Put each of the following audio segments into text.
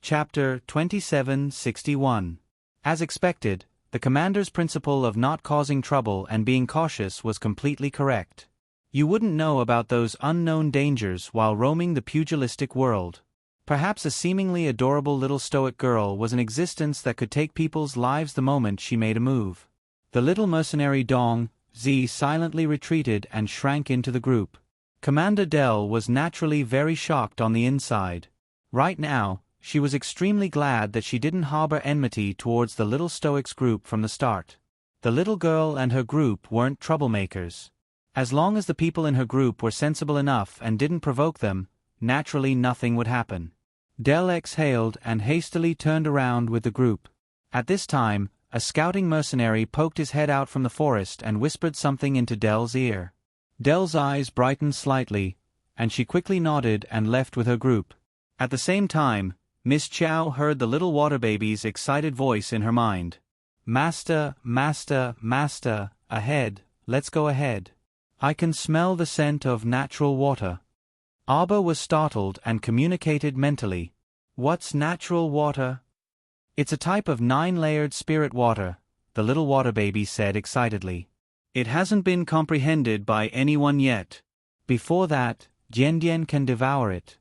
Chapter 2761. As expected, the commander's principle of not causing trouble and being cautious was completely correct. You wouldn't know about those unknown dangers while roaming the pugilistic world. Perhaps a seemingly adorable little stoic girl was an existence that could take people's lives the moment she made a move. The little mercenary Dong Zi silently retreated and shrank into the group. Commander Dell was naturally very shocked on the inside. Right now, she was extremely glad that she didn't harbor enmity towards the little stoic's group from the start. The little girl and her group weren't troublemakers. As long as the people in her group were sensible enough and didn't provoke them, naturally nothing would happen. Dell exhaled and hastily turned around with the group. At this time, a scouting mercenary poked his head out from the forest and whispered something into Dell's ear. Dell's eyes brightened slightly, and she quickly nodded and left with her group. At the same time, Miss Chow heard the little water baby's excited voice in her mind. "Master, master, master, ahead, let's go ahead. I can smell the scent of natural water." Arbor was startled and communicated mentally. "What's natural water?" "It's a type of 9-layered spirit water," the little water baby said excitedly. "It hasn't been comprehended by anyone yet. Before that, Dian can devour it.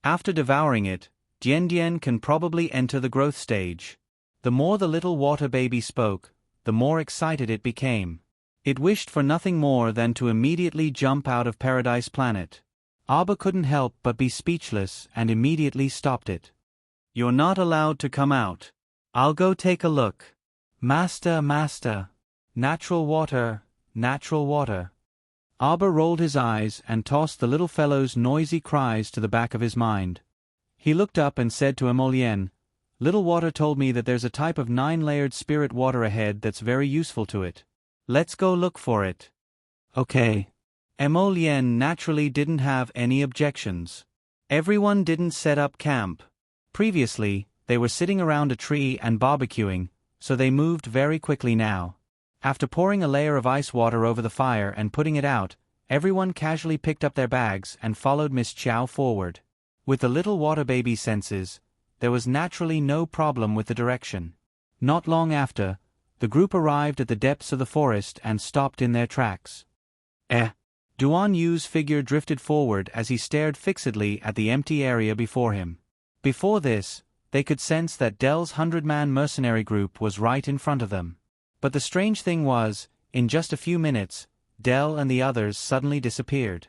After devouring it, Dian can probably enter the growth stage." The more the little water baby spoke, the more excited it became. It wished for nothing more than to immediately jump out of Paradise Planet. Arbor couldn't help but be speechless and immediately stopped it. "You're not allowed to come out. I'll go take a look." "Master, master. Natural water, natural water." Arbor rolled his eyes and tossed the little fellow's noisy cries to the back of his mind. He looked up and said to Emolien, "Little water told me that there's a type of 9-layered spirit water ahead that's very useful to it. Let's go look for it." "Okay." Emolien naturally didn't have any objections. Everyone didn't set up camp. Previously, they were sitting around a tree and barbecuing, so they moved very quickly now. After pouring a layer of ice water over the fire and putting it out, everyone casually picked up their bags and followed Miss Chow forward. With the little water baby's senses, there was naturally no problem with the direction. Not long after, the group arrived at the depths of the forest and stopped in their tracks. Duan Yu's figure drifted forward as he stared fixedly at the empty area before him. Before this, they could sense that Dell's 100-man mercenary group was right in front of them. But the strange thing was, in just a few minutes, Dell and the others suddenly disappeared.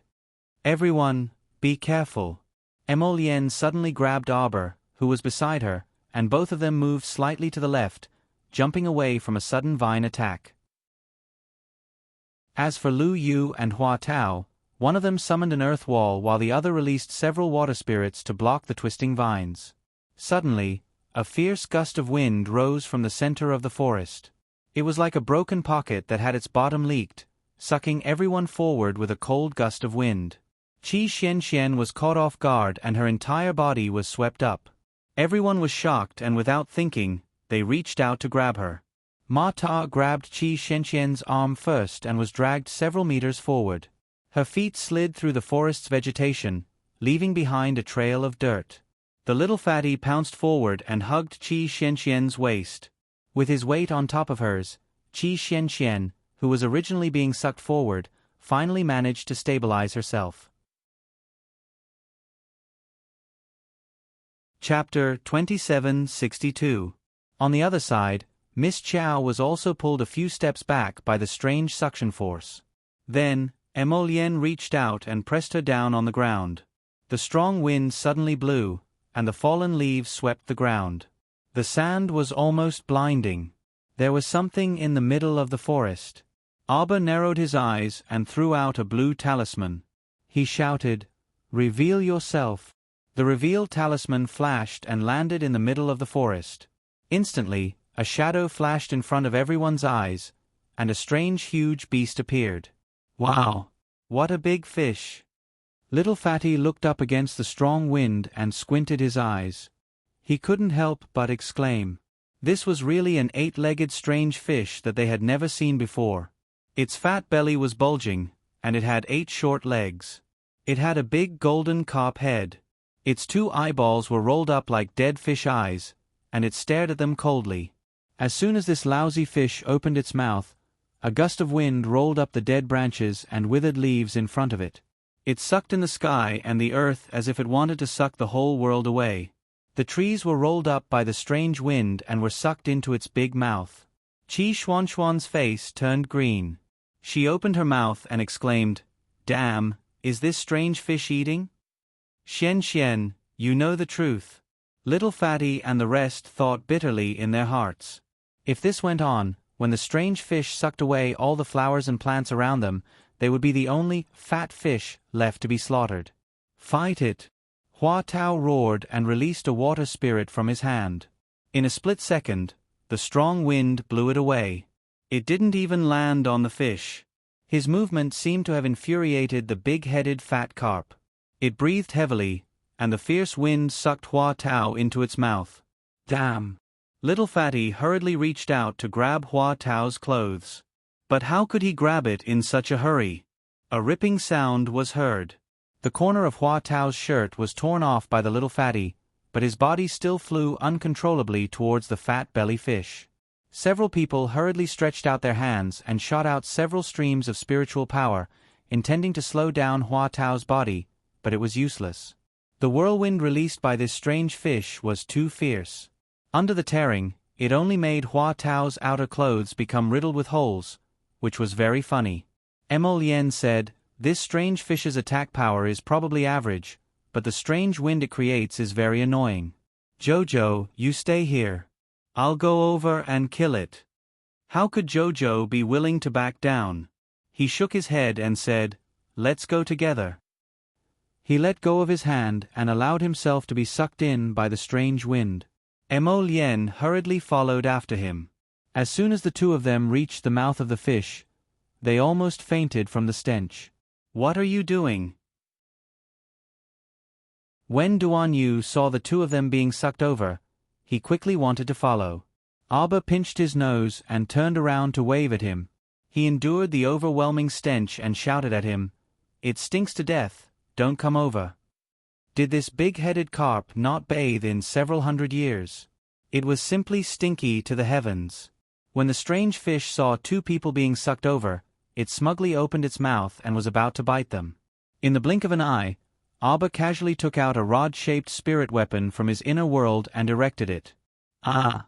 "Everyone, be careful." Emolien suddenly grabbed Arbor, who was beside her, and both of them moved slightly to the left, jumping away from a sudden vine attack. As for Lu Yu and Hua Tao, one of them summoned an earth wall while the other released several water spirits to block the twisting vines. Suddenly, a fierce gust of wind rose from the center of the forest. It was like a broken pocket that had its bottom leaked, sucking everyone forward with a cold gust of wind. Qi Xianxian was caught off guard and her entire body was swept up. Everyone was shocked and without thinking, they reached out to grab her. Ma Ta grabbed Qi Xianxian's arm first and was dragged several meters forward. Her feet slid through the forest's vegetation, leaving behind a trail of dirt. The little fatty pounced forward and hugged Qi Xianxian's waist. With his weight on top of hers, Qi Xianxian, who was originally being sucked forward, finally managed to stabilize herself. Chapter 2762. On the other side, Miss Chow was also pulled a few steps back by the strange suction force. Then, Emolien reached out and pressed her down on the ground. The strong wind suddenly blew, and the fallen leaves swept the ground. The sand was almost blinding. There was something in the middle of the forest. Arbor narrowed his eyes and threw out a blue talisman. He shouted, "Reveal yourself." The reveal talisman flashed and landed in the middle of the forest. Instantly, a shadow flashed in front of everyone's eyes, and a strange huge beast appeared. "Wow! What a big fish!" Little Fatty looked up against the strong wind and squinted his eyes. He couldn't help but exclaim. This was really an 8-legged strange fish that they had never seen before. Its fat belly was bulging, and it had 8 short legs. It had a big golden carp head. Its two eyeballs were rolled up like dead fish eyes, and it stared at them coldly. As soon as this lousy fish opened its mouth, a gust of wind rolled up the dead branches and withered leaves in front of it. It sucked in the sky and the earth as if it wanted to suck the whole world away. The trees were rolled up by the strange wind and were sucked into its big mouth. Chi Xuanxuan's face turned green. She opened her mouth and exclaimed, "Damn, is this strange fish eating?" "Xian Xian, you know the truth." Little Fatty and the rest thought bitterly in their hearts. If this went on, when the strange fish sucked away all the flowers and plants around them, they would be the only fat fish left to be slaughtered. "Fight it!" Hua Tao roared and released a water spirit from his hand. In a split second, the strong wind blew it away. It didn't even land on the fish. His movement seemed to have infuriated the big-headed fat carp. It breathed heavily, and the fierce wind sucked Hua Tao into its mouth. "Damn!" Little Fatty hurriedly reached out to grab Hua Tao's clothes. But how could he grab it in such a hurry? A ripping sound was heard. The corner of Hua Tao's shirt was torn off by the little Fatty, but his body still flew uncontrollably towards the fat belly fish. Several people hurriedly stretched out their hands and shot out several streams of spiritual power, intending to slow down Hua Tao's body, but it was useless. The whirlwind released by this strange fish was too fierce. Under the tearing, it only made Hua Tao's outer clothes become riddled with holes, which was very funny. Mo Lien said, "This strange fish's attack power is probably average, but the strange wind it creates is very annoying. Jojo, you stay here. I'll go over and kill it." How could Jojo be willing to back down? He shook his head and said, "Let's go together." He let go of his hand and allowed himself to be sucked in by the strange wind. Mo Lien hurriedly followed after him. As soon as the two of them reached the mouth of the fish, they almost fainted from the stench. "What are you doing?" When Duan Yu saw the two of them being sucked over, he quickly wanted to follow. Abba pinched his nose and turned around to wave at him. He endured the overwhelming stench and shouted at him, "It stinks to death, don't come over." Did this big-headed carp not bathe in several hundred years? It was simply stinky to the heavens. When the strange fish saw two people being sucked over, it smugly opened its mouth and was about to bite them. In the blink of an eye, Abba casually took out a rod-shaped spirit weapon from his inner world and erected it. Ah!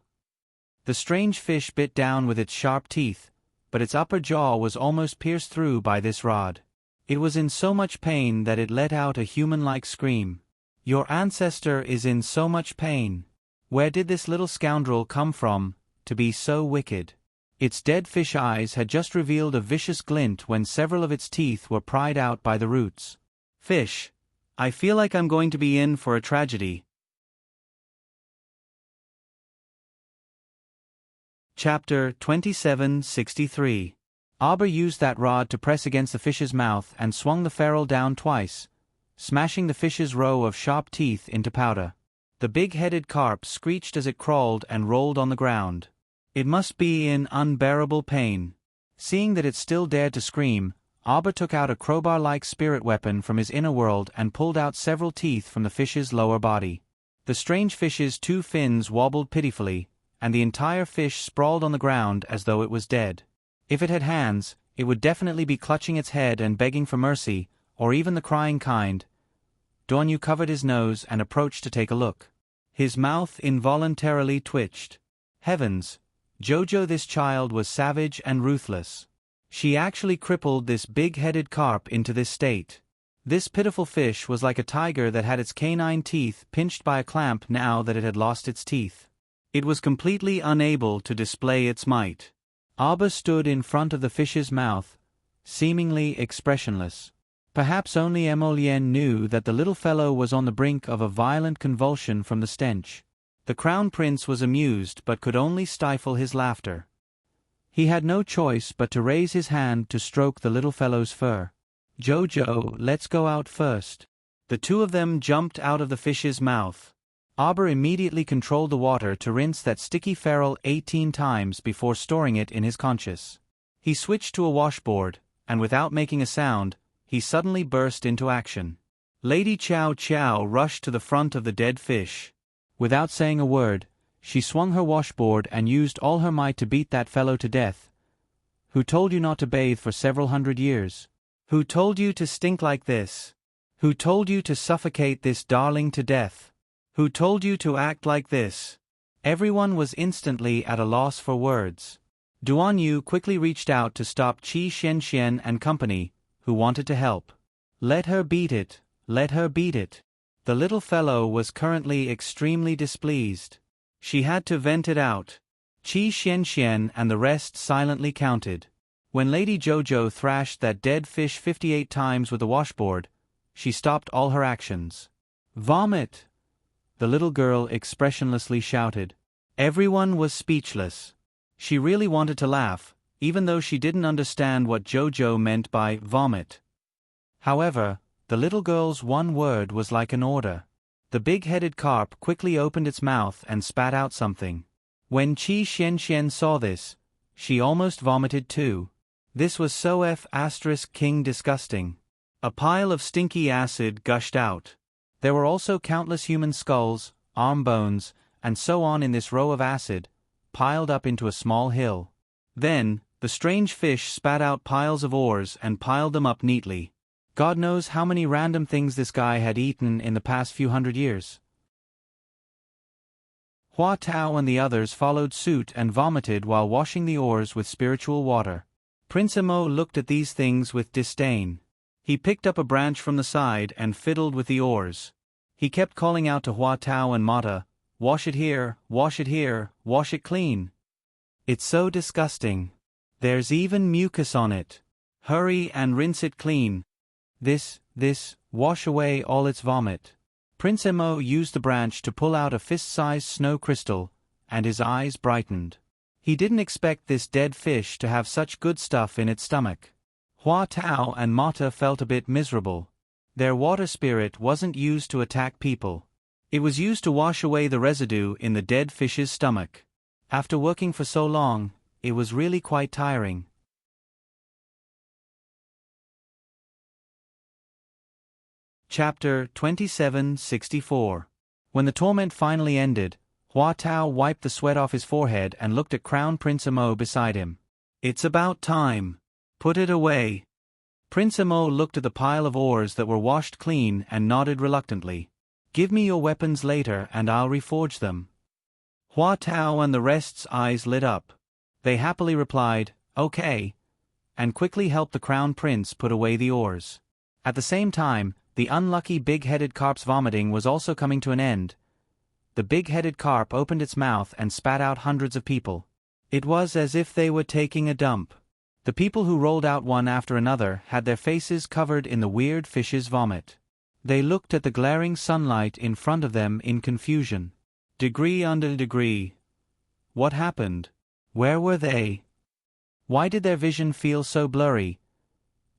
The strange fish bit down with its sharp teeth, but its upper jaw was almost pierced through by this rod. It was in so much pain that it let out a human-like scream. "Your ancestor is in so much pain. Where did this little scoundrel come from, to be so wicked?" Its dead fish eyes had just revealed a vicious glint when several of its teeth were pried out by the roots. "Fish, I feel like I'm going to be in for a tragedy." Chapter 2763. Abba used that rod to press against the fish's mouth and swung the ferrule down twice, smashing the fish's row of sharp teeth into powder. The big-headed carp screeched as it crawled and rolled on the ground. It must be in unbearable pain. Seeing that it still dared to scream, Abba took out a crowbar-like spirit weapon from his inner world and pulled out several teeth from the fish's lower body. The strange fish's two fins wobbled pitifully, and the entire fish sprawled on the ground as though it was dead. If it had hands, it would definitely be clutching its head and begging for mercy, or even the crying kind. Duan Yu covered his nose and approached to take a look. His mouth involuntarily twitched. Heavens! Jojo, this child was savage and ruthless. She actually crippled this big-headed carp into this state. This pitiful fish was like a tiger that had its canine teeth pinched by a clamp now that it had lost its teeth. It was completely unable to display its might. Abba stood in front of the fish's mouth, seemingly expressionless. Perhaps only Mo Lien knew that the little fellow was on the brink of a violent convulsion from the stench. The crown prince was amused but could only stifle his laughter. He had no choice but to raise his hand to stroke the little fellow's fur. "Jojo, let's go out first." The two of them jumped out of the fish's mouth. Abba immediately controlled the water to rinse that sticky ferrule 18 times before storing it in his conscious. He switched to a washboard, and without making a sound, he suddenly burst into action. Lady Chow Chow rushed to the front of the dead fish. Without saying a word, she swung her washboard and used all her might to beat that fellow to death. Who told you not to bathe for several hundred years? Who told you to stink like this? Who told you to suffocate this darling to death? Who told you to act like this? Everyone was instantly at a loss for words. Duan Yu quickly reached out to stop Qi Xianxian and company, who wanted to help. Let her beat it, let her beat it. The little fellow was currently extremely displeased. She had to vent it out. Qi Xianxian and the rest silently counted. When Lady Jojo thrashed that dead fish 58 times with the washboard, she stopped all her actions. Vomit! The little girl expressionlessly shouted. Everyone was speechless. She really wanted to laugh, even though she didn't understand what Jojo meant by vomit. However, the little girl's one word was like an order. The big-headed carp quickly opened its mouth and spat out something. When Qi Xianxian saw this, she almost vomited too. This was so King disgusting. A pile of stinky acid gushed out. There were also countless human skulls, arm bones, and so on in this row of acid, piled up into a small hill. Then, the strange fish spat out piles of ores and piled them up neatly. God knows how many random things this guy had eaten in the past few hundred years. Hua Tao and the others followed suit and vomited while washing the ores with spiritual water. Prince Emo looked at these things with disdain. He picked up a branch from the side and fiddled with the oars. He kept calling out to Hua Tao and Mata, wash it here, wash it clean. It's so disgusting. There's even mucus on it. Hurry and rinse it clean. This, wash away all its vomit. Prince Emo used the branch to pull out a fist-sized snow crystal, and his eyes brightened. He didn't expect this dead fish to have such good stuff in its stomach. Hua Tao and Mata felt a bit miserable. Their water spirit wasn't used to attack people. It was used to wash away the residue in the dead fish's stomach. After working for so long, it was really quite tiring. Chapter 2764. When the torment finally ended, Hua Tao wiped the sweat off his forehead and looked at Crown Prince Emo beside him. It's about time. Put it away. Prince Emo looked at the pile of ores that were washed clean and nodded reluctantly. Give me your weapons later and I'll reforge them. Hua Tao and the rest's eyes lit up. They happily replied, okay, and quickly helped the Crown Prince put away the ores. At the same time, the unlucky big-headed carp's vomiting was also coming to an end. The big-headed carp opened its mouth and spat out hundreds of people. It was as if they were taking a dump. The people who rolled out one after another had their faces covered in the weird fish's vomit. They looked at the glaring sunlight in front of them in confusion. Degree under degree. What happened? Where were they? Why did their vision feel so blurry?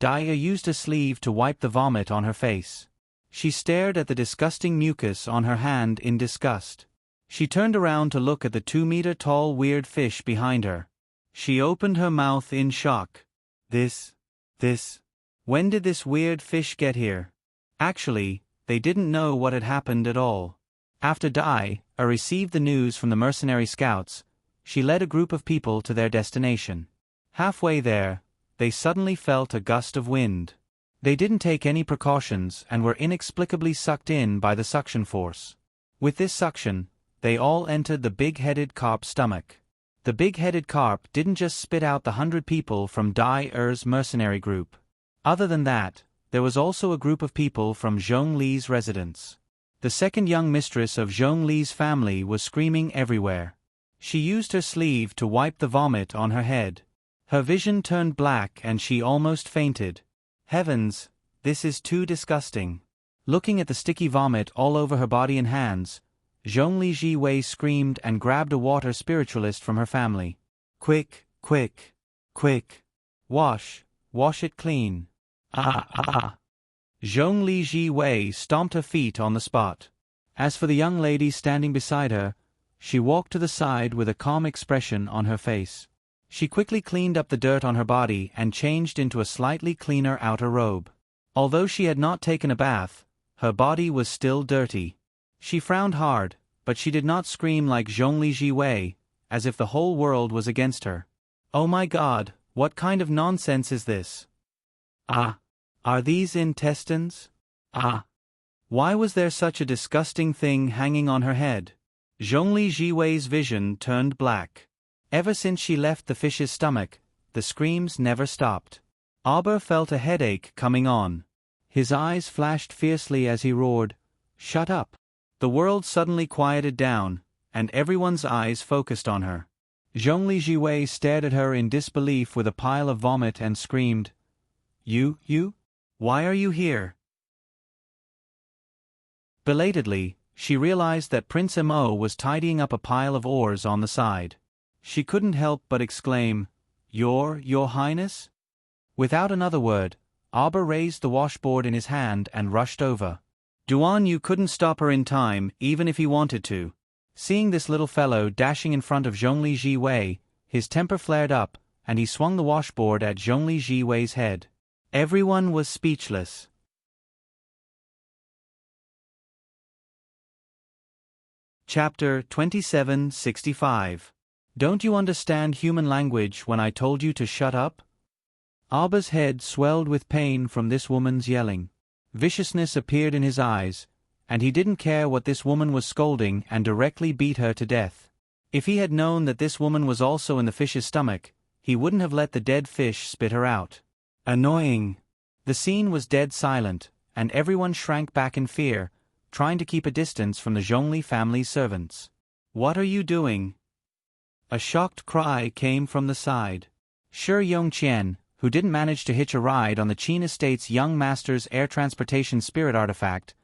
Daya used a sleeve to wipe the vomit on her face. She stared at the disgusting mucus on her hand in disgust. She turned around to look at the 2-meter-tall weird fish behind her. She opened her mouth in shock. When did this weird fish get here? Actually, they didn't know what had happened at all. After Dai received the news from the mercenary scouts, she led a group of people to their destination. Halfway there, they suddenly felt a gust of wind. They didn't take any precautions and were inexplicably sucked in by the suction force. With this suction, they all entered the big-headed carp's stomach. The big-headed carp didn't just spit out the 100 people from Dai mercenary group. Other than that, there was also a group of people from Zhong Li's residence. The second young mistress of Zhong Li's family was screaming everywhere. She used her sleeve to wipe the vomit on her head. Her vision turned black and she almost fainted. Heavens, this is too disgusting. Looking at the sticky vomit all over her body and hands, Zhongli Jiwei screamed and grabbed a water spiritualist from her family. Quick, quick, quick. Wash it clean. Zhongli Jiwei stomped her feet on the spot. As for the young lady standing beside her, she walked to the side with a calm expression on her face. She quickly cleaned up the dirt on her body and changed into a slightly cleaner outer robe. Although she had not taken a bath, Her body was still dirty. She frowned hard, but she did not scream like Zhongli Jiwei, as if the whole world was against her. Oh my God, what kind of nonsense is this? Ah! Are these intestines? Ah! Why was there such a disgusting thing hanging on her head? Zhongli Jiwei's vision turned black. Ever since she left the fish's stomach, the screams never stopped. Auber felt a headache coming on. His eyes flashed fiercely as he roared, "Shut up!" The world suddenly quieted down, and everyone's eyes focused on her. Zhongli Jiwei stared at her in disbelief with a pile of vomit and screamed, You? Why are you here?" Belatedly, she realized that Prince Mo was tidying up a pile of oars on the side. She couldn't help but exclaim, Your Highness?" Without another word, Auber raised the washboard in his hand and rushed over. Duan Yu couldn't stop her in time, even if he wanted to. Seeing this little fellow dashing in front of Zhongli Jiwei, his temper flared up, and he swung the washboard at Zhongli Jiwei's head. Everyone was speechless. Chapter 2765. Don't you understand human language when I told you to shut up? Auber's head swelled with pain from this woman's yelling. Viciousness appeared in his eyes, and he didn't care what this woman was scolding and directly beat her to death. If he had known that this woman was also in the fish's stomach, he wouldn't have let the dead fish spit her out. Annoying. The scene was dead silent, and everyone shrank back in fear, trying to keep a distance from the Zhongli family's servants. What are you doing? A shocked cry came from the side. Shi Yongqian, who didn't manage to hitch a ride on the Qin estate's young master's air transportation spirit artifact,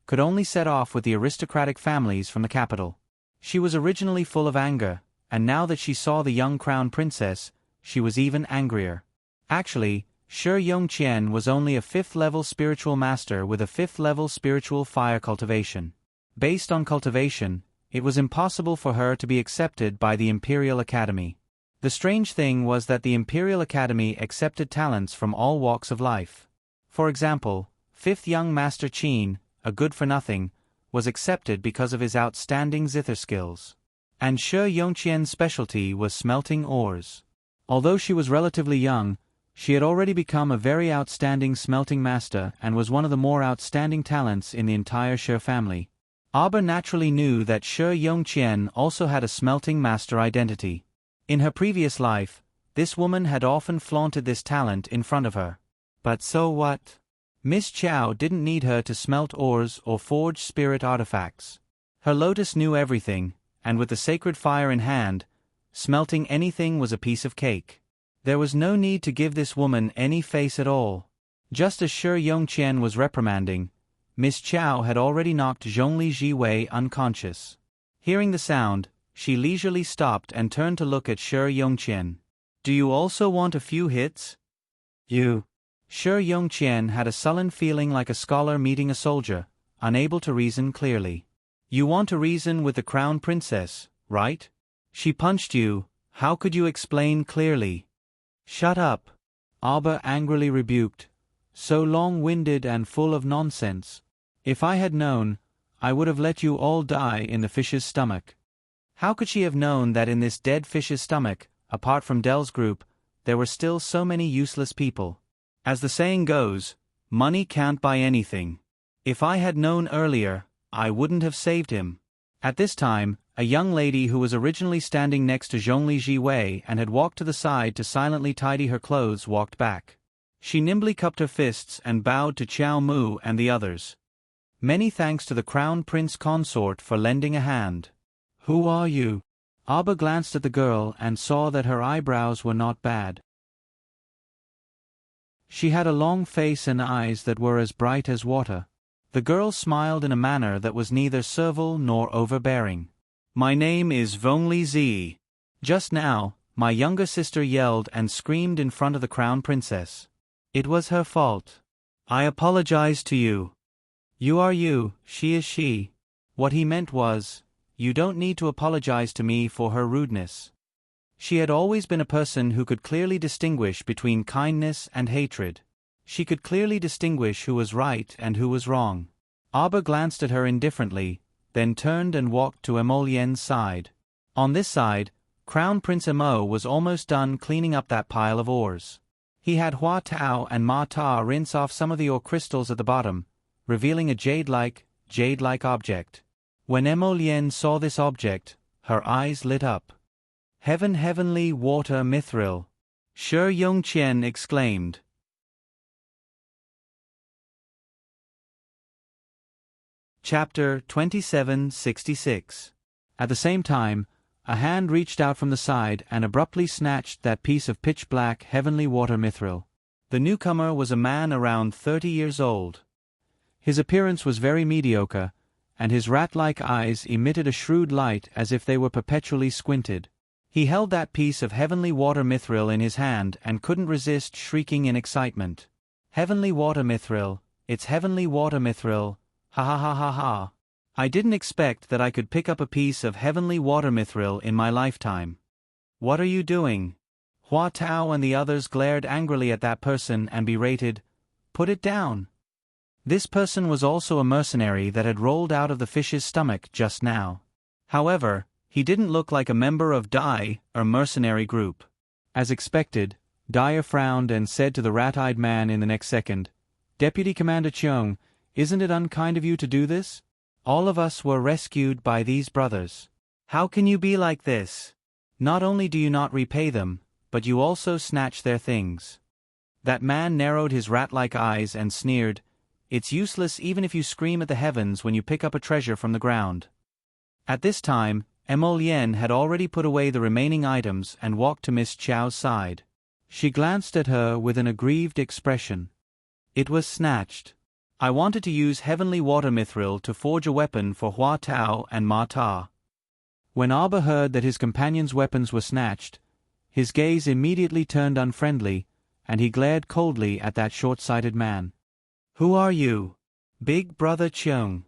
could only set off with the aristocratic families from the capital. She was originally full of anger, and now that she saw the young crown princess, she was even angrier. Actually, Shi Yongqian was only a 5th-level spiritual master with a 5th-level spiritual fire cultivation. Based on cultivation, it was impossible for her to be accepted by the Imperial Academy. The strange thing was that the Imperial Academy accepted talents from all walks of life. For example, 5th young Master Qin, a good-for-nothing, was accepted because of his outstanding zither skills. And Shi Yongqian's specialty was smelting ores. Although she was relatively young, she had already become a very outstanding smelting master and was one of the more outstanding talents in the entire Shi family. Auber naturally knew that Shi Yongqian also had a smelting master identity. In her previous life, this woman had often flaunted this talent in front of her. But so what? Miss Chow didn't need her to smelt ores or forge spirit artifacts. Her lotus knew everything, and with the sacred fire in hand, smelting anything was a piece of cake. There was no need to give this woman any face at all. Just as Shi Yongqian was reprimanding, Miss Chow had already knocked Zhongli Jiwei unconscious. Hearing the sound, she leisurely stopped and turned to look at Shi Yongqian. Do you also want a few hits? You. Shi Yongqian had a sullen feeling like a scholar meeting a soldier, unable to reason clearly. You want to reason with the crown princess, right? She punched you, how could you explain clearly? Shut up, Auber angrily rebuked. So long-winded and full of nonsense. If I had known, I would have let you all die in the fish's stomach. How could she have known that in this dead fish's stomach, apart from Dell's group, there were still so many useless people? As the saying goes, money can't buy anything. If I had known earlier, I wouldn't have saved him. At this time, a young lady who was originally standing next to Zhongli Jiwei and had walked to the side to silently tidy her clothes walked back. She nimbly cupped her fists and bowed to Qiao Mu and the others. Many thanks to the crown prince consort for lending a hand. Who are you? Auber glanced at the girl and saw that her eyebrows were not bad. She had a long face and eyes that were as bright as water. The girl smiled in a manner that was neither servile nor overbearing. My name is Vongli Zi. Just now, my younger sister yelled and screamed in front of the crown princess. It was her fault. I apologize to you. You are you, she is she. What he meant was, you don't need to apologize to me for her rudeness. She had always been a person who could clearly distinguish between kindness and hatred. She could clearly distinguish who was right and who was wrong. Abba glanced at her indifferently, then turned and walked to Emolien's side. On this side, Crown Prince Emo was almost done cleaning up that pile of ores. He had Hua Tao and Ma Ta rinse off some of the ore crystals at the bottom, revealing a jade-like object. When Emolien saw this object, her eyes lit up. Heavenly water mithril! Shi Yongqian exclaimed. Chapter 2766. At the same time, a hand reached out from the side and abruptly snatched that piece of pitch-black heavenly water mithril. The newcomer was a man around 30 years old. His appearance was very mediocre, and his rat-like eyes emitted a shrewd light as if they were perpetually squinted. He held that piece of heavenly water mithril in his hand and couldn't resist shrieking in excitement. Heavenly water mithril, it's heavenly water mithril, ha ha ha ha ha. I didn't expect that I could pick up a piece of heavenly water mithril in my lifetime. What are you doing? Hua Tao and the others glared angrily at that person and berated, "Put it down." This person was also a mercenary that had rolled out of the fish's stomach just now. However, he didn't look like a member of Dai, or mercenary group. As expected, Dai frowned and said to the rat-eyed man in the next second, "Deputy Commander Cheung, isn't it unkind of you to do this? All of us were rescued by these brothers. How can you be like this? Not only do you not repay them, but you also snatch their things." That man narrowed his rat-like eyes and sneered, "It's useless even if you scream at the heavens when you pick up a treasure from the ground." At this time, Emolien had already put away the remaining items and walked to Miss Chow's side. She glanced at her with an aggrieved expression. "It was snatched. I wanted to use heavenly water mithril to forge a weapon for Hua Tao and Ma Ta." When Abba heard that his companion's weapons were snatched, his gaze immediately turned unfriendly, and he glared coldly at that short-sighted man. "Who are you? Big Brother Cheung?"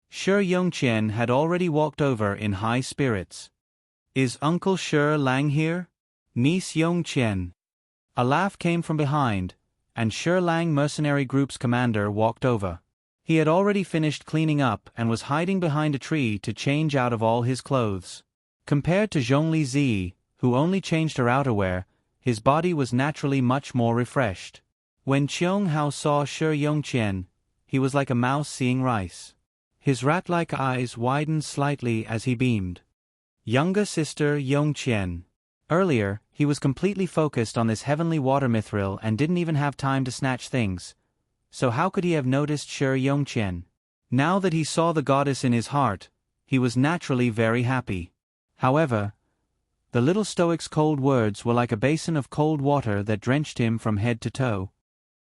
Shi Yongqian had already walked over in high spirits. "Is Uncle Shi Lang here? Niece Yongqian?" A laugh came from behind, and Shi Lang Mercenary Group's commander walked over. He had already finished cleaning up and was hiding behind a tree to change out of all his clothes. Compared to Zhongli Zi, who only changed her outerwear, his body was naturally much more refreshed. When Cheung Hao saw Shi Yongqian, he was like a mouse seeing rice. His rat-like eyes widened slightly as he beamed. "Younger sister Yongqian." Earlier, he was completely focused on this heavenly water mithril and didn't even have time to snatch things. So how could he have noticed Shi Yongqian? Now that he saw the goddess in his heart, he was naturally very happy. However, the little stoic's cold words were like a basin of cold water that drenched him from head to toe.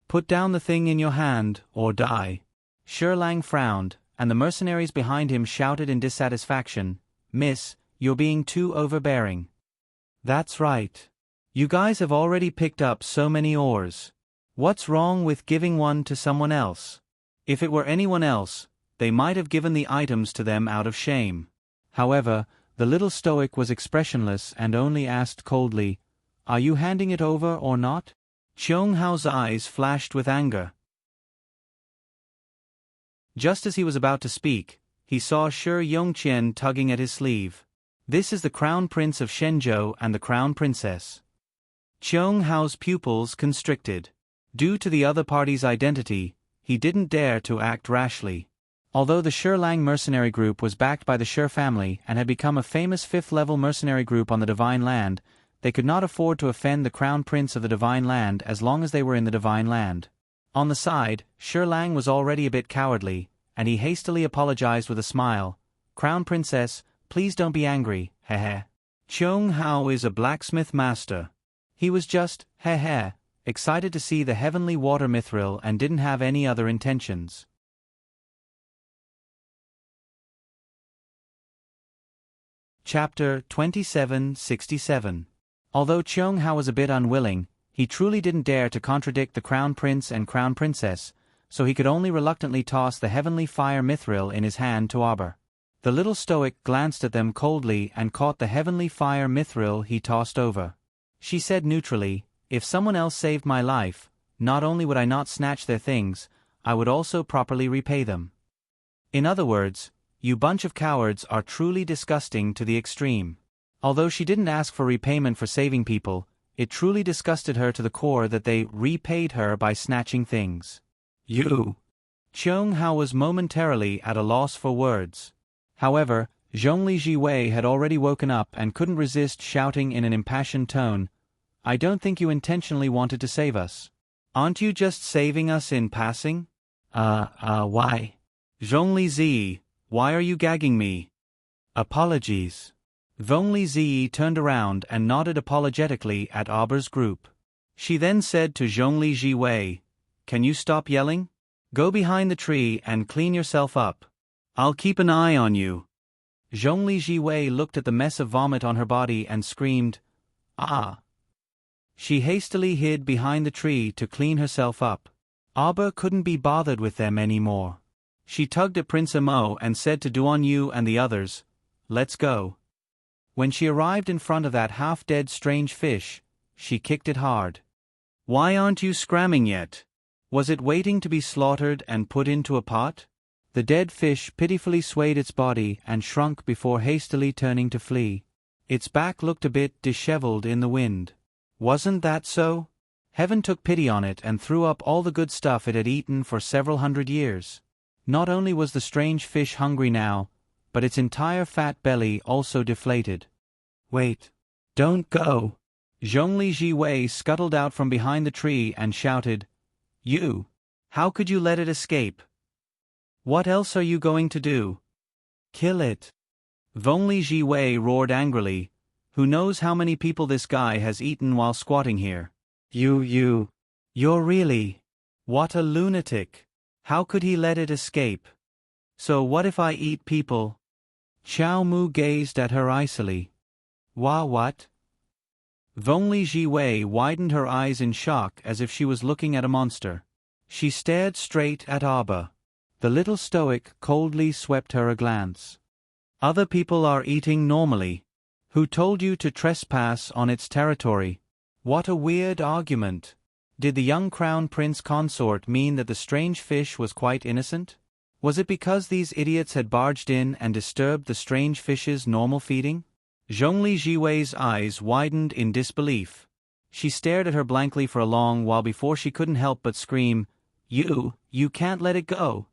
"Put down the thing in your hand, or die." Shi Lang frowned, and the mercenaries behind him shouted in dissatisfaction, "Miss, you're being too overbearing." "That's right. You guys have already picked up so many ores. What's wrong with giving one to someone else? If it were anyone else, they might have given the items to them out of shame." However, the little stoic was expressionless and only asked coldly, "Are you handing it over or not?" Cheung Hao's eyes flashed with anger. Just as he was about to speak, he saw Shi Yongqian tugging at his sleeve. "This is the Crown Prince of Shenzhou and the Crown Princess." Cheung Hao's pupils constricted. Due to the other party's identity, he didn't dare to act rashly. Although the Shi Lang mercenary group was backed by the Shi family and had become a famous fifth-level mercenary group on the Divine Land, they could not afford to offend the Crown Prince of the Divine Land as long as they were in the Divine Land. On the side, Shi Lang was already a bit cowardly, and he hastily apologized with a smile. "Crown Princess, please don't be angry, heh. Cheung Hao is a blacksmith master." He was just, heh, excited to see the heavenly water mithril and didn't have any other intentions. Chapter 2767. Although Cheung Hao was a bit unwilling, he truly didn't dare to contradict the Crown Prince and Crown Princess, so he could only reluctantly toss the heavenly fire mithril in his hand to Abba. The little stoic glanced at them coldly and caught the heavenly fire mithril he tossed over. She said neutrally, "If someone else saved my life, not only would I not snatch their things, I would also properly repay them." In other words, you bunch of cowards are truly disgusting to the extreme. Although she didn't ask for repayment for saving people, it truly disgusted her to the core that they repaid her by snatching things. You. Cheung Hao was momentarily at a loss for words. However, Zhongli Jiwei had already woken up and couldn't resist shouting in an impassioned tone, "I don't think you intentionally wanted to save us. Aren't you just saving us in passing?" Why? Zhongli Zi, why are you gagging me? Apologies. Zhongli Zi turned around and nodded apologetically at Auber's group. She then said to Zhongli Jiwei, "Can you stop yelling? Go behind the tree and clean yourself up. I'll keep an eye on you." Zhongli Jiwei looked at the mess of vomit on her body and screamed, "Ah!" She hastily hid behind the tree to clean herself up. Auber couldn't be bothered with them anymore. She tugged at Prince Amo and said to Duan Yu and the others, "Let's go." When she arrived in front of that half-dead strange fish, she kicked it hard. "Why aren't you scramming yet? Was it waiting to be slaughtered and put into a pot?" The dead fish pitifully swayed its body and shrunk before hastily turning to flee. Its back looked a bit disheveled in the wind. Wasn't that so? Heaven took pity on it and threw up all the good stuff it had eaten for several hundred years. Not only was the strange fish hungry now, but its entire fat belly also deflated. "Wait. Don't go." Zhongli Jiwei scuttled out from behind the tree and shouted, "You! How could you let it escape? What else are you going to do? Kill it." Zhongli Jiwei roared angrily, "Who knows how many people this guy has eaten while squatting here? You're really... What a lunatic. How could he let it escape? So what if I eat people?" Xiao Mu gazed at her icily. What? Zhongli Jiwei widened her eyes in shock as if she was looking at a monster. She stared straight at Auber. The little stoic coldly swept her a glance. "Other people are eating normally. Who told you to trespass on its territory?" What a weird argument. Did the young crown prince consort mean that the strange fish was quite innocent? Was it because these idiots had barged in and disturbed the strange fish's normal feeding? Zhongli Jiwei's eyes widened in disbelief. She stared at her blankly for a long while before she couldn't help but scream, You can't let it go."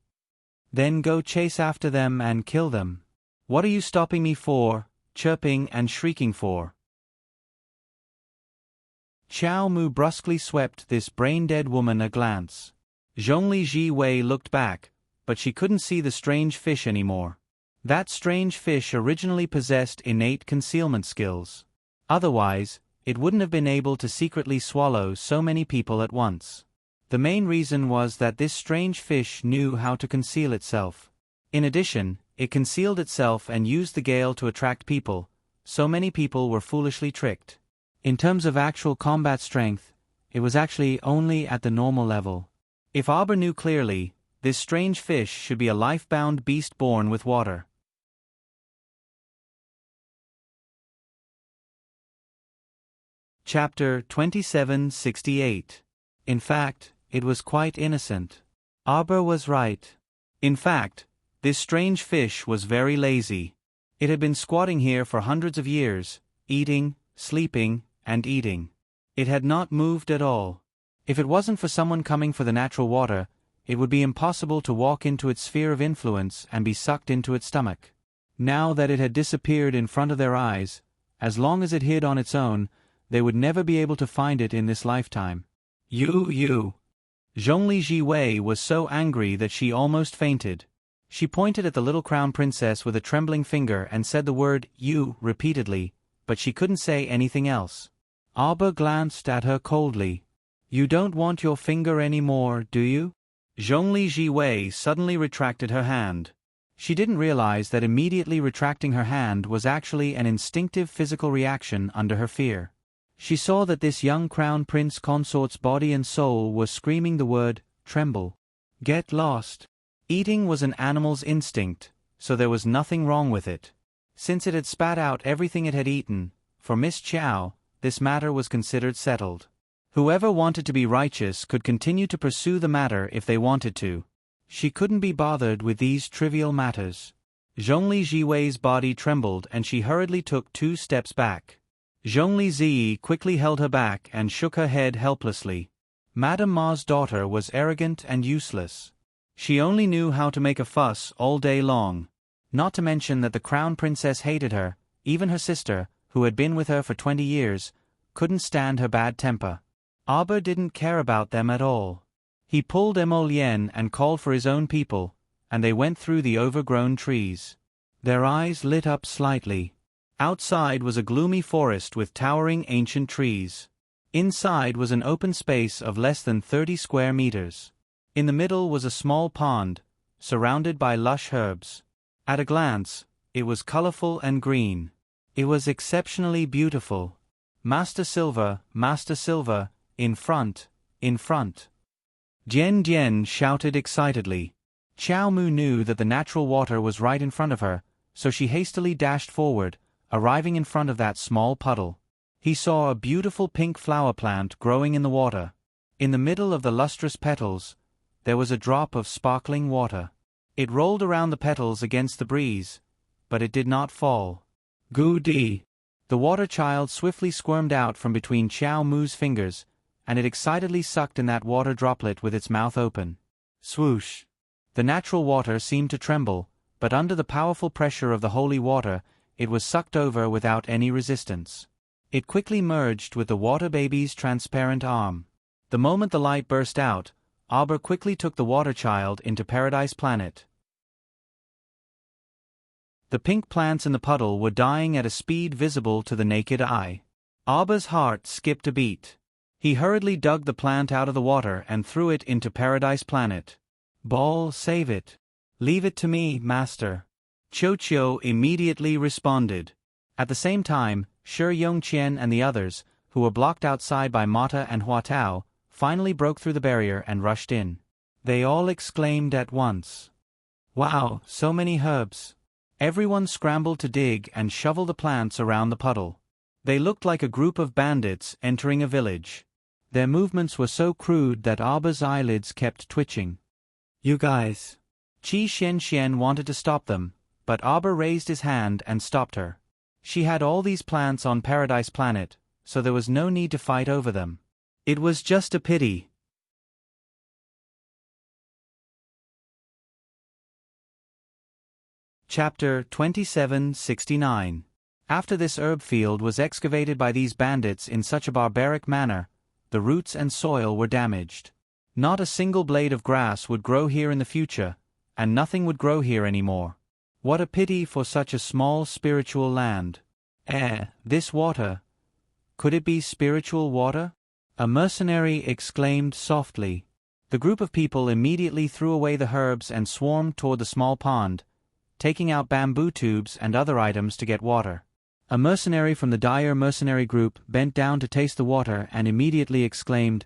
"Then go chase after them and kill them. What are you stopping me for, chirping and shrieking for?" Xiao Mu brusquely swept this brain-dead woman a glance. Zhongli Jiwei looked back, but she couldn't see the strange fish anymore. That strange fish originally possessed innate concealment skills. Otherwise, it wouldn't have been able to secretly swallow so many people at once. The main reason was that this strange fish knew how to conceal itself. In addition, it concealed itself and used the gale to attract people, so many people were foolishly tricked. In terms of actual combat strength, it was actually only at the normal level. If Auber knew clearly, this strange fish should be a life-bound beast born with water. Chapter 2768. In fact, it was quite innocent. Auber was right. In fact, this strange fish was very lazy. It had been squatting here for hundreds of years, eating, sleeping, and eating. It had not moved at all. If it wasn't for someone coming for the natural water, it would be impossible to walk into its sphere of influence and be sucked into its stomach. Now that it had disappeared in front of their eyes, as long as it hid on its own, they would never be able to find it in this lifetime. You. Zhongli Jiwei was so angry that she almost fainted. She pointed at the little crown princess with a trembling finger and said the word "you" repeatedly, but she couldn't say anything else. Auber glanced at her coldly. "You don't want your finger anymore, do you?" Zhongli Jiwei suddenly retracted her hand. She didn't realize that immediately retracting her hand was actually an instinctive physical reaction under her fear. She saw that this young crown prince consort's body and soul was screaming the word, "Tremble. Get lost." Eating was an animal's instinct, so there was nothing wrong with it. Since it had spat out everything it had eaten, for Miss Chow, this matter was considered settled. Whoever wanted to be righteous could continue to pursue the matter if they wanted to. She couldn't be bothered with these trivial matters. Zhongli Jiwei's body trembled and she hurriedly took 2 steps back. Zhongli Ziyi quickly held her back and shook her head helplessly. Madame Ma's daughter was arrogant and useless. She only knew how to make a fuss all day long. Not to mention that the crown princess hated her, even her sister, who had been with her for 20 years, couldn't stand her bad temper. Aber didn't care about them at all. He pulled Emolien and called for his own people, and they went through the overgrown trees. Their eyes lit up slightly. Outside was a gloomy forest with towering ancient trees. Inside was an open space of less than 30 square meters. In the middle was a small pond, surrounded by lush herbs. At a glance, it was colorful and green. It was exceptionally beautiful. Master Silver, in front, in front. Jian Jian shouted excitedly. Qiao Mu knew that the natural water was right in front of her, so she hastily dashed forward, arriving in front of that small puddle. He saw a beautiful pink flower plant growing in the water. In the middle of the lustrous petals, there was a drop of sparkling water. It rolled around the petals against the breeze, but it did not fall. Goody! The water child swiftly squirmed out from between Qiao Mu's fingers, and it excitedly sucked in that water droplet with its mouth open. Swoosh! The natural water seemed to tremble, but under the powerful pressure of the holy water, it was sucked over without any resistance. It quickly merged with the water baby's transparent arm. The moment the light burst out, Aber quickly took the water child into Paradise Planet. The pink plants in the puddle were dying at a speed visible to the naked eye. Aber's heart skipped a beat. He hurriedly dug the plant out of the water and threw it into Paradise Planet. Ball, save it. Leave it to me, master. Qiu immediately responded. At the same time, Shi Yongqian and the others, who were blocked outside by Mata and Huatao, finally broke through the barrier and rushed in. They all exclaimed at once. Wow, so many herbs. Everyone scrambled to dig and shovel the plants around the puddle. They looked like a group of bandits entering a village. Their movements were so crude that Aba's eyelids kept twitching. You guys. Qi Xianxian wanted to stop them, but Aba raised his hand and stopped her. She had all these plants on Paradise Planet, so there was no need to fight over them. It was just a pity. Chapter 2769. After this herb field was excavated by these bandits in such a barbaric manner, the roots and soil were damaged. Not a single blade of grass would grow here in the future, and nothing would grow here anymore. What a pity for such a small spiritual land. This water. Could it be spiritual water? A mercenary exclaimed softly. The group of people immediately threw away the herbs and swarmed toward the small pond, taking out bamboo tubes and other items to get water. A mercenary from the Dire mercenary group bent down to taste the water and immediately exclaimed,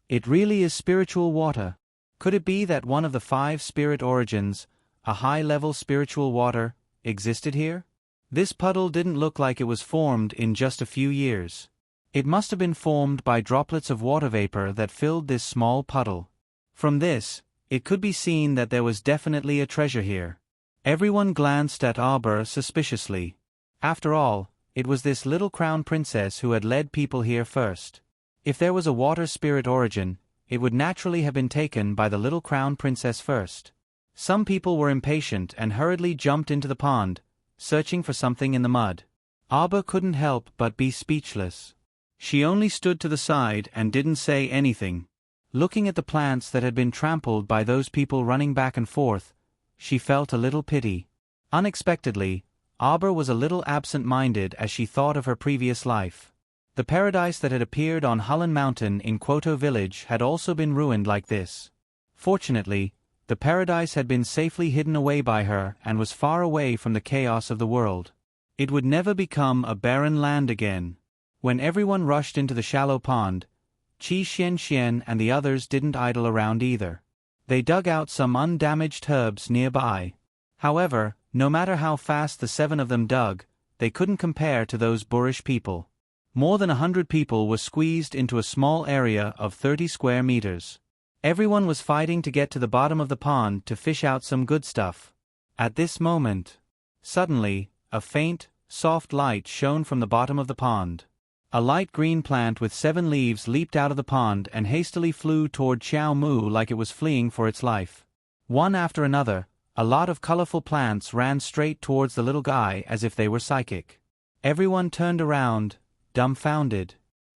"It really is spiritual water. Could it be that one of the 5 spirit origins, a high-level spiritual water, existed here? This puddle didn't look like it was formed in just a few years. It must have been formed by droplets of water vapor that filled this small puddle. From this, it could be seen that there was definitely a treasure here." Everyone glanced at Aber suspiciously. After all, it was this little crown princess who had led people here first. If there was a water spirit origin, it would naturally have been taken by the little crown princess first. Some people were impatient and hurriedly jumped into the pond, searching for something in the mud. Aber couldn't help but be speechless. She only stood to the side and didn't say anything. Looking at the plants that had been trampled by those people running back and forth, she felt a little pity. Unexpectedly, Aber was a little absent-minded as she thought of her previous life. The paradise that had appeared on Hulun Mountain in Kwoto village had also been ruined like this. Fortunately, the paradise had been safely hidden away by her and was far away from the chaos of the world. It would never become a barren land again. When everyone rushed into the shallow pond, Qi Xianxian and the others didn't idle around either. They dug out some undamaged herbs nearby. However, no matter how fast the 7 of them dug, they couldn't compare to those boorish people. More than 100 people were squeezed into a small area of 30 square meters. Everyone was fighting to get to the bottom of the pond to fish out some good stuff. At this moment, suddenly, a faint, soft light shone from the bottom of the pond. A light green plant with 7 leaves leaped out of the pond and hastily flew toward Xiao Mu like it was fleeing for its life. One after another, a lot of colorful plants ran straight towards the little guy as if they were psychic. Everyone turned around, dumbfounded.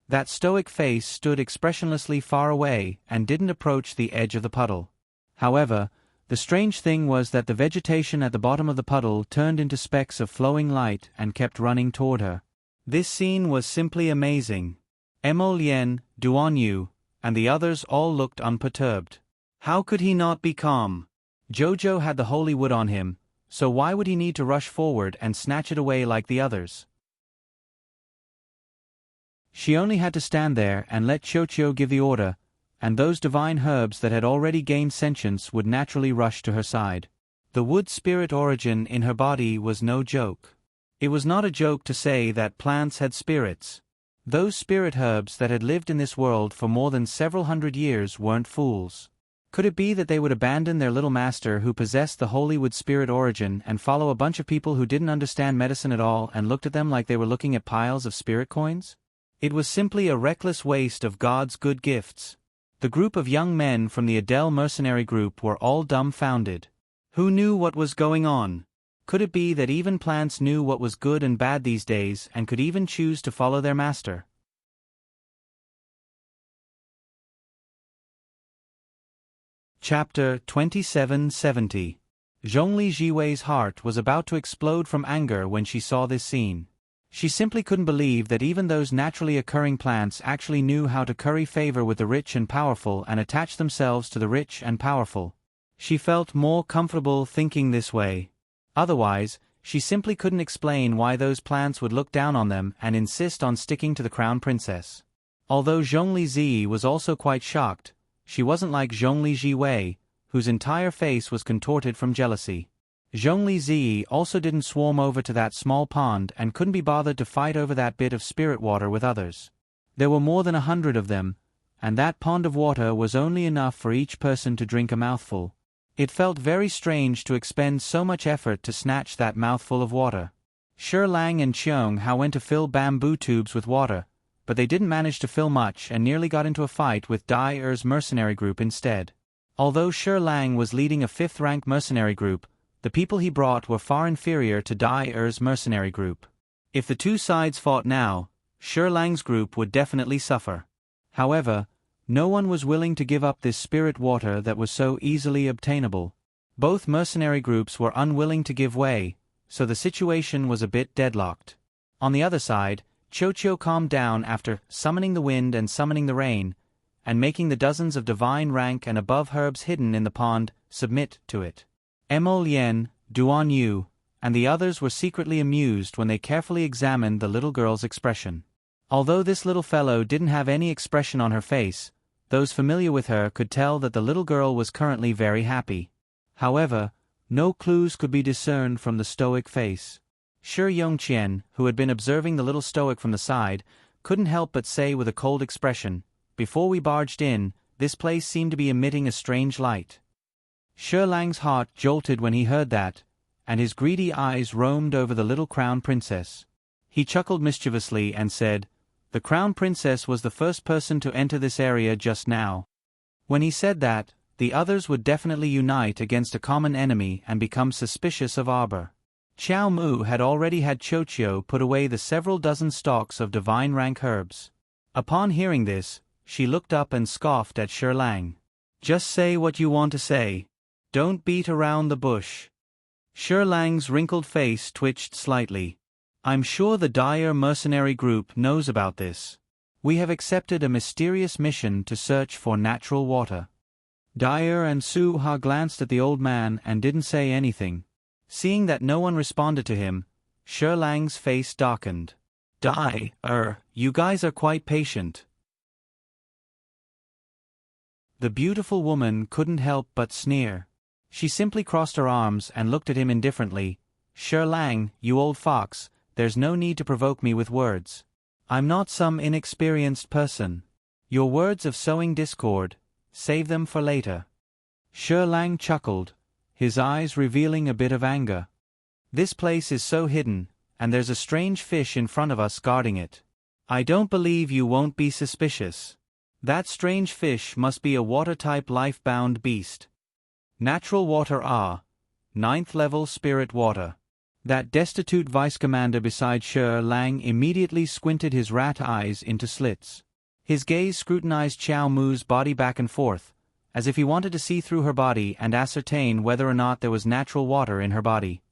That stoic face stood expressionlessly far away and didn't approach the edge of the puddle. However, the strange thing was that the vegetation at the bottom of the puddle turned into specks of flowing light and kept running toward her. This scene was simply amazing. Emo Lien, Duan Yu, and the others all looked unperturbed. How could he not be calm? Jojo had the holy wood on him, so why would he need to rush forward and snatch it away like the others? She only had to stand there and let Qiuqiu give the order, and those divine herbs that had already gained sentience would naturally rush to her side. The wood spirit origin in her body was no joke. It was not a joke to say that plants had spirits. Those spirit herbs that had lived in this world for more than several hundred years weren't fools. Could it be that they would abandon their little master who possessed the holy wood spirit origin and follow a bunch of people who didn't understand medicine at all and looked at them like they were looking at piles of spirit coins? It was simply a reckless waste of God's good gifts. The group of young men from the Adele mercenary group were all dumbfounded. Who knew what was going on? Could it be that even plants knew what was good and bad these days and could even choose to follow their master? Chapter 2770. Zhongli Jiwei's heart was about to explode from anger when she saw this scene. She simply couldn't believe that even those naturally occurring plants actually knew how to curry favor with the rich and powerful and attach themselves to the rich and powerful. She felt more comfortable thinking this way. Otherwise, she simply couldn't explain why those plants would look down on them and insist on sticking to the crown princess. Although Zhongli Zi was also quite shocked, she wasn't like Zhongli Jiwei, whose entire face was contorted from jealousy. Zhongli Zi also didn't swarm over to that small pond and couldn't be bothered to fight over that bit of spirit water with others. There were more than 100 of them, and that pond of water was only enough for each person to drink a mouthful. It felt very strange to expend so much effort to snatch that mouthful of water. Shi Lang and Qiong Hao went to fill bamboo tubes with water, but they didn't manage to fill much and nearly got into a fight with Dai Er's mercenary group instead. Although Shi Lang was leading a 5th-rank mercenary group, the people he brought were far inferior to Dai Er's mercenary group. If the two sides fought now, Shi Lang's group would definitely suffer. However, no one was willing to give up this spirit water that was so easily obtainable. Both mercenary groups were unwilling to give way, so the situation was a bit deadlocked. On the other side, Qiuqiu calmed down after summoning the wind and summoning the rain, and making the dozens of divine rank and above herbs hidden in the pond submit to it. Emo Lien, Duan Yu, and the others were secretly amused when they carefully examined the little girl's expression. Although this little fellow didn't have any expression on her face, those familiar with her could tell that the little girl was currently very happy. However, no clues could be discerned from the stoic face. Shi Yongqian, who had been observing the little stoic from the side, couldn't help but say with a cold expression, "Before we barged in, this place seemed to be emitting a strange light." Shi Lang's heart jolted when he heard that, and his greedy eyes roamed over the little crown princess. He chuckled mischievously and said, "The crown princess was the first person to enter this area just now." When he said that, the others would definitely unite against a common enemy and become suspicious of Arbor. Xiao Mu had already had Qiuqiu put away the several dozen stalks of divine rank herbs. Upon hearing this, she looked up and scoffed at Shi Lang. "Just say what you want to say. Don't beat around the bush." Shi Lang's wrinkled face twitched slightly. "I'm sure the Dai mercenary group knows about this. We have accepted a mysterious mission to search for natural water." Dai and Su Ha glanced at the old man and didn't say anything. Seeing that no one responded to him, Shi Lang's face darkened. "Dai, you guys are quite patient." The beautiful woman couldn't help but sneer. She simply crossed her arms and looked at him indifferently. "Shi Lang, you old fox, there's no need to provoke me with words. I'm not some inexperienced person. Your words of sowing discord, Save them for later. Shi Lang chuckled, his eyes revealing a bit of anger. This place is so hidden, and there's a strange fish in front of us guarding it. I don't believe you won't be suspicious. That strange fish must be a water-type life-bound beast. Natural water Ah, 9th level spirit water. That destitute vice-commander beside Shi Lang immediately squinted his rat eyes into slits. His gaze scrutinized Qiao Mu's body back and forth, as if he wanted to see through her body and ascertain whether or not there was natural water in her body.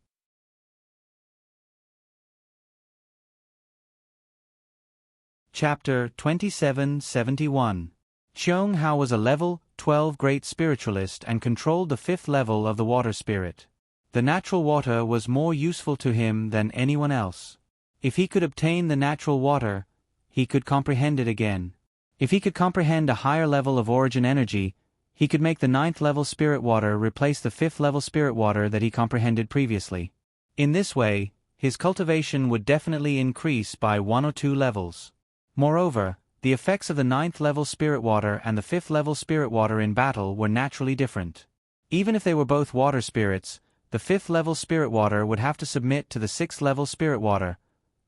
Chapter 2771. Qiong Hao was a level 12 great spiritualist and controlled the 5th level of the water spirit. The natural water was more useful to him than anyone else. If he could obtain the natural water, he could comprehend it again. If he could comprehend a higher level of origin energy, he could make the 9th level spirit water replace the 5th level spirit water that he comprehended previously. In this way, his cultivation would definitely increase by 1 or 2 levels. Moreover, the effects of the 9th level spirit water and the 5th level spirit water in battle were naturally different. Even if they were both water spirits, the 5th level spirit water would have to submit to the 6th level spirit water,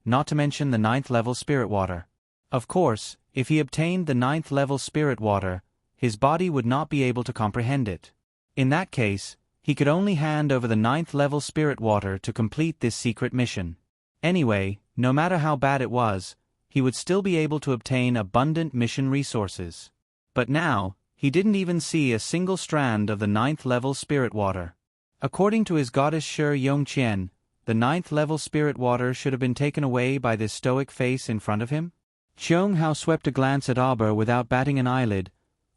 not to mention the 9th level spirit water. Of course, if he obtained the 9th level spirit water, his body would not be able to comprehend it. In that case, he could only hand over the 9th level spirit water to complete this secret mission. Anyway, no matter how bad it was, he would still be able to obtain abundant mission resources. But now, he didn't even see a single strand of the 9th level spirit water. According to his goddess Shi Yongqian, the 9th level spirit water should have been taken away by this stoic face in front of him. Qiong Hao swept a glance at Arbor without batting an eyelid,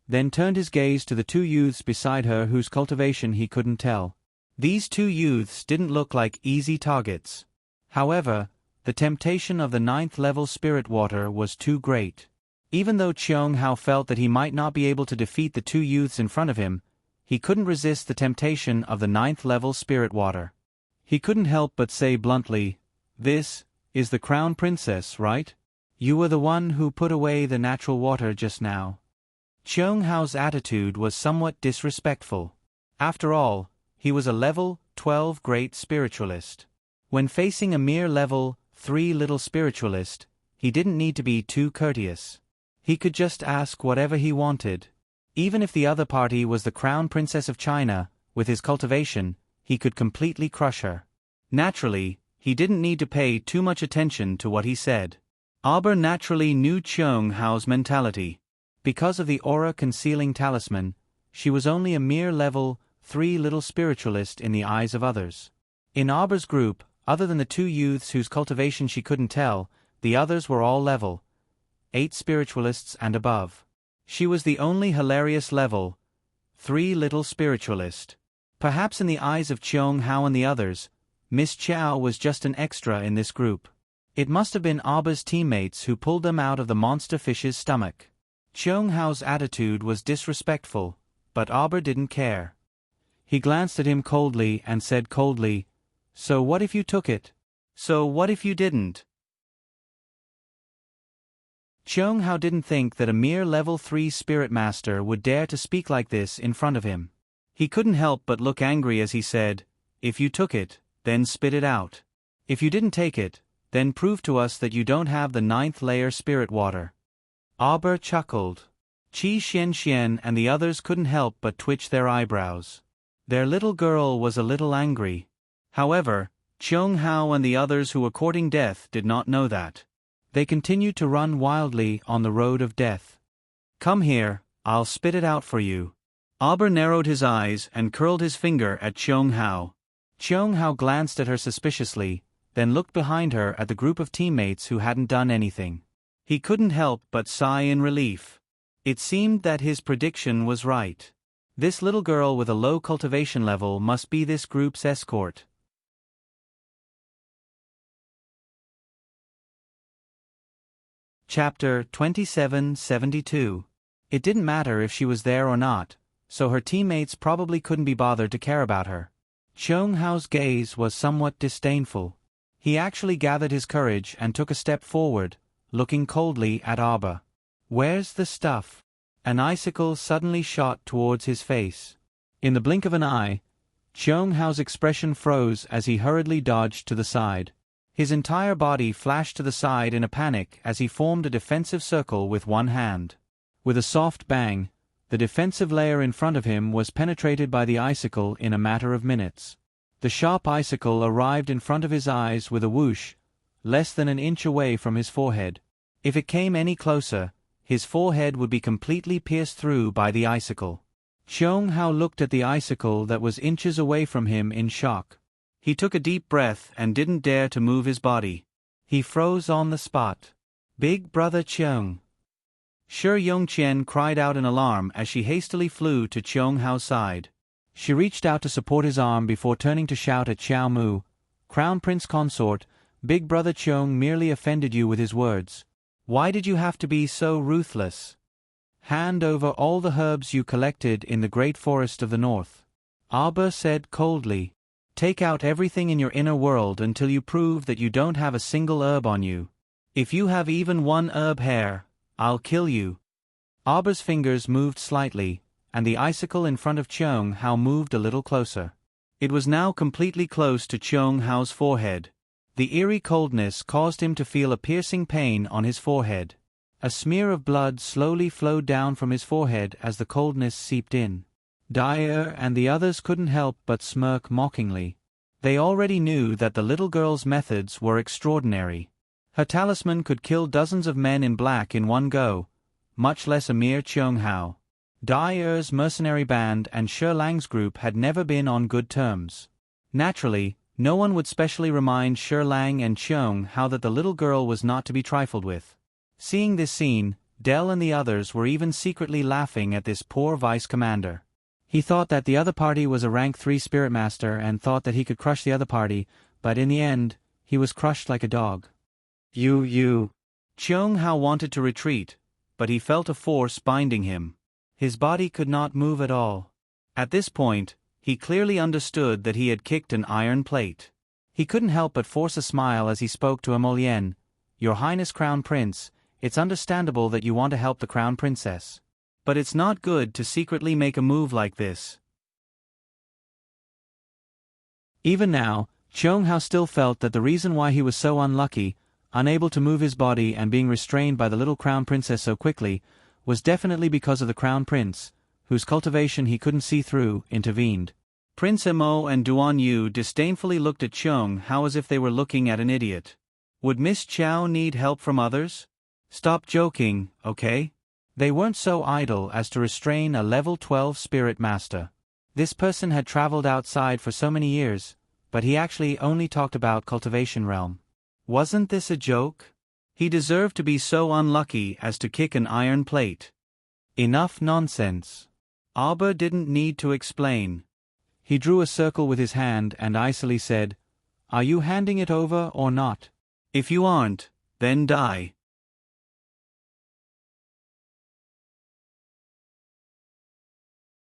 then turned his gaze to the 2 youths beside her whose cultivation he couldn't tell. These 2 youths didn't look like easy targets. However, the temptation of the 9th level spirit water was too great. Even though Qiong Hao felt that he might not be able to defeat the 2 youths in front of him, he couldn't resist the temptation of the 9th level spirit water. He couldn't help but say bluntly, "This is the crown princess, right? You were the one who put away the natural water just now." Qiong Hao's attitude was somewhat disrespectful. After all, he was a level 12 great spiritualist. When facing a mere level 3 little spiritualist, he didn't need to be too courteous. He could just ask whatever he wanted. Even if the other party was the Crown Princess of China, with his cultivation, he could completely crush her. Naturally, he didn't need to pay too much attention to what he said. Arbor naturally knew Qiong Hao's mentality. Because of the aura-concealing talisman, she was only a mere level 3 little spiritualist in the eyes of others. In Arbor's group, other than the 2 youths whose cultivation she couldn't tell, the others were all level 8 spiritualists and above. She was the only hilarious level 3 little spiritualist. Perhaps in the eyes of Qiong Hao and the others, Miss Qiao was just an extra in this group. It must have been Arbor's teammates who pulled them out of the monster fish's stomach. Qiong Hao's attitude was disrespectful, but Arbor didn't care. He glanced at him coldly and said coldly, "So what if you took it? So what if you didn't?" Qiong Hao didn't think that a mere level 3 spirit master would dare to speak like this in front of him. He couldn't help but look angry as he said, "If you took it, then spit it out. If you didn't take it, then prove to us that you don't have the 9th layer spirit water." Arbor chuckled. Qi Xianxian and the others couldn't help but twitch their eyebrows. Their little girl was a little angry. However, Qiong Hao and the others who were courting death did not know that. They continued to run wildly on the road of death. "Come here, I'll spit it out for you." Arbor narrowed his eyes and curled his finger at Qiong Hao. Qiong Hao glanced at her suspiciously, then looked behind her at the group of teammates who hadn't done anything. He couldn't help but sigh in relief. It seemed that his prediction was right. This little girl with a low cultivation level must be this group's escort. Chapter 2772. It didn't matter if she was there or not, so her teammates probably couldn't be bothered to care about her. Qiong Hao's gaze was somewhat disdainful. He actually gathered his courage and took a step forward, looking coldly at Arbor. "Where's the stuff?" An icicle suddenly shot towards his face. In the blink of an eye, Cheung Hao's expression froze as he hurriedly dodged to the side. His entire body flashed to the side in a panic as he formed a defensive circle with one hand. With a soft bang, the defensive layer in front of him was penetrated by the icicle in a matter of minutes. The sharp icicle arrived in front of his eyes with a whoosh, less than an inch away from his forehead. If it came any closer, his forehead would be completely pierced through by the icicle. Cheung Hao looked at the icicle that was inches away from him in shock. He took a deep breath and didn't dare to move his body. He froze on the spot. "Big brother Cheung!" Shi Yongqian cried out in alarm as she hastily flew to Cheung Hao's side. She reached out to support his arm before turning to shout at Xiao Mu, "Crown Prince Consort, Big brother Cheung merely offended you with his words. Why did you have to be so ruthless? Hand over all the herbs you collected in the great forest of the north." Arber said coldly. "Take out everything in your inner world until you prove that you don't have a single herb on you. If you have even one herb hair, I'll kill you." Arber's fingers moved slightly, and the icicle in front of Cheung Hao moved a little closer. It was now completely close to Cheung Hao's forehead. The eerie coldness caused him to feel a piercing pain on his forehead. A smear of blood slowly flowed down from his forehead as the coldness seeped in. Dyer and the others couldn't help but smirk mockingly. They already knew that the little girl's methods were extraordinary. Her talisman could kill dozens of men in black in one go, much less a mere Cheung Hao. Dyer's mercenary band and Shi Lang's group had never been on good terms. Naturally, no one would specially remind Shi Lang and Cheung Hao that the little girl was not to be trifled with. Seeing this scene, Dell and the others were even secretly laughing at this poor vice-commander. He thought that the other party was a rank 3 spirit master and thought that he could crush the other party, but in the end, he was crushed like a dog. You. Cheung Hao wanted to retreat, but he felt a force binding him. His body could not move at all. At this point, he clearly understood that he had kicked an iron plate. He couldn't help but force a smile as he spoke to Emolien. "Your Highness Crown Prince, it's understandable that you want to help the Crown Princess. But it's not good to secretly make a move like this." Even now, Cheung Hao still felt that the reason why he was so unlucky, unable to move his body and being restrained by the little Crown Princess so quickly, was definitely because of the Crown Prince, whose cultivation he couldn't see through, intervened. Prince Emo and Duan Yu disdainfully looked at Cheung Hao as if they were looking at an idiot. Would Miss Chow need help from others? Stop joking, okay? They weren't so idle as to restrain a level 12 spirit master. This person had traveled outside for so many years, but he actually only talked about cultivation realm. Wasn't this a joke? He deserved to be so unlucky as to kick an iron plate. Enough nonsense. Arber didn't need to explain. He drew a circle with his hand and icily said, "Are you handing it over or not? If you aren't, then die."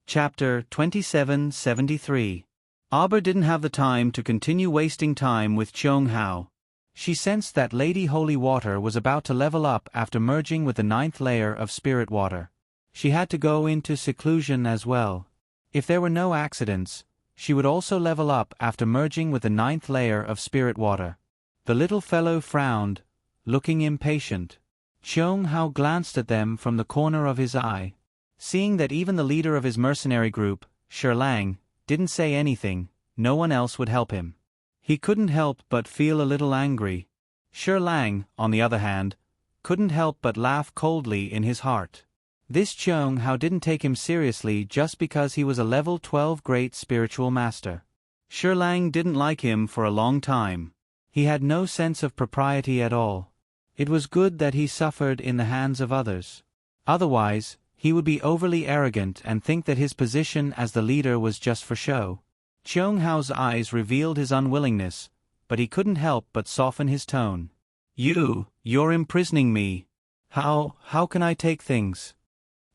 Chapter 2773. Arber didn't have the time to continue wasting time with Cheung Hao. She sensed that Lady Holy Water was about to level up after merging with the 9th layer of spirit water. She had to go into seclusion as well. If there were no accidents, she would also level up after merging with the 9th layer of spirit water. The little fellow frowned, looking impatient. Cheung Hao glanced at them from the corner of his eye. Seeing that even the leader of his mercenary group, Shi Lang, didn't say anything, no one else would help him. He couldn't help but feel a little angry. Shi Lang, on the other hand, couldn't help but laugh coldly in his heart. This Cheung Hao didn't take him seriously just because he was a level 12 great spiritual master. Shi Lang didn't like him for a long time. He had no sense of propriety at all. It was good that he suffered in the hands of others. Otherwise, he would be overly arrogant and think that his position as the leader was just for show. Cheung Hao's eyes revealed his unwillingness, but he couldn't help but soften his tone. You're imprisoning me. How can I take things?"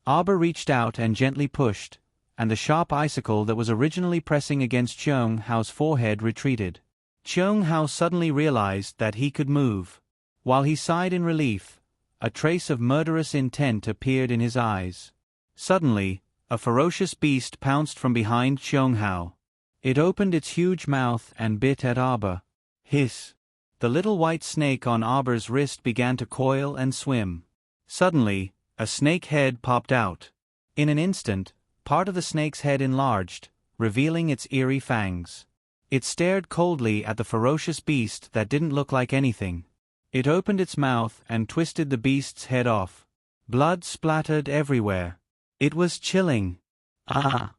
Arber reached out and gently pushed, and the sharp icicle that was originally pressing against Cheung Hao's forehead retreated. Cheung Hao suddenly realized that he could move. While he sighed in relief, a trace of murderous intent appeared in his eyes. Suddenly, a ferocious beast pounced from behind Cheung Hao. It opened its huge mouth and bit at Arbor. Hiss! The little white snake on Arbor's wrist began to coil and swim. Suddenly, a snake head popped out. In an instant, part of the snake's head enlarged, revealing its eerie fangs. It stared coldly at the ferocious beast that didn't look like anything. It opened its mouth and twisted the beast's head off. Blood splattered everywhere. It was chilling. Ah!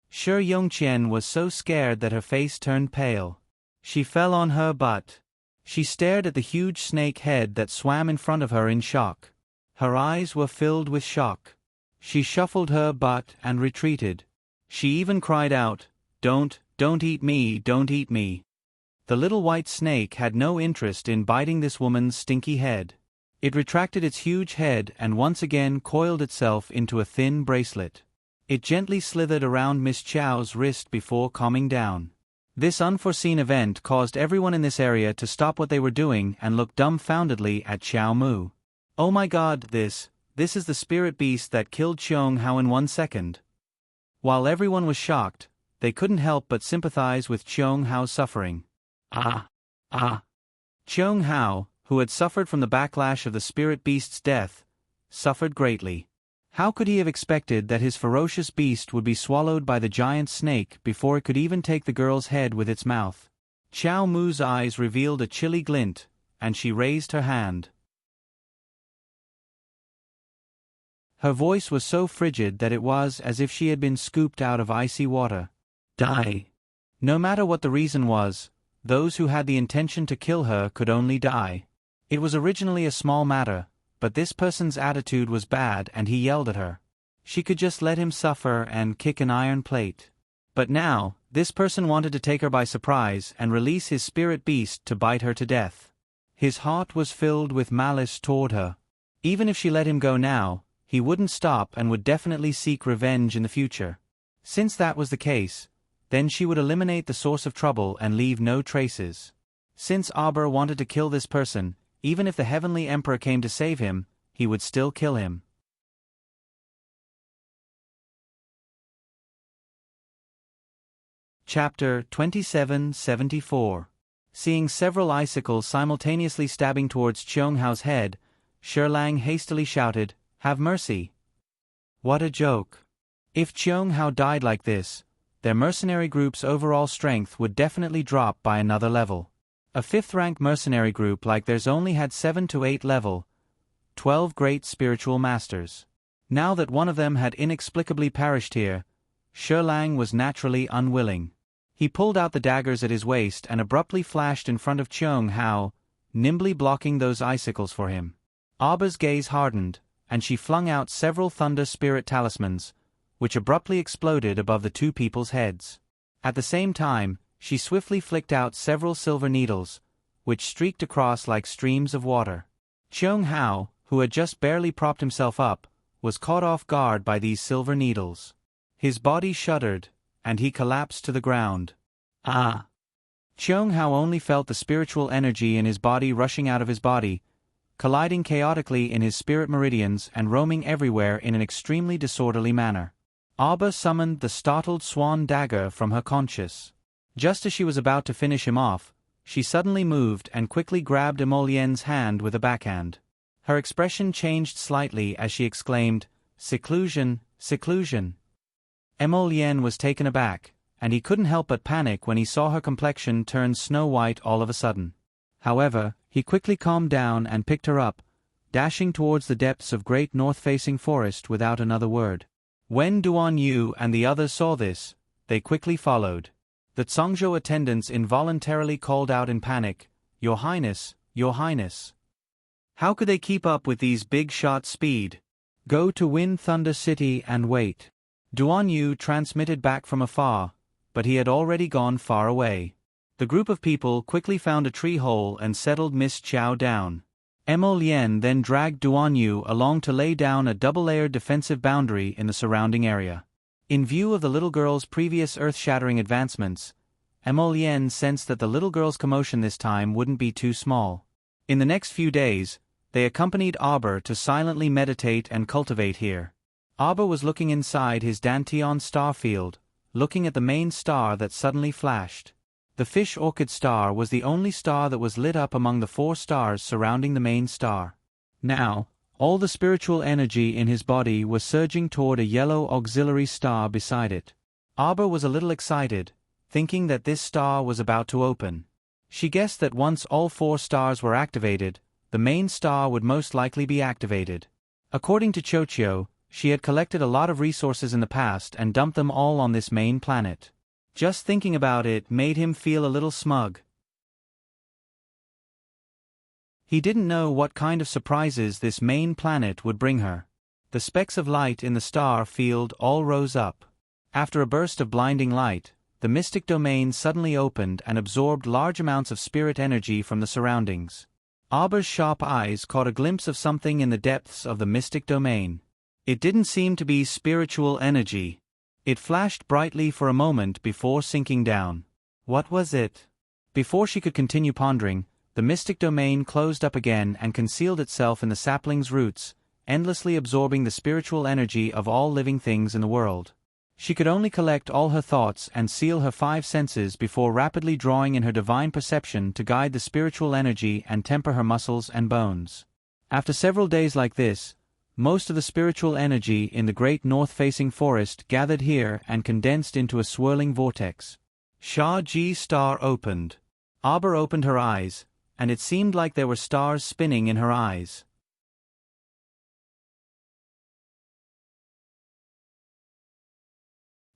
Shi Yongqian was so scared that her face turned pale. She fell on her butt. She stared at the huge snake head that swam in front of her in shock. Her eyes were filled with shock. She shuffled her butt and retreated. She even cried out, Don't eat me, don't eat me." The little white snake had no interest in biting this woman's stinky head. It retracted its huge head and once again coiled itself into a thin bracelet. It gently slithered around Miss Chow's wrist before calming down. This unforeseen event caused everyone in this area to stop what they were doing and look dumbfoundedly at Xiao Mu. "Oh my God, this is the spirit beast that killed Cheung Hao in 1 second." While everyone was shocked, they couldn't help but sympathize with Cheung Hao's suffering. Cheung Hao, who had suffered from the backlash of the spirit beast's death, suffered greatly. How could he have expected that his ferocious beast would be swallowed by the giant snake before it could even take the girl's head with its mouth? Xiao Mu's eyes revealed a chilly glint, and she raised her hand. Her voice was so frigid that it was as if she had been scooped out of icy water. Die. No matter what the reason was, those who had the intention to kill her could only die. It was originally a small matter, but this person's attitude was bad and he yelled at her. She could just let him suffer and kick an iron plate. But now, this person wanted to take her by surprise and release his spirit beast to bite her to death. His heart was filled with malice toward her. Even if she let him go now, he wouldn't stop and would definitely seek revenge in the future. Since that was the case, then she would eliminate the source of trouble and leave no traces. Since Arbor wanted to kill this person, even if the Heavenly Emperor came to save him, he would still kill him. Chapter 2774. Seeing several icicles simultaneously stabbing towards Cheung Hao's head, Sherlang hastily shouted, "Have mercy!" What a joke. If Cheung Hao died like this, their mercenary group's overall strength would definitely drop by another level. A 5th-rank mercenary group like theirs only had 7 to 8 level, 12 great spiritual masters. Now that one of them had inexplicably perished here, Sherlang was naturally unwilling. He pulled out the daggers at his waist and abruptly flashed in front of Cheung Hao, nimbly blocking those icicles for him. Arba's gaze hardened, and she flung out several thunder spirit talismans, which abruptly exploded above the two people's heads. At the same time, she swiftly flicked out several silver needles, which streaked across like streams of water. Cheung Hao, who had just barely propped himself up, was caught off guard by these silver needles. His body shuddered, and he collapsed to the ground. Ah! Cheung Hao only felt the spiritual energy in his body rushing out of his body, colliding chaotically in his spirit meridians and roaming everywhere in an extremely disorderly manner. Arba summoned the startled swan dagger from her conscious. Just as she was about to finish him off, she suddenly moved and quickly grabbed Emolien's hand with a backhand. Her expression changed slightly as she exclaimed, "Seclusion, seclusion." Emolien was taken aback, and he couldn't help but panic when he saw her complexion turn snow-white all of a sudden. However, he quickly calmed down and picked her up, dashing towards the depths of great north-facing forest without another word. When Duan Yu and the others saw this, they quickly followed. The Zhongzhou attendants involuntarily called out in panic, "Your Highness, Your Highness." How could they keep up with these big-shot speed? "Go to Wind Thunder City and wait." Duan Yu transmitted back from afar, but he had already gone far away. The group of people quickly found a tree hole and settled Miss Chow down. Emolien then dragged Duan Yu along to lay down a double-layered defensive boundary in the surrounding area. In view of the little girl's previous earth-shattering advancements, Emolien sensed that the little girl's commotion this time wouldn't be too small. In the next few days, they accompanied Arbor to silently meditate and cultivate here. Arba was looking inside his Danteon star field, looking at the main star that suddenly flashed. The fish orchid star was the only star that was lit up among the 4 stars surrounding the main star. Now, all the spiritual energy in his body was surging toward a yellow auxiliary star beside it. Arba was a little excited, thinking that this star was about to open. She guessed that once all 4 stars were activated, the main star would most likely be activated. According to Chochio, she had collected a lot of resources in the past and dumped them all on this main planet. Just thinking about it made him feel a little smug. He didn't know what kind of surprises this main planet would bring her. The specks of light in the star field all rose up. After a burst of blinding light, the mystic domain suddenly opened and absorbed large amounts of spirit energy from the surroundings. Arba's sharp eyes caught a glimpse of something in the depths of the mystic domain. It didn't seem to be spiritual energy. It flashed brightly for a moment before sinking down. What was it? Before she could continue pondering, the mystic domain closed up again and concealed itself in the sapling's roots, endlessly absorbing the spiritual energy of all living things in the world. She could only collect all her thoughts and seal her 5 senses before rapidly drawing in her divine perception to guide the spiritual energy and temper her muscles and bones. After several days like this, most of the spiritual energy in the great north-facing forest gathered here and condensed into a swirling vortex. Shah-Ji star opened. Arba opened her eyes, and it seemed like there were stars spinning in her eyes.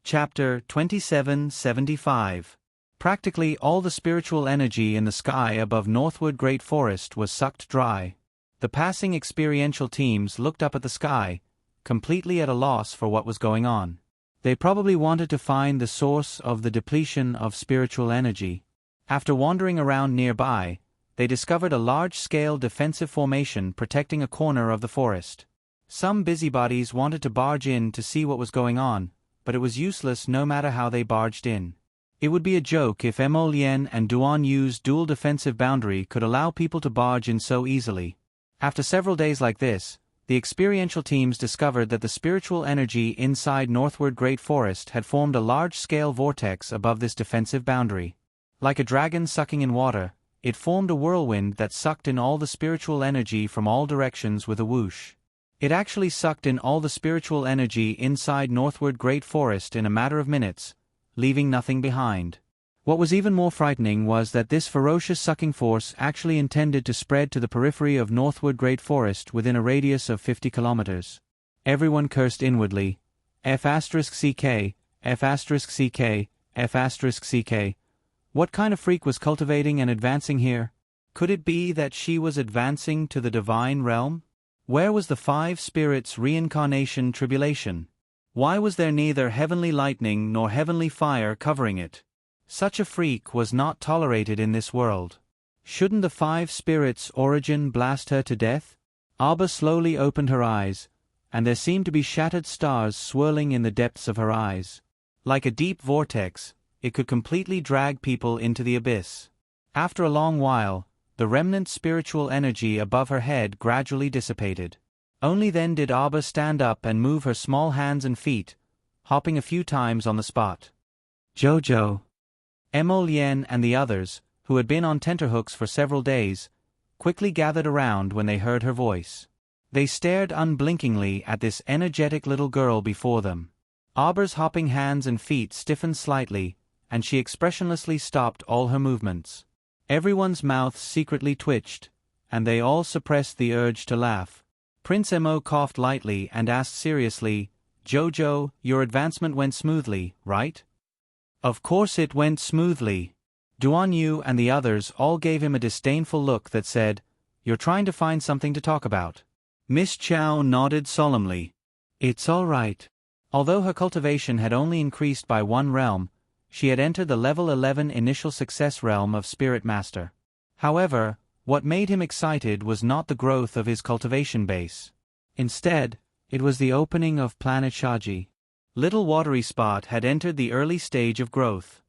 Chapter 2775. Practically all the spiritual energy in the sky above Northwood Great Forest was sucked dry. The passing experiential teams looked up at the sky, completely at a loss for what was going on. They probably wanted to find the source of the depletion of spiritual energy. After wandering around nearby, they discovered a large-scale defensive formation protecting a corner of the forest. Some busybodies wanted to barge in to see what was going on, but it was useless no matter how they barged in. It would be a joke if Emolien and Duan Yu's dual defensive boundary could allow people to barge in so easily. After several days like this, the experiential teams discovered that the spiritual energy inside Northward Great Forest had formed a large-scale vortex above this defensive boundary. Like a dragon sucking in water, it formed a whirlwind that sucked in all the spiritual energy from all directions with a whoosh. It actually sucked in all the spiritual energy inside Northward Great Forest in a matter of minutes, leaving nothing behind. What was even more frightening was that this ferocious sucking force actually intended to spread to the periphery of Northwood Great Forest within a radius of 50 kilometers. Everyone cursed inwardly. F***CK, F***CK, F***CK. What kind of freak was cultivating and advancing here? Could it be that she was advancing to the divine realm? Where was the 5 spirits' reincarnation tribulation? Why was there neither heavenly lightning nor heavenly fire covering it? Such a freak was not tolerated in this world. Shouldn't the 5 spirits' origin blast her to death? Arba slowly opened her eyes, and there seemed to be shattered stars swirling in the depths of her eyes. Like a deep vortex, it could completely drag people into the abyss. After a long while, the remnant spiritual energy above her head gradually dissipated. Only then did Arba stand up and move her small hands and feet, hopping a few times on the spot. Jojo. Emolien and the others, who had been on tenterhooks for several days, quickly gathered around when they heard her voice. They stared unblinkingly at this energetic little girl before them. Arba's hopping hands and feet stiffened slightly, and she expressionlessly stopped all her movements. Everyone's mouths secretly twitched, and they all suppressed the urge to laugh. Prince Emo coughed lightly and asked seriously, "Jojo, your advancement went smoothly, right?" "Of course it went smoothly." Duan Yu and the others all gave him a disdainful look that said, "You're trying to find something to talk about." Miss Chow nodded solemnly. "It's all right." Although her cultivation had only increased by 1 realm, she had entered the level 11 initial success realm of Spirit Master. However, what made him excited was not the growth of his cultivation base. Instead, it was the opening of planet Shaji. Little Watery Spot had entered the early stage of growth.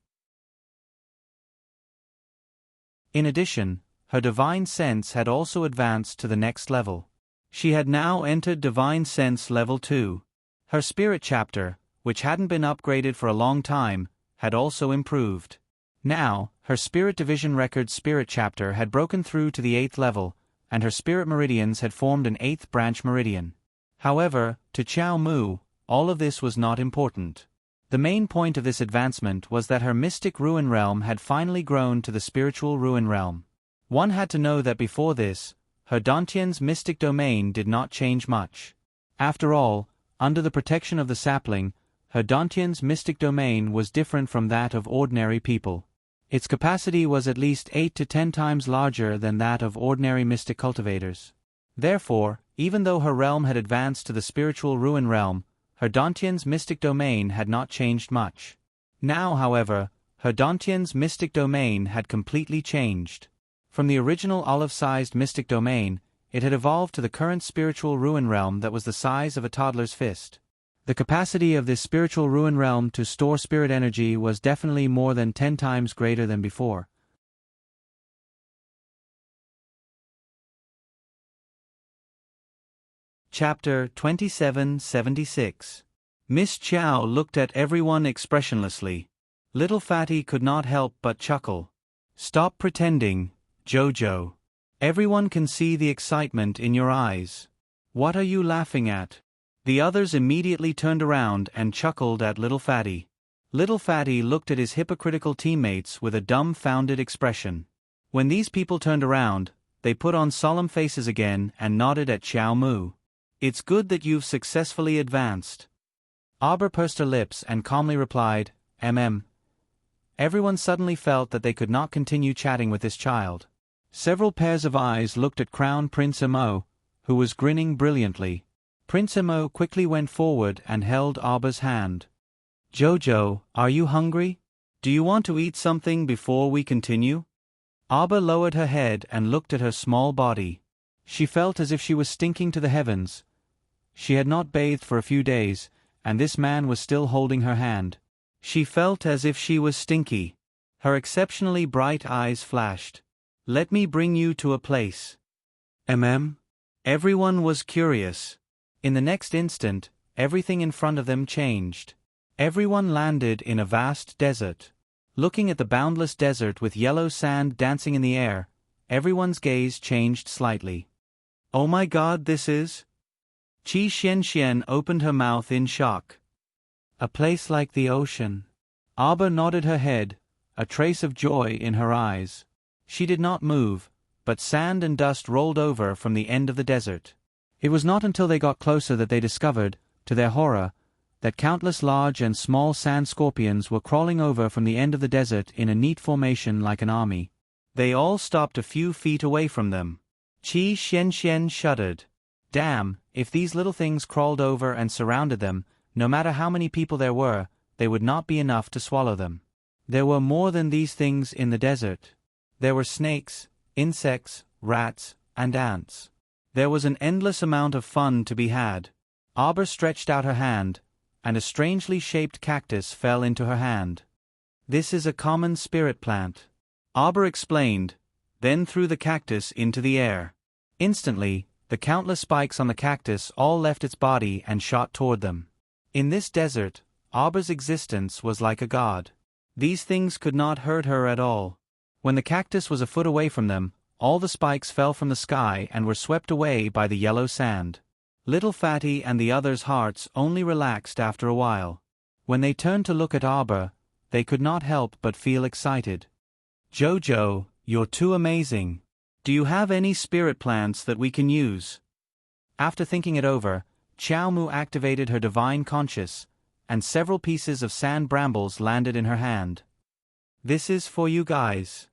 In addition, her divine sense had also advanced to the next level. She had now entered divine sense level 2. Her spirit chapter, which hadn't been upgraded for a long time, had also improved. Now, her spirit division record spirit chapter had broken through to the 8th level, and her spirit meridians had formed an 8th branch meridian. However, to Qiao Mu, all of this was not important. The main point of this advancement was that her mystic ruin realm had finally grown to the spiritual ruin realm. One had to know that before this, her Dantian's mystic domain did not change much. After all, under the protection of the sapling, her Dantian's mystic domain was different from that of ordinary people. Its capacity was at least 8 to 10 times larger than that of ordinary mystic cultivators. Therefore, even though her realm had advanced to the spiritual ruin realm, her Dantian's mystic domain had not changed much. Now, however, her Dantian's mystic domain had completely changed. From the original olive-sized mystic domain, it had evolved to the current spiritual ruin realm that was the size of a toddler's fist. The capacity of this spiritual ruin realm to store spirit energy was definitely more than 10 times greater than before. Chapter 2776. Miss Qiao looked at everyone expressionlessly. Little Fatty could not help but chuckle. "Stop pretending, Jojo. Everyone can see the excitement in your eyes. What are you laughing at?" The others immediately turned around and chuckled at Little Fatty. Little Fatty looked at his hypocritical teammates with a dumbfounded expression. When these people turned around, they put on solemn faces again and nodded at Qiao Mu. "It's good that you've successfully advanced." Arbor pursed her lips and calmly replied, Everyone suddenly felt that they could not continue chatting with this child. Several pairs of eyes looked at Crown Prince Emo, who was grinning brilliantly. Prince Emo quickly went forward and held Arbor's hand. "Jojo, are you hungry? Do you want to eat something before we continue?" Arbor lowered her head and looked at her small body. She felt as if she was stinking to the heavens. She had not bathed for a few days, and this man was still holding her hand. She felt as if she was stinky. Her exceptionally bright eyes flashed. "Let me bring you to a place." Everyone was curious. In the next instant, everything in front of them changed. Everyone landed in a vast desert. Looking at the boundless desert with yellow sand dancing in the air, everyone's gaze changed slightly. "Oh my God, this is..." Qi Xianxian opened her mouth in shock. "A place like the ocean." Arbor nodded her head, a trace of joy in her eyes. She did not move, but sand and dust rolled over from the end of the desert. It was not until they got closer that they discovered, to their horror, that countless large and small sand scorpions were crawling over from the end of the desert in a neat formation like an army. They all stopped a few feet away from them. Qi Xianxian shuddered. Damn, if these little things crawled over and surrounded them, no matter how many people there were, they would not be enough to swallow them. There were more than these things in the desert. There were snakes, insects, rats, and ants. There was an endless amount of fun to be had. Arbor stretched out her hand, and a strangely shaped cactus fell into her hand. "This is a common spirit plant," Arbor explained, then threw the cactus into the air. Instantly, the countless spikes on the cactus all left its body and shot toward them. In this desert, Arbor's existence was like a god. These things could not hurt her at all. When the cactus was a foot away from them, all the spikes fell from the sky and were swept away by the yellow sand. Little Fatty and the others' hearts only relaxed after a while. When they turned to look at Arbor, they could not help but feel excited. "Jojo, you're too amazing. Do you have any spirit plants that we can use?" After thinking it over, Qiao Mu activated her divine conscience, and several pieces of sand brambles landed in her hand. "This is for you guys."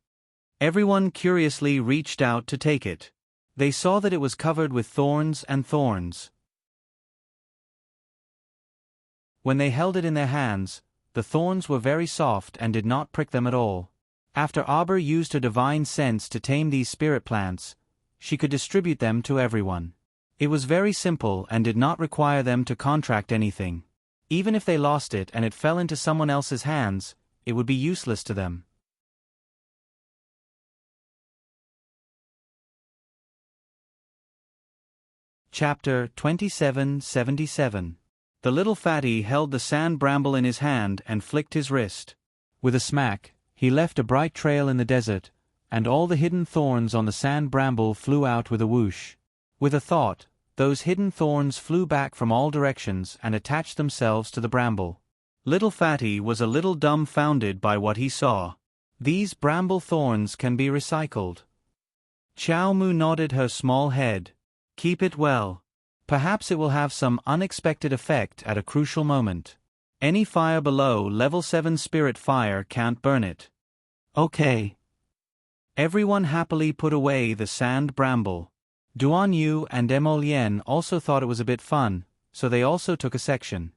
Everyone curiously reached out to take it. They saw that it was covered with thorns and thorns. When they held it in their hands, the thorns were very soft and did not prick them at all. After Arbor used her divine sense to tame these spirit plants, she could distribute them to everyone. It was very simple and did not require them to contract anything. Even if they lost it and it fell into someone else's hands, it would be useless to them. Chapter 2777. The little fatty held the sand bramble in his hand and flicked his wrist. With a smack, he left a bright trail in the desert, and all the hidden thorns on the sand bramble flew out with a whoosh. With a thought, those hidden thorns flew back from all directions and attached themselves to the bramble. Little Fatty was a little dumbfounded by what he saw. These bramble thorns can be recycled. Chow Mu nodded her small head. Keep it well. Perhaps it will have some unexpected effect at a crucial moment. Any fire below level 7 spirit fire can't burn it. Okay. Everyone happily put away the sand bramble. Duan Yu and Emolien also thought it was a bit fun, so they also took a section.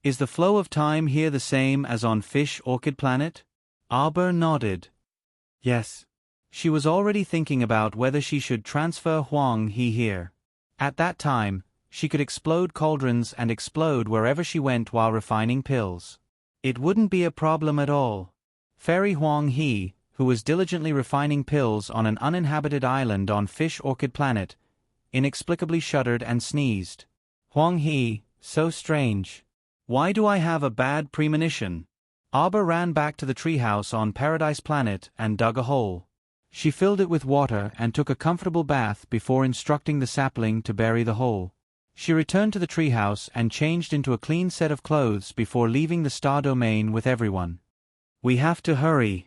Is the flow of time here the same as on Fish Orchid Planet? Aber nodded. Yes. She was already thinking about whether she should transfer Huang He here. At that time, she could explode cauldrons and explode wherever she went while refining pills. It wouldn't be a problem at all. Fairy Huang He, who was diligently refining pills on an uninhabited island on Fish Orchid Planet, inexplicably shuddered and sneezed. Huang He, so strange. Why do I have a bad premonition? Aber ran back to the treehouse on Paradise Planet and dug a hole. She filled it with water and took a comfortable bath before instructing the sapling to bury the hole. She returned to the treehouse and changed into a clean set of clothes before leaving the star domain with everyone. We have to hurry.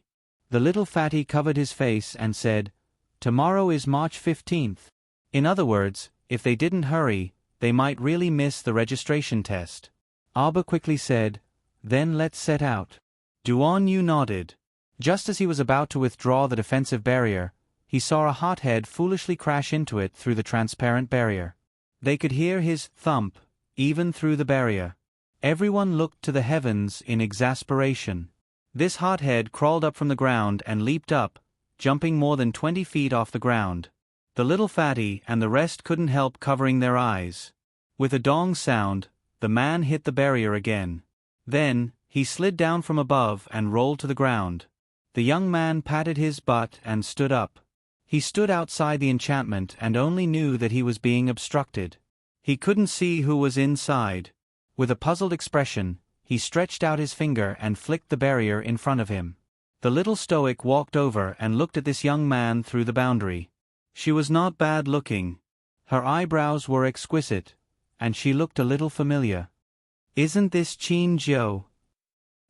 The little fatty covered his face and said, Tomorrow is March 15th. In other words, if they didn't hurry, they might really miss the registration test. Aber quickly said, Then let's set out. Duan Yu nodded. Just as he was about to withdraw the defensive barrier, he saw a hothead foolishly crash into it through the transparent barrier. They could hear his thump, even through the barrier. Everyone looked to the heavens in exasperation. This hothead crawled up from the ground and leaped up, jumping more than 20 feet off the ground. The little fatty and the rest couldn't help covering their eyes. With a dong sound, the man hit the barrier again. Then, he slid down from above and rolled to the ground. The young man patted his butt and stood up. He stood outside the enchantment and only knew that he was being obstructed. He couldn't see who was inside. With a puzzled expression, he stretched out his finger and flicked the barrier in front of him. The little stoic walked over and looked at this young man through the boundary. She was not bad looking. Her eyebrows were exquisite, and she looked a little familiar. Isn't this Qin Jiu?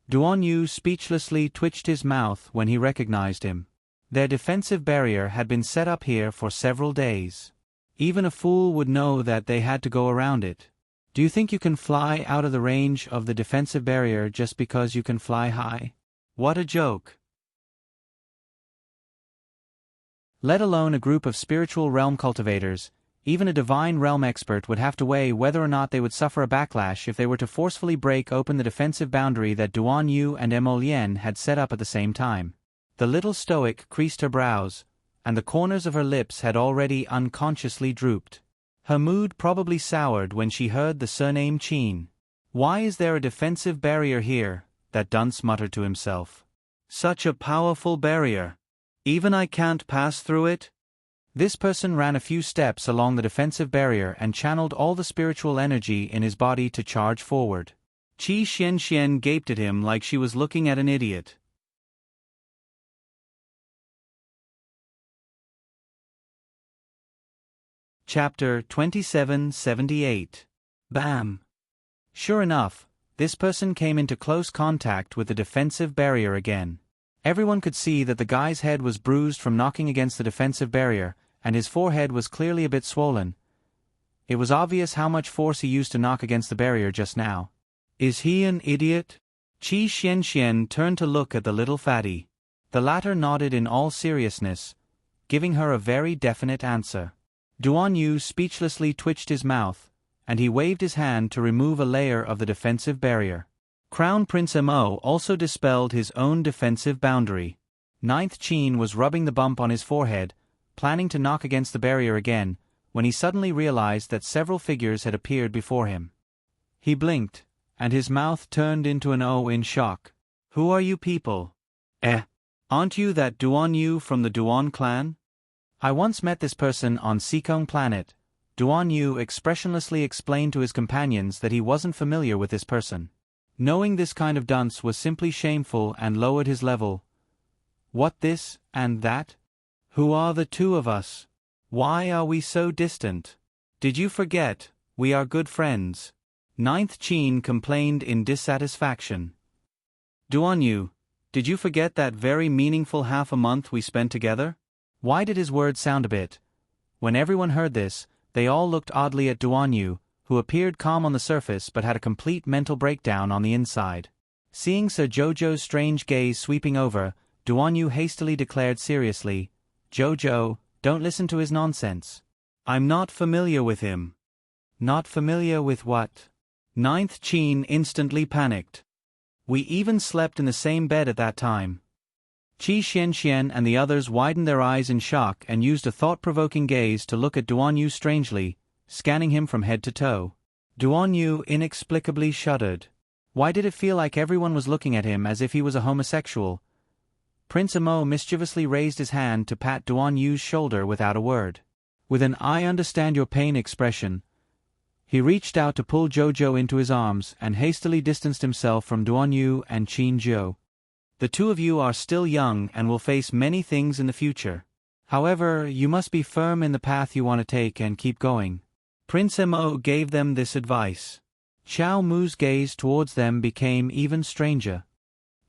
Duan Yu speechlessly twitched his mouth when he recognized him. Their defensive barrier had been set up here for several days. Even a fool would know that they had to go around it. Do you think you can fly out of the range of the defensive barrier just because you can fly high? What a joke. Let alone a group of spiritual realm cultivators, even a divine realm expert would have to weigh whether or not they would suffer a backlash if they were to forcefully break open the defensive boundary that Duan Yu and Emolien had set up at the same time. The little stoic creased her brows, and the corners of her lips had already unconsciously drooped. Her mood probably soured when she heard the surname Qin. Why is there a defensive barrier here? That dunce muttered to himself. Such a powerful barrier. Even I can't pass through it? This person ran a few steps along the defensive barrier and channeled all the spiritual energy in his body to charge forward. Qi Xianxian gaped at him like she was looking at an idiot. Chapter 2778. Bam! Sure enough, this person came into close contact with the defensive barrier again. Everyone could see that the guy's head was bruised from knocking against the defensive barrier, and his forehead was clearly a bit swollen. It was obvious how much force he used to knock against the barrier just now. Is he an idiot? Qi Xianxian turned to look at the little fatty. The latter nodded in all seriousness, giving her a very definite answer. Duan Yu speechlessly twitched his mouth, and he waved his hand to remove a layer of the defensive barrier. Crown Prince Mo also dispelled his own defensive boundary. Ninth Qin was rubbing the bump on his forehead, planning to knock against the barrier again, when he suddenly realized that several figures had appeared before him. He blinked, and his mouth turned into an O in shock. Who are you people? Aren't you that Duan Yu from the Duan clan? I once met this person on Seekong Planet, Duan Yu expressionlessly explained to his companions that he wasn't familiar with this person. Knowing this kind of dunce was simply shameful and lowered his level. What this and that? Who are the two of us? Why are we so distant? Did you forget, we are good friends? Ninth Qin complained in dissatisfaction. Duan Yu, did you forget that very meaningful half a month we spent together? Why did his words sound a bit? When everyone heard this, they all looked oddly at Duan Yu, who appeared calm on the surface but had a complete mental breakdown on the inside. Seeing Sir Jojo's strange gaze sweeping over, Duan Yu hastily declared seriously, Jojo, don't listen to his nonsense. I'm not familiar with him. Not familiar with what? Ninth Qin instantly panicked. We even slept in the same bed at that time. Qi Xianxian and the others widened their eyes in shock and used a thought-provoking gaze to look at Duan Yu strangely, scanning him from head to toe. Duan Yu inexplicably shuddered. Why did it feel like everyone was looking at him as if he was a homosexual? Prince Amo mischievously raised his hand to pat Duan Yu's shoulder without a word. With an "I understand your pain" expression, he reached out to pull Jojo into his arms and hastily distanced himself from Duan Yu and Qin Zhou. The two of you are still young and will face many things in the future. However, you must be firm in the path you want to take and keep going. Prince Mo gave them this advice. Xiao Mu's gaze towards them became even stranger.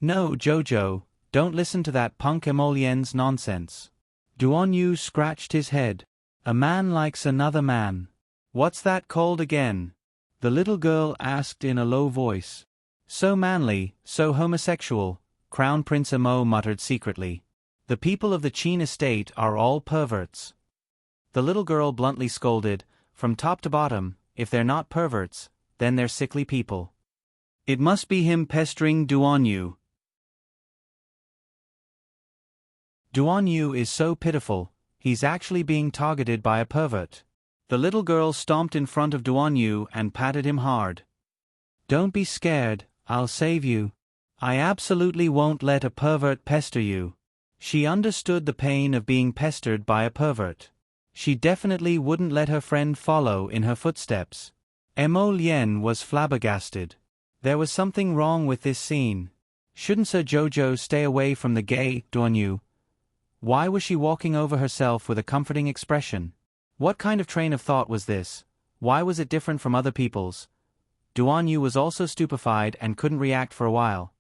No, Jojo, don't listen to that punk Emolien's nonsense. Duan Yu scratched his head. A man likes another man. What's that called again? The little girl asked in a low voice. So manly, so homosexual, Crown Prince Amo muttered secretly. The people of the Qin estate are all perverts. The little girl bluntly scolded, from top to bottom, if they're not perverts, then they're sickly people. It must be him pestering Duan Yu. Duan Yu is so pitiful, he's actually being targeted by a pervert. The little girl stomped in front of Duan Yu and patted him hard. Don't be scared, I'll save you. I absolutely won't let a pervert pester you. She understood the pain of being pestered by a pervert. She definitely wouldn't let her friend follow in her footsteps. Mo Lien was flabbergasted. There was something wrong with this scene. Shouldn't Sir Jojo stay away from the gay Duan Yu? Why was she walking over herself with a comforting expression? What kind of train of thought was this? Why was it different from other people's? Duan Yu was also stupefied and couldn't react for a while.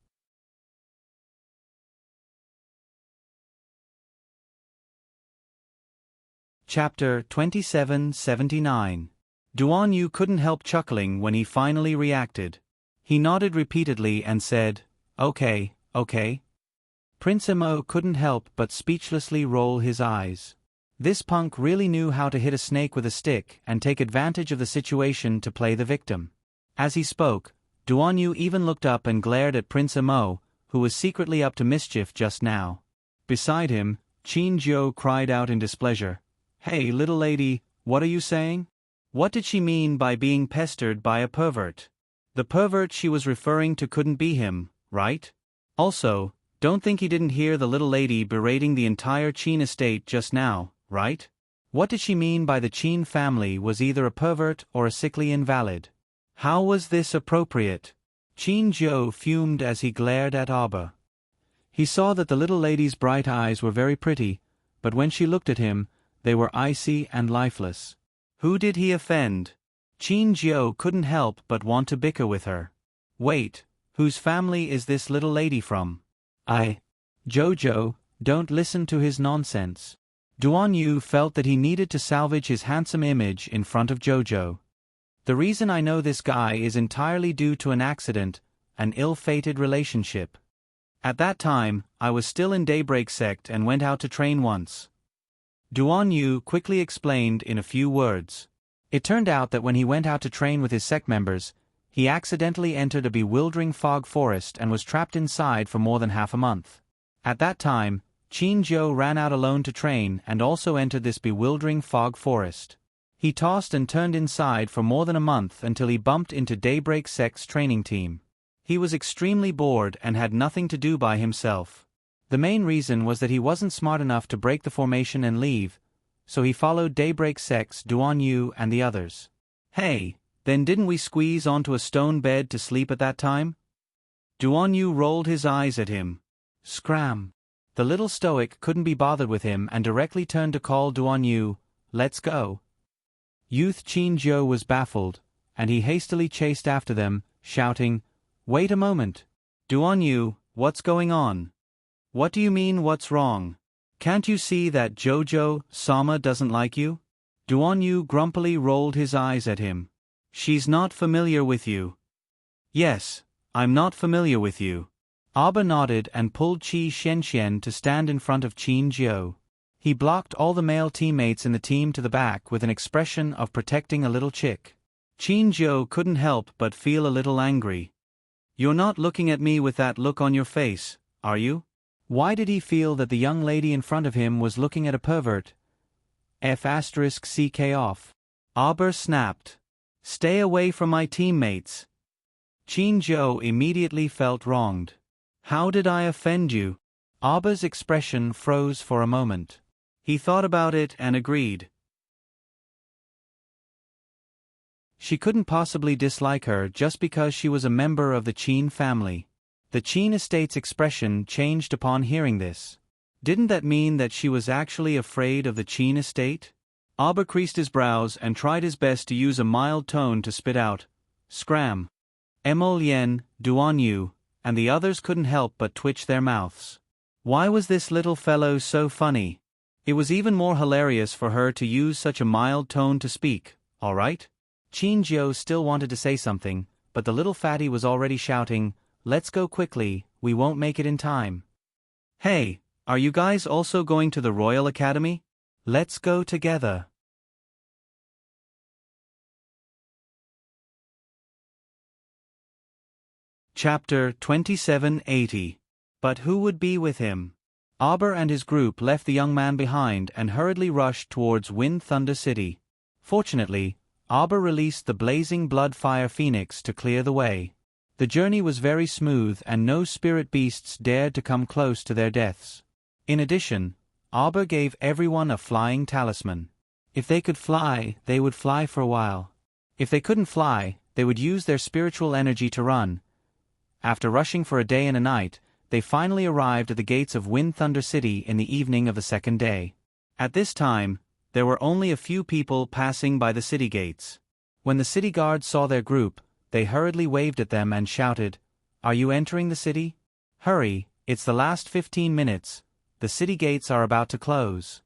Chapter 2779. Duan Yu couldn't help chuckling when he finally reacted. He nodded repeatedly and said, Okay, okay. Prince Mo couldn't help but speechlessly roll his eyes. This punk really knew how to hit a snake with a stick and take advantage of the situation to play the victim. As he spoke, Duan Yu even looked up and glared at Prince Mo, who was secretly up to mischief just now. Beside him, Qin Zhou cried out in displeasure. Hey, little lady, what are you saying? What did she mean by being pestered by a pervert? The pervert she was referring to couldn't be him, right? Also, don't think he didn't hear the little lady berating the entire Qin estate just now, right? What did she mean by the Qin family was either a pervert or a sickly invalid? How was this appropriate? Qin Zhou fumed as he glared at Abba. He saw that the little lady's bright eyes were very pretty, but when she looked at him, they were icy and lifeless. Who did he offend? Qin Zhou couldn't help but want to bicker with her. Wait, whose family is this little lady from? Jojo, don't listen to his nonsense. Duan Yu felt that he needed to salvage his handsome image in front of Jojo. The reason I know this guy is entirely due to an accident, an ill-fated relationship. At that time, I was still in Daybreak Sect and went out to train once. Duan Yu quickly explained in a few words. It turned out that when he went out to train with his sect members, he accidentally entered a bewildering fog forest and was trapped inside for more than half a month. At that time, Qin Zhou ran out alone to train and also entered this bewildering fog forest. He tossed and turned inside for more than a month until he bumped into Daybreak Sect's training team. He was extremely bored and had nothing to do by himself. The main reason was that he wasn't smart enough to break the formation and leave, so he followed Daybreak Sex, Duan Yu and the others. Hey, then didn't we squeeze onto a stone bed to sleep at that time? Duan Yu rolled his eyes at him. Scram. The little stoic couldn't be bothered with him and directly turned to call Duan Yu, let's go. Youth Qin Zhou was baffled, and he hastily chased after them, shouting, wait a moment. Duan Yu, what's going on? What do you mean what's wrong? Can't you see that Jojo-sama doesn't like you? Duan Yu grumpily rolled his eyes at him. She's not familiar with you. Yes, I'm not familiar with you. Aba nodded and pulled Qi Xianxian to stand in front of Qin Zhou. He blocked all the male teammates in the team to the back with an expression of protecting a little chick. Qin Zhou couldn't help but feel a little angry. You're not looking at me with that look on your face, are you? Why did he feel that the young lady in front of him was looking at a pervert? F***ck off. Aba snapped. Stay away from my teammates. Qin Zhou immediately felt wronged. How did I offend you? Aba's expression froze for a moment. He thought about it and agreed. She couldn't possibly dislike her just because she was a member of the Qin family. The Qin estate's expression changed upon hearing this. Didn't that mean that she was actually afraid of the Qin estate? Aba creased his brows and tried his best to use a mild tone to spit out, scram. Emolien, Duan Yu, and the others couldn't help but twitch their mouths. Why was this little fellow so funny? It was even more hilarious for her to use such a mild tone to speak, all right? Qin Zhou still wanted to say something, but the little fatty was already shouting, let's go quickly, we won't make it in time. Hey, are you guys also going to the Royal Academy? Let's go together. Chapter 2780. But who would be with him? Aba and his group left the young man behind and hurriedly rushed towards Wind Thunder City. Fortunately, Aba released the blazing blood fire phoenix to clear the way. The journey was very smooth and no spirit beasts dared to come close to their deaths. In addition, Aba gave everyone a flying talisman. If they could fly, they would fly for a while. If they couldn't fly, they would use their spiritual energy to run. After rushing for a day and a night, they finally arrived at the gates of Wind Thunder City in the evening of the second day. At this time, there were only a few people passing by the city gates. When the city guards saw their group, they hurriedly waved at them and shouted, "Are you entering the city? Hurry, it's the last 15 minutes, the city gates are about to close."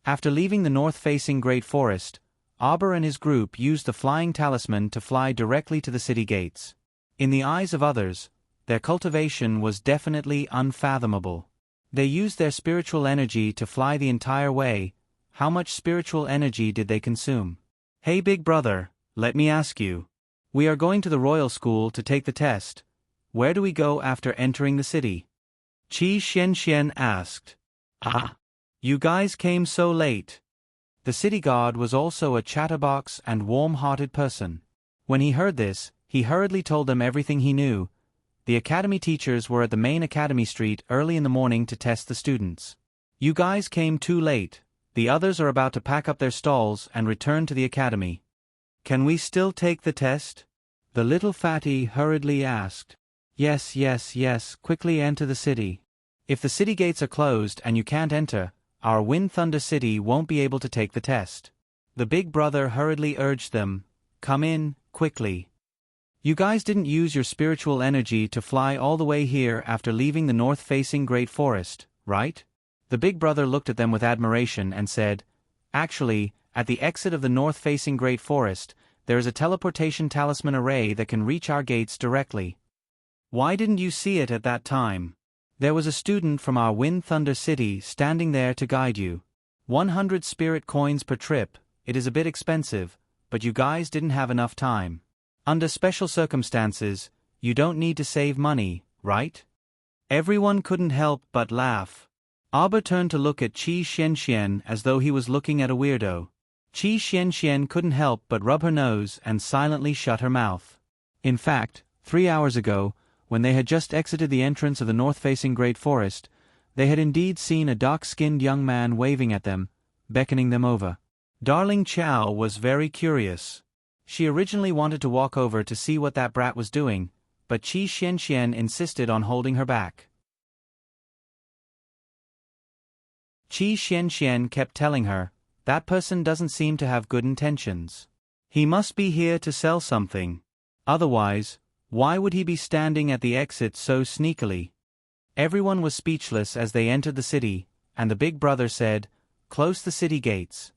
After leaving the north-facing Great Forest, Aba and his group used the flying talisman to fly directly to the city gates. In the eyes of others, their cultivation was definitely unfathomable. They used their spiritual energy to fly the entire way. How much spiritual energy did they consume? Hey big brother, let me ask you. We are going to the royal school to take the test. Where do we go after entering the city? Qi Xianxian asked. Ah, you guys came so late. The city guard was also a chatterbox and warm-hearted person. When he heard this, he hurriedly told them everything he knew. The academy teachers were at the main academy street early in the morning to test the students. You guys came too late. The others are about to pack up their stalls and return to the academy. Can we still take the test? The little fatty hurriedly asked. Yes, yes, yes, quickly enter the city. If the city gates are closed and you can't enter, our Wind Thunder City won't be able to take the test. The big brother hurriedly urged them, come in, quickly. You guys didn't use your spiritual energy to fly all the way here after leaving the north-facing Great Forest, right? The big brother looked at them with admiration and said, actually, at the exit of the north-facing Great Forest, there is a teleportation talisman array that can reach our gates directly. Why didn't you see it at that time? There was a student from our Wind Thunder City standing there to guide you. 100 spirit coins per trip, it is a bit expensive, but you guys didn't have enough time. Under special circumstances, you don't need to save money, right? Everyone couldn't help but laugh. Aba turned to look at Qi Xianxian as though he was looking at a weirdo. Qi Xianxian couldn't help but rub her nose and silently shut her mouth. In fact, 3 hours ago, when they had just exited the entrance of the north-facing Great Forest, they had indeed seen a dark-skinned young man waving at them, beckoning them over. Darling Chow was very curious. She originally wanted to walk over to see what that brat was doing, but Qi Xianxian insisted on holding her back. Qi Xianxian kept telling her, "That person doesn't seem to have good intentions. He must be here to sell something. Otherwise, why would he be standing at the exit so sneakily?" Everyone was speechless as they entered the city, and the big brother said, "Close the city gates."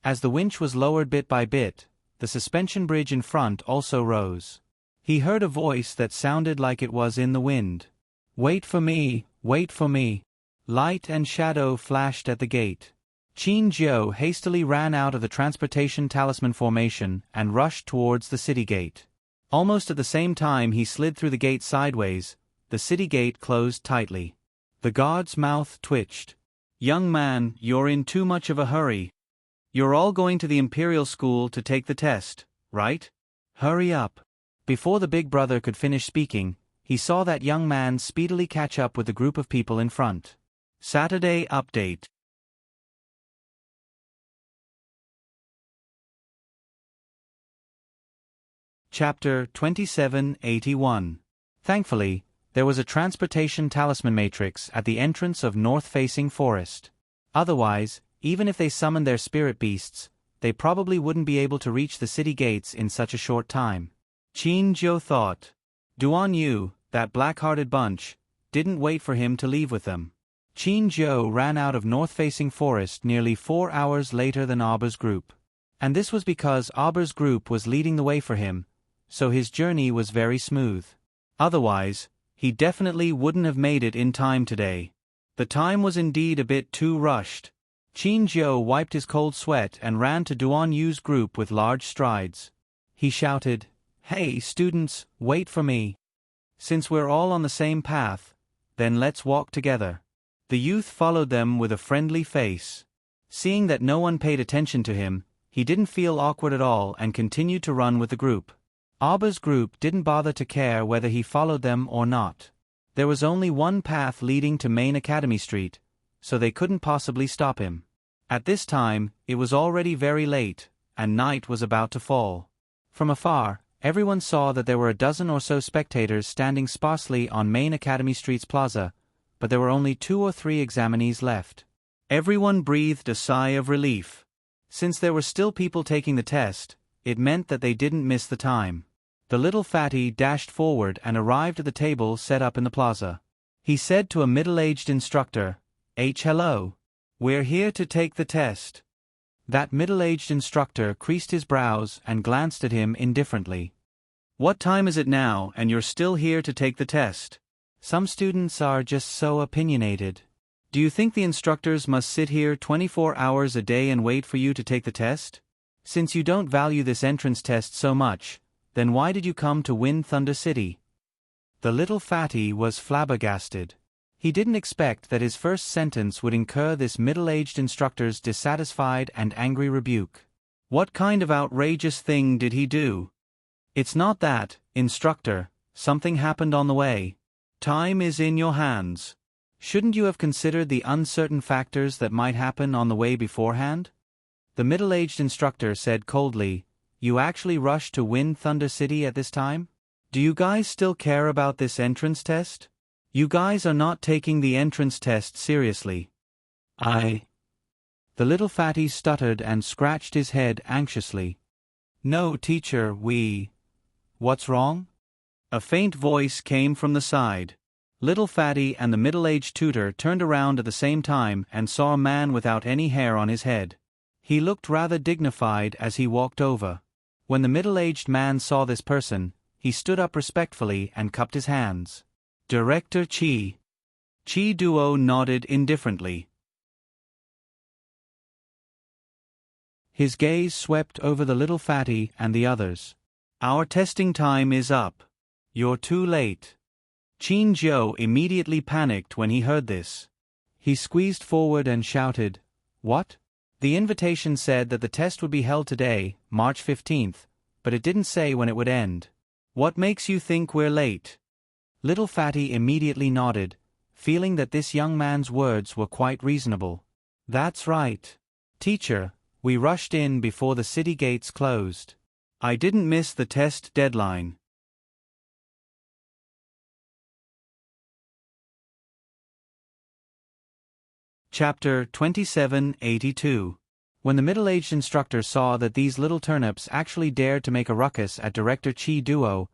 As the winch was lowered bit by bit, the suspension bridge in front also rose. He heard a voice that sounded like it was in the wind. "Wait for me, wait for me." Light and shadow flashed at the gate. Qin Jiu hastily ran out of the transportation talisman formation and rushed towards the city gate. Almost at the same time he slid through the gate sideways, the city gate closed tightly. The guard's mouth twitched. "Young man, you're in too much of a hurry. You're all going to the Imperial School to take the test, right? Hurry up." Before the big brother could finish speaking, he saw that young man speedily catch up with the group of people in front. Saturday Update. Chapter 2781. Thankfully, there was a transportation talisman matrix at the entrance of north-facing forest. Otherwise, even if they summoned their spirit beasts, they probably wouldn't be able to reach the city gates in such a short time. Qin Jiu thought. Duan Yu, that black-hearted bunch, didn't wait for him to leave with them. Qin Jiu ran out of north-facing forest nearly 4 hours later than Aubers' group. And this was because Aubers' group was leading the way for him, so his journey was very smooth. Otherwise, he definitely wouldn't have made it in time today. The time was indeed a bit too rushed. Qin Jiu wiped his cold sweat and ran to Duan Yu's group with large strides. He shouted, "Hey, students, wait for me. Since we're all on the same path, then let's walk together." The youth followed them with a friendly face. Seeing that no one paid attention to him, he didn't feel awkward at all and continued to run with the group. Aubers' group didn't bother to care whether he followed them or not. There was only one path leading to Main Academy Street, so they couldn't possibly stop him. At this time, it was already very late, and night was about to fall. From afar, everyone saw that there were a dozen or so spectators standing sparsely on Main Academy Street's plaza, but there were only 2 or 3 examinees left. Everyone breathed a sigh of relief. Since there were still people taking the test, it meant that they didn't miss the time. The little fatty dashed forward and arrived at the table set up in the plaza. He said to a middle-aged instructor, "Hello. We're here to take the test." That middle-aged instructor creased his brows and glanced at him indifferently. "What time is it now and you're still here to take the test?" Some students are just so opinionated. Do you think the instructors must sit here 24 hours a day and wait for you to take the test? Since you don't value this entrance test so much, then why did you come to Wind Thunder City? The little fatty was flabbergasted. He didn't expect that his first sentence would incur this middle-aged instructor's dissatisfied and angry rebuke. What kind of outrageous thing did he do? "It's not that, instructor, something happened on the way. Time is in your hands. Shouldn't you have considered the uncertain factors that might happen on the way beforehand?" The middle-aged instructor said coldly, "You actually rushed to Wind Thunder City at this time? Do you guys still care about this entrance test? You guys are not taking the entrance test seriously." The little fatty stuttered and scratched his head anxiously. "No, teacher, What's wrong?" A faint voice came from the side. Little fatty and the middle-aged tutor turned around at the same time and saw a man without any hair on his head. He looked rather dignified as he walked over. When the middle-aged man saw this person, he stood up respectfully and cupped his hands. "Director Qi." Qi Duo nodded indifferently. His gaze swept over the little fatty and the others. "Our testing time is up. You're too late." Qin Jiu immediately panicked when he heard this. He squeezed forward and shouted, "What?" The invitation said that the test would be held today, March 15th, but it didn't say when it would end. "What makes you think we're late?" Little fatty immediately nodded, feeling that this young man's words were quite reasonable. "That's right. Teacher, we rushed in before the city gates closed. I didn't miss the test deadline. Chapter 2782. When the middle-aged instructor saw that these little turnips actually dared to make a ruckus at Director Chi Duo,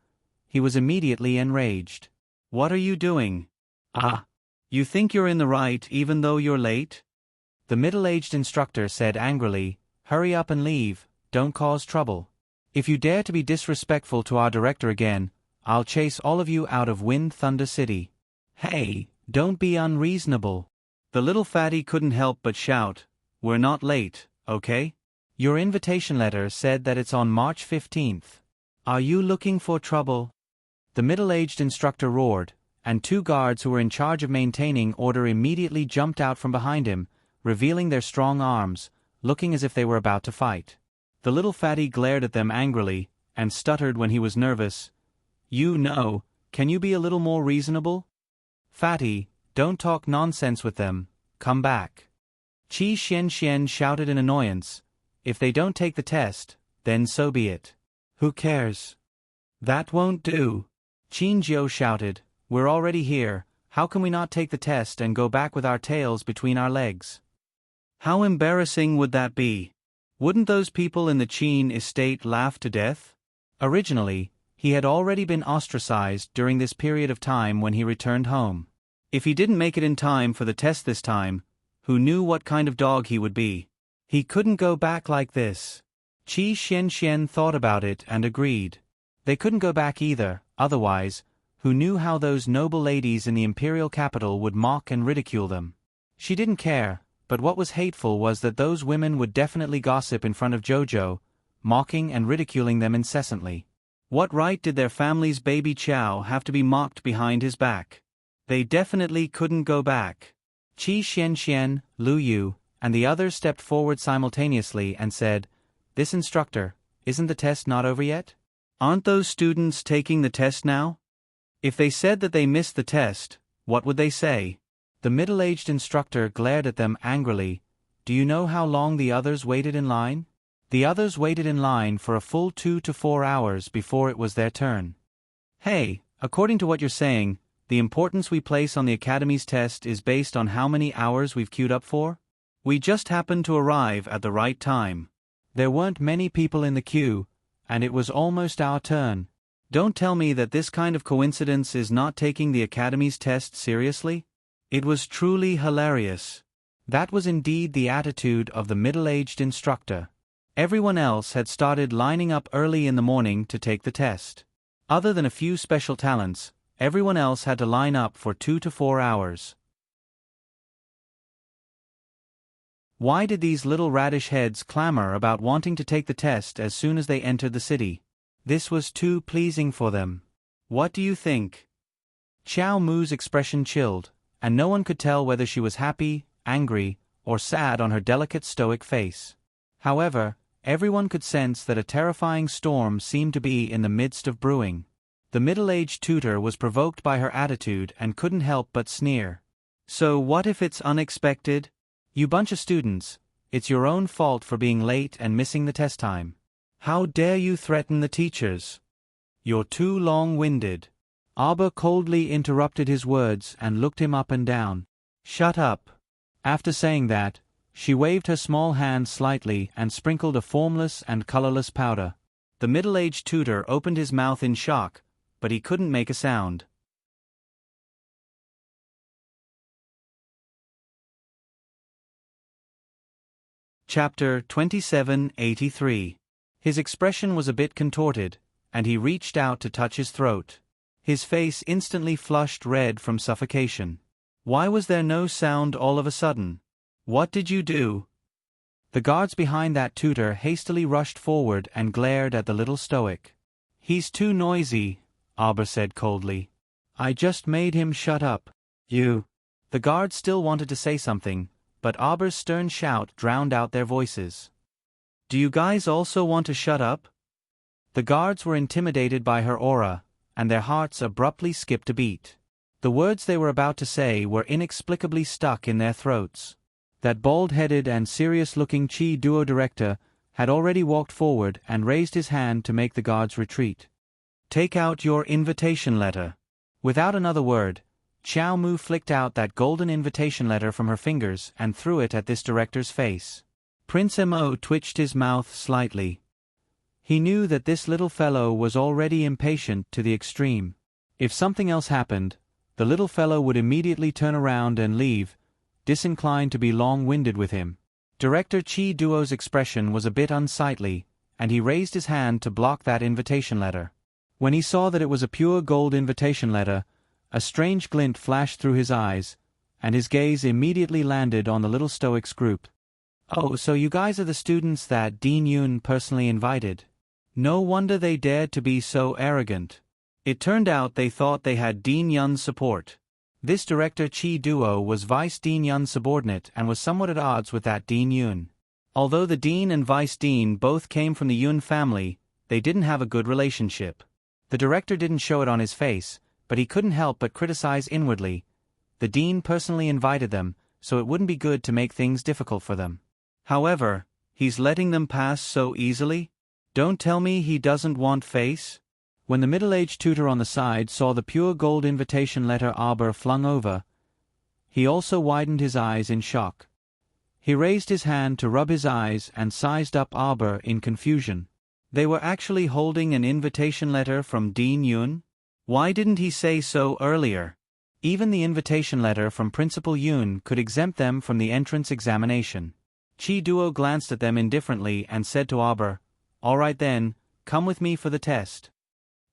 he was immediately enraged. What are you doing? You think you're in the right even though you're late? The middle-aged instructor said angrily, hurry up and leave, don't cause trouble. If you dare to be disrespectful to our director again, I'll chase all of you out of Wind Thunder City. Hey, don't be unreasonable. The little fatty couldn't help but shout, we're not late, okay? Your invitation letter said that it's on March 15th. Are you looking for trouble? The middle-aged instructor roared, and 2 guards who were in charge of maintaining order immediately jumped out from behind him, revealing their strong arms, looking as if they were about to fight. The little fatty glared at them angrily, and stuttered when he was nervous. Can you be a little more reasonable? Fatty, don't talk nonsense with them, come back. Qi Xian shouted in annoyance, if they don't take the test, then so be it. Who cares? That won't do. Qin Jiu shouted, we're already here, how can we not take the test and go back with our tails between our legs? How embarrassing would that be? Wouldn't those people in the Qin estate laugh to death? Originally, he had already been ostracized during this period of time when he returned home. If he didn't make it in time for the test this time, who knew what kind of dog he would be? He couldn't go back like this. Qi Xian thought about it and agreed. They couldn't go back either, otherwise, who knew how those noble ladies in the imperial capital would mock and ridicule them? She didn't care, but what was hateful was that those women would definitely gossip in front of Jojo, mocking and ridiculing them incessantly. What right did their family's baby Chow have to be mocked behind his back? They definitely couldn't go back. Qi Xian, Lu Yu, and the others stepped forward simultaneously and said, this instructor, isn't the test not over yet? Aren't those students taking the test now? If they said that they missed the test, what would they say? The middle-aged instructor glared at them angrily. Do you know how long the others waited in line? The others waited in line for a full 2 to 4 hours before it was their turn. Hey, according to what you're saying, the importance we place on the Academy's test is based on how many hours we've queued up for? We just happened to arrive at the right time. There weren't many people in the queue, and it was almost our turn. Don't tell me that this kind of coincidence is not taking the Academy's test seriously? It was truly hilarious. That was indeed the attitude of the middle-aged instructor. Everyone else had started lining up early in the morning to take the test. Other than a few special talents, everyone else had to line up for 2 to 4 hours. Why did these little radish heads clamor about wanting to take the test as soon as they entered the city? This was too pleasing for them. What do you think? Xiao Mu's expression chilled, and no one could tell whether she was happy, angry, or sad on her delicate stoic face. However, everyone could sense that a terrifying storm seemed to be in the midst of brewing. The middle-aged tutor was provoked by her attitude and couldn't help but sneer. So what if it's unexpected? You bunch of students, it's your own fault for being late and missing the test time. How dare you threaten the teachers? You're too long-winded. Arbor coldly interrupted his words and looked him up and down. Shut up. After saying that, she waved her small hand slightly and sprinkled a formless and colorless powder. The middle-aged tutor opened his mouth in shock, but he couldn't make a sound. Chapter 2783. His expression was a bit contorted, and he reached out to touch his throat. His face instantly flushed red from suffocation. Why was there no sound all of a sudden? What did you do? The guards behind that tutor hastily rushed forward and glared at the little stoic. He's too noisy, Arbor said coldly. I just made him shut up. You. The guards still wanted to say something, but Arbor's stern shout drowned out their voices. Do you guys also want to shut up? The guards were intimidated by her aura, and their hearts abruptly skipped a beat. The words they were about to say were inexplicably stuck in their throats. That bald-headed and serious-looking Chi Duo director had already walked forward and raised his hand to make the guards retreat. "Take out your invitation letter." Without another word, Xiao Mu flicked out that golden invitation letter from her fingers and threw it at this director's face. Prince Mo twitched his mouth slightly. He knew that this little fellow was already impatient to the extreme. If something else happened, the little fellow would immediately turn around and leave, disinclined to be long-winded with him. Director Chi Duo's expression was a bit unsightly, and he raised his hand to block that invitation letter. When he saw that it was a pure gold invitation letter, a strange glint flashed through his eyes, and his gaze immediately landed on the little Stoics group. "Oh, so you guys are the students that Dean Yun personally invited. No wonder they dared to be so arrogant. It turned out they thought they had Dean Yun's support." This director Chi Duo was Vice Dean Yun's subordinate and was somewhat at odds with that Dean Yun. Although the dean and vice dean both came from the Yun family, they didn't have a good relationship. The director didn't show it on his face, but he couldn't help but criticize inwardly. The dean personally invited them, so it wouldn't be good to make things difficult for them. However, he's letting them pass so easily? Don't tell me he doesn't want face? When the middle-aged tutor on the side saw the pure gold invitation letter Arbor flung over, he also widened his eyes in shock. He raised his hand to rub his eyes and sized up Arbor in confusion. They were actually holding an invitation letter from Dean Yun? Why didn't he say so earlier? Even the invitation letter from Principal Yun could exempt them from the entrance examination. Chi Duo glanced at them indifferently and said to Arbor, "All right then, come with me for the test."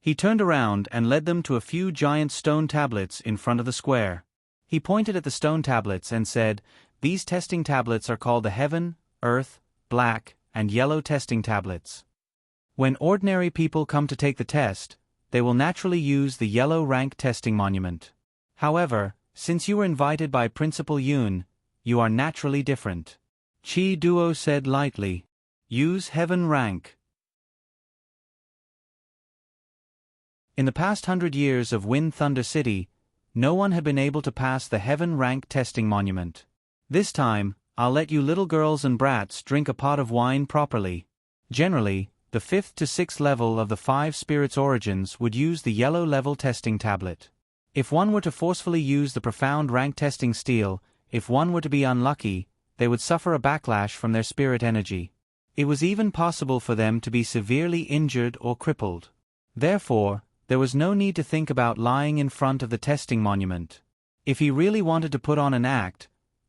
He turned around and led them to a few giant stone tablets in front of the square. He pointed at the stone tablets and said, "These testing tablets are called the Heaven, Earth, Black, and Yellow testing tablets. When ordinary people come to take the test, they will naturally use the yellow rank testing monument. However, since you were invited by Principal Yun, you are naturally different." Chi Duo said lightly, "Use Heaven rank." In the past 100 years of Wind Thunder City, no one had been able to pass the Heaven rank testing monument. This time, I'll let you little girls and brats drink a pot of wine properly. Generally, the 5th to 6th level of the 5 spirits origins would use the yellow level testing tablet. If one were to forcefully use the profound rank testing steel, if one were to be unlucky, they would suffer a backlash from their spirit energy. It was even possible for them to be severely injured or crippled. Therefore, there was no need to think about lying in front of the testing monument. If he really wanted to put on an act,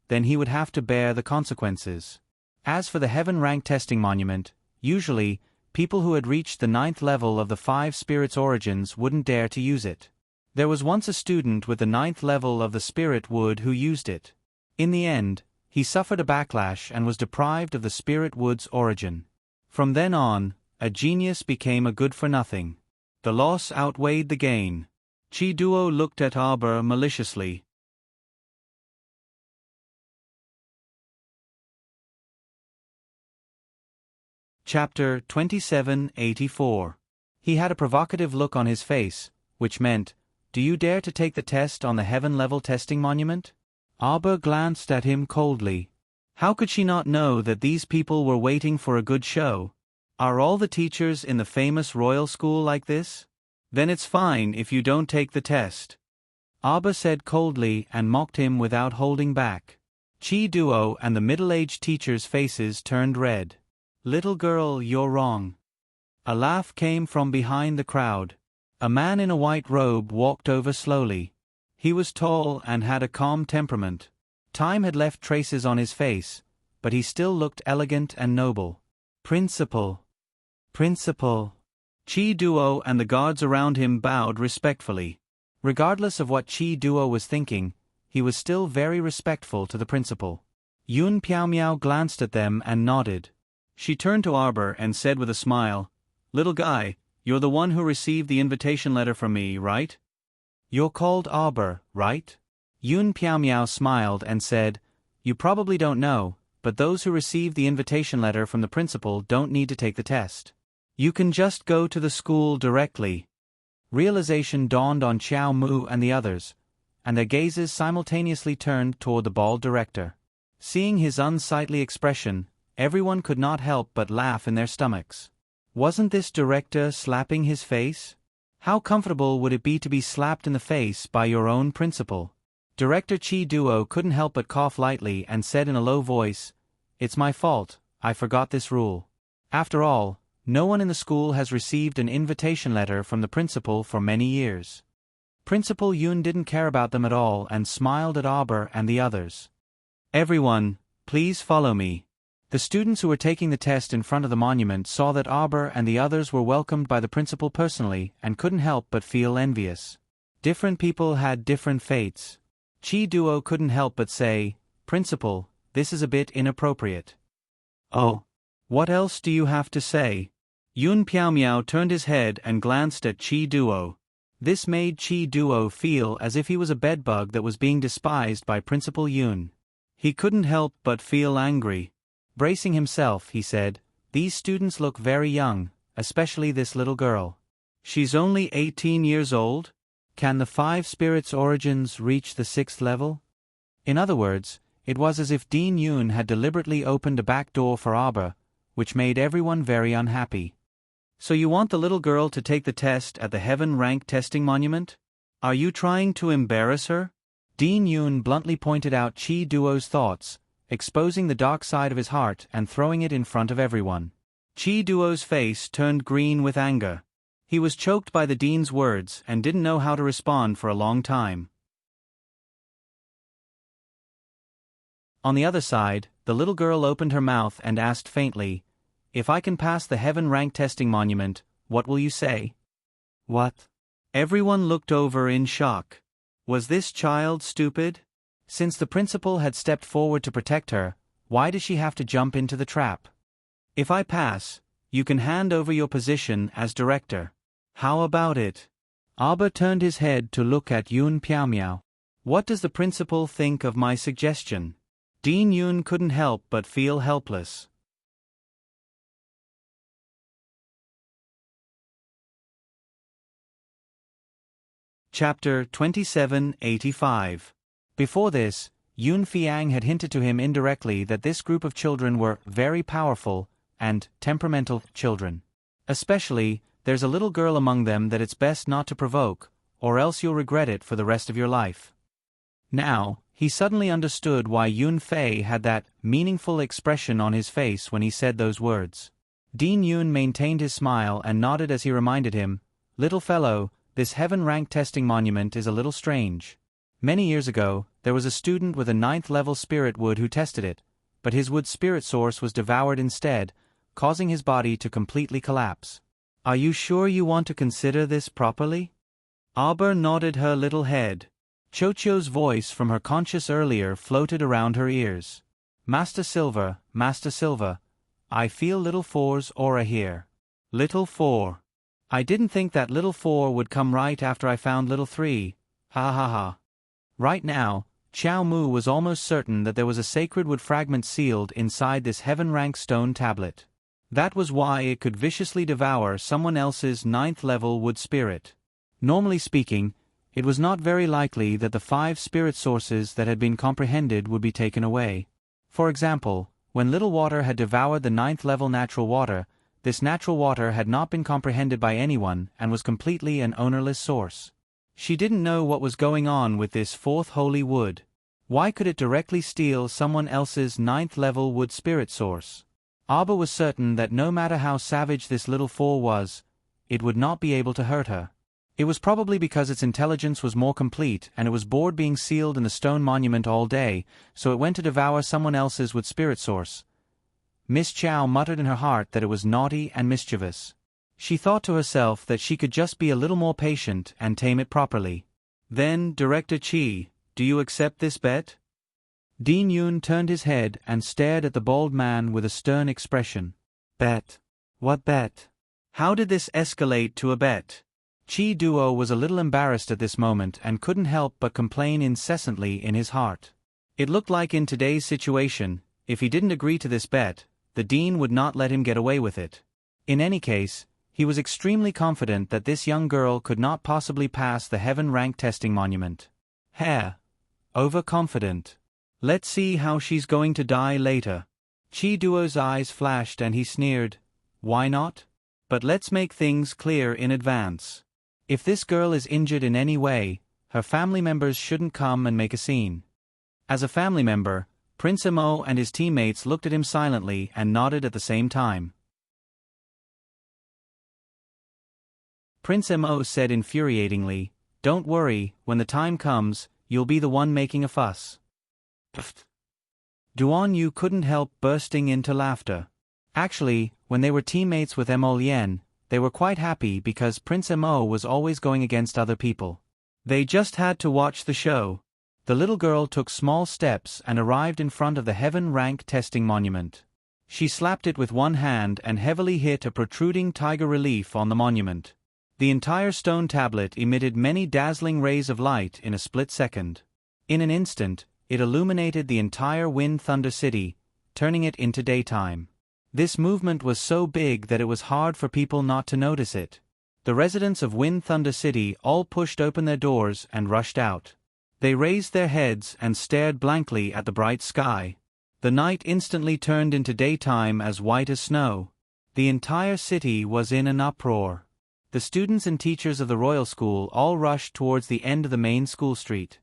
then he would have to bear the consequences. As for the Heaven rank testing monument, usually, people who had reached the 9th level of the 5 spirits origins wouldn't dare to use it. There was once a student with the 9th level of the spirit wood who used it. In the end, he suffered a backlash and was deprived of the spirit wood's origin. From then on, a genius became a good-for-nothing. The loss outweighed the gain. Chi Duo looked at Arbor maliciously. Chapter 2784. He had a provocative look on his face, which meant, "Do you dare to take the test on the Heaven-level testing monument?" Arbor glanced at him coldly. How could she not know that these people were waiting for a good show? Are all the teachers in the famous royal school like this? Then it's fine if you don't take the test. Arbor said coldly and mocked him without holding back. Chi Duo and the middle-aged teachers' faces turned red. "Little girl, you're wrong." A laugh came from behind the crowd. A man in a white robe walked over slowly. He was tall and had a calm temperament. Time had left traces on his face, but he still looked elegant and noble. "Principal. Principal." Chi Duo and the guards around him bowed respectfully. Regardless of what Chi Duo was thinking, he was still very respectful to the principal. Yun Piaomiao glanced at them and nodded. She turned to Arbor and said with a smile, "Little guy, you're the one who received the invitation letter from me, right?" "You're called Arbor, right?" Yun Piaomiao smiled and said, "You probably don't know, but those who receive the invitation letter from the principal don't need to take the test. You can just go to the school directly." Realization dawned on Xiao Mu and the others, and their gazes simultaneously turned toward the bald director. Seeing his unsightly expression, everyone could not help but laugh in their stomachs. Wasn't this director slapping his face? How comfortable would it be to be slapped in the face by your own principal? Director Chi Duo couldn't help but cough lightly and said in a low voice, "It's my fault, I forgot this rule. After all, no one in the school has received an invitation letter from the principal for many years." Principal Yoon didn't care about them at all and smiled at Arbor and the others. "Everyone, please follow me." The students who were taking the test in front of the monument saw that Arbor and the others were welcomed by the principal personally and couldn't help but feel envious. Different people had different fates. Chi Duo couldn't help but say, "Principal, this is a bit inappropriate." "Oh? What else do you have to say?" Yun Piaomiao turned his head and glanced at Chi Duo. This made Chi Duo feel as if he was a bedbug that was being despised by Principal Yun. He couldn't help but feel angry. Bracing himself, he said, "These students look very young, especially this little girl. She's only 18 years old? Can the 5 spirits' origins reach the 6th level?" In other words, it was as if Dean Yoon had deliberately opened a back door for Arbor, which made everyone very unhappy. "So you want the little girl to take the test at the Heaven Rank Testing Monument? Are you trying to embarrass her?" Dean Yoon bluntly pointed out Chi Duo's thoughts, exposing the dark side of his heart and throwing it in front of everyone. Chi Duo's face turned green with anger. He was choked by the dean's words and didn't know how to respond for a long time. On the other side, the little girl opened her mouth and asked faintly, "If I can pass the Heaven Rank Testing Monument, what will you say?" "What?" Everyone looked over in shock. Was this child stupid? Since the principal had stepped forward to protect her, why does she have to jump into the trap? "If I pass, you can hand over your position as director. How about it?" Arbor turned his head to look at Yun Piaomiao. "What does the principal think of my suggestion?" Dean Yun couldn't help but feel helpless. Chapter 2785. Before this, Yun Fiang had hinted to him indirectly that this group of children were very powerful and temperamental children. Especially, there's a little girl among them that it's best not to provoke, or else you'll regret it for the rest of your life. Now, he suddenly understood why Yun Fei had that meaningful expression on his face when he said those words. Dean Yun maintained his smile and nodded as he reminded him, "Little fellow, this Heaven Rank Testing Monument is a little strange. Many years ago, there was a student with a 9th level spirit wood who tested it, but his wood spirit source was devoured instead, causing his body to completely collapse. Are you sure you want to consider this properly?" Arbor nodded her little head. Chocho's voice from her conscious earlier floated around her ears. Master Silver, I feel Little Four's aura here." "Little Four. I didn't think that Little Four would come right after I found Little Three. Ha ha ha." Right now, Xiao Mu was almost certain that there was a sacred wood fragment sealed inside this Heaven Rank stone tablet. That was why it could viciously devour someone else's 9th level wood spirit. Normally speaking, it was not very likely that the 5 spirit sources that had been comprehended would be taken away. For example, when Little Water had devoured the 9th level natural water, this natural water had not been comprehended by anyone and was completely an ownerless source. She didn't know what was going on with this 4th holy wood. Why could it directly steal someone else's 9th level wood spirit source? Arbor was certain that no matter how savage this Little Four was, it would not be able to hurt her. It was probably because its intelligence was more complete and it was bored being sealed in the stone monument all day, so it went to devour someone else's wood spirit source. Miss Chow muttered in her heart that it was naughty and mischievous. She thought to herself that she could just be a little more patient and tame it properly. "Then, Director Chi, do you accept this bet?" Dean Yun turned his head and stared at the bald man with a stern expression. "Bet? What bet? How did this escalate to a bet?" Chi Duo was a little embarrassed at this moment and couldn't help but complain incessantly in his heart. It looked like in today's situation, if he didn't agree to this bet, the dean would not let him get away with it. In any case, he was extremely confident that this young girl could not possibly pass the Heaven Rank Testing Monument. Overconfident. Let's see how she's going to die later. Chi Duo's eyes flashed and he sneered. Why not? But let's make things clear in advance. If this girl is injured in any way, her family members shouldn't come and make a scene. As a family member, Prince Mo and his teammates looked at him silently and nodded at the same time. Prince Mo said infuriatingly, Don't worry, when the time comes, you'll be the one making a fuss. Pfft. Duan Yu couldn't help bursting into laughter. Actually, when they were teammates with Mo Lien, they were quite happy because Prince Mo was always going against other people. They just had to watch the show. The little girl took small steps and arrived in front of the Heaven Rank Testing Monument. She slapped it with one hand and heavily hit a protruding tiger relief on the monument. The entire stone tablet emitted many dazzling rays of light in a split second. In an instant, it illuminated the entire Wind Thunder City, turning it into daytime. This movement was so big that it was hard for people not to notice it. The residents of Wind Thunder City all pushed open their doors and rushed out. They raised their heads and stared blankly at the bright sky. The night instantly turned into daytime as white as snow. The entire city was in an uproar. The students and teachers of the royal school all rushed towards the end of the main school street.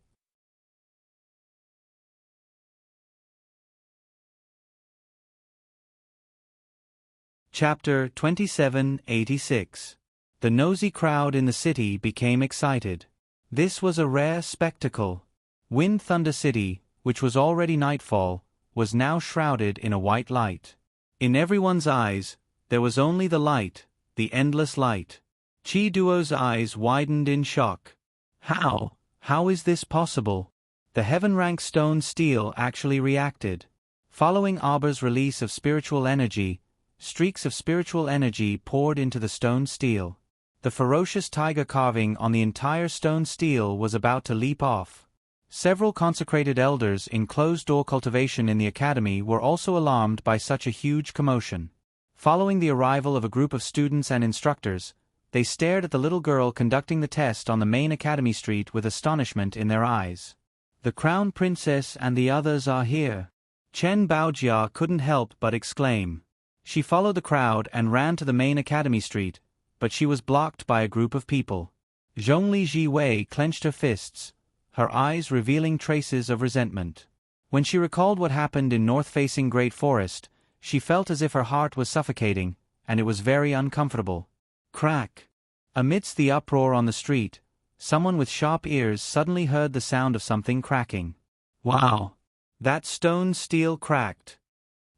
Chapter 2786. The nosy crowd in the city became excited. This was a rare spectacle. Wind Thunder City, which was already nightfall, was now shrouded in a white light. In everyone's eyes, there was only the light, the endless light. Chi Duo's eyes widened in shock. How is this possible? The Heaven Rank Stone Steel actually reacted. Following Aber's release of spiritual energy, streaks of spiritual energy poured into the stone steel. The ferocious tiger carving on the entire stone steel was about to leap off. Several consecrated elders in closed-door cultivation in the academy were also alarmed by such a huge commotion. Following the arrival of a group of students and instructors, they stared at the little girl conducting the test on the main academy street with astonishment in their eyes. The crown princess and the others are here. Chen Baojia couldn't help but exclaim. She followed the crowd and ran to the main academy street, but she was blocked by a group of people. Zhongli Jiwei clenched her fists, her eyes revealing traces of resentment. When she recalled what happened in north-facing Great Forest, she felt as if her heart was suffocating, and it was very uncomfortable. Crack! Amidst the uproar on the street, someone with sharp ears suddenly heard the sound of something cracking. Wow! That stone steel cracked.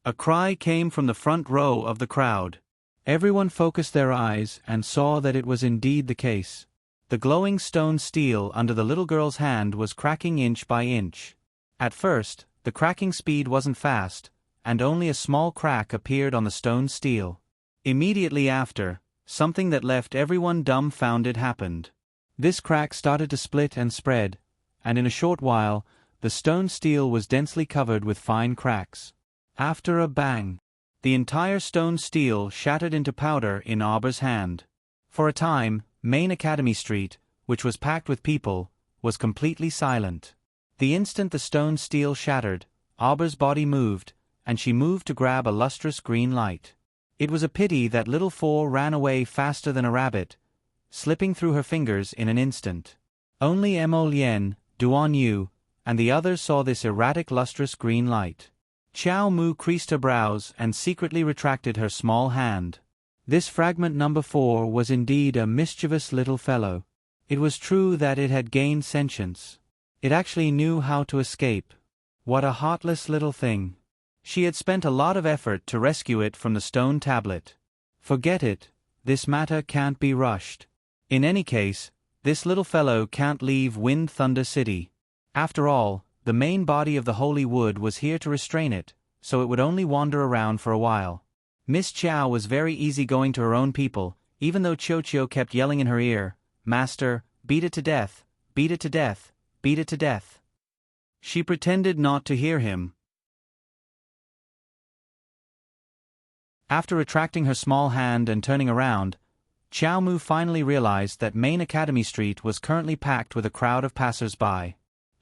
A cry came from the front row of the crowd. Everyone focused their eyes and saw that it was indeed the case. The glowing stone steel under the little girl's hand was cracking inch by inch. At first, the cracking speed wasn't fast, and only a small crack appeared on the stone steel. Immediately after, something that left everyone dumbfounded happened. This crack started to split and spread, and in a short while, the stone steel was densely covered with fine cracks. After a bang, the entire stone steel shattered into powder in Aber's hand. For a time, Main Academy Street, which was packed with people, was completely silent. The instant the stone steel shattered, Aber's body moved, and she moved to grab a lustrous green light. It was a pity that little Four ran away faster than a rabbit, slipping through her fingers in an instant. Only Mo Lien, Duan Yu, and the others saw this erratic lustrous green light. Xiao Mu creased her brows and secretly retracted her small hand. This fragment number 4 was indeed a mischievous little fellow. It was true that it had gained sentience. It actually knew how to escape. What a heartless little thing. She had spent a lot of effort to rescue it from the stone tablet. Forget it, this matter can't be rushed. In any case, this little fellow can't leave Wind Thunder City. After all, the main body of the holy wood was here to restrain it, so it would only wander around for a while. Miss Chiao was very easygoing to her own people, even though Chiu kept yelling in her ear, "Master, beat it to death, beat it to death, beat it to death." She pretended not to hear him. After retracting her small hand and turning around, Xiao Mu finally realized that Main Academy Street was currently packed with a crowd of passers-by.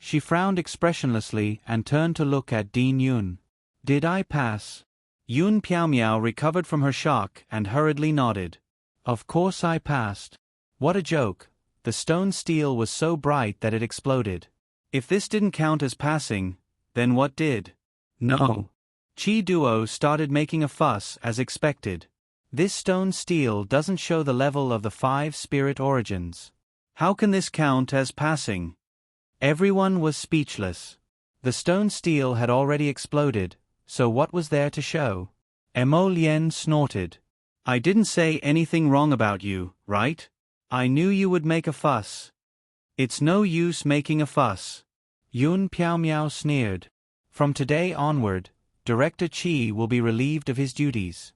She frowned expressionlessly and turned to look at Dean Yun. Did I pass? Yun Piaomiao recovered from her shock and hurriedly nodded. Of course I passed. What a joke. The stone steel was so bright that it exploded. If this didn't count as passing, then what did? No. Chi Duo started making a fuss as expected. This stone steel doesn't show the level of the 5 spirit origins. How can this count as passing? Everyone was speechless. The stone steel had already exploded, so what was there to show? Mo Lien snorted. I didn't say anything wrong about you, right? I knew you would make a fuss. It's no use making a fuss. Yun Piaomiao sneered. From today onward, Director Qi will be relieved of his duties.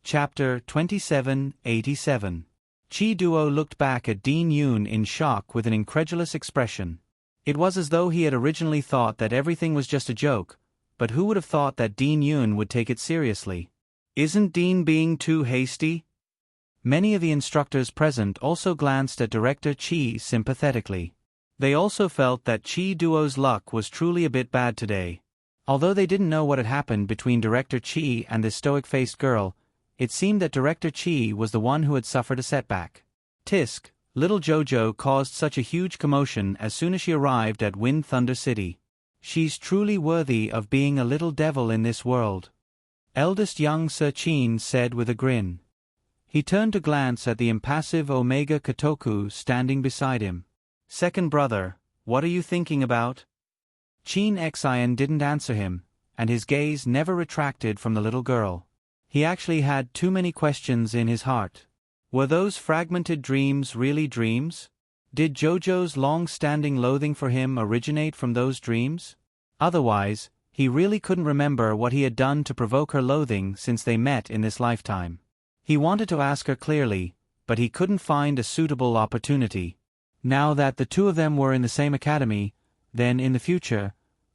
Chapter 2787. Chi Duo looked back at Dean Yun in shock with an incredulous expression. It was as though he had originally thought that everything was just a joke, but who would have thought that Dean Yun would take it seriously? Isn't Dean being too hasty? Many of the instructors present also glanced at Director Qi sympathetically. They also felt that Chi Duo's luck was truly a bit bad today. Although they didn't know what had happened between Director Qi and this stoic-faced girl, it seemed that Director Qi was the one who had suffered a setback. Tisk, little Jojo caused such a huge commotion as soon as she arrived at Wind Thunder City. She's truly worthy of being a little devil in this world. Eldest young Sir Qin said with a grin. He turned to glance at the impassive Omega Kotoku standing beside him. Second brother, what are you thinking about? Qin Xian didn't answer him, and his gaze never retracted from the little girl. He actually had too many questions in his heart. Were those fragmented dreams really dreams? Did Jojo's long-standing loathing for him originate from those dreams? Otherwise, he really couldn't remember what he had done to provoke her loathing since they met in this lifetime. He wanted to ask her clearly, but he couldn't find a suitable opportunity. Now that the two of them were in the same academy, then in the future,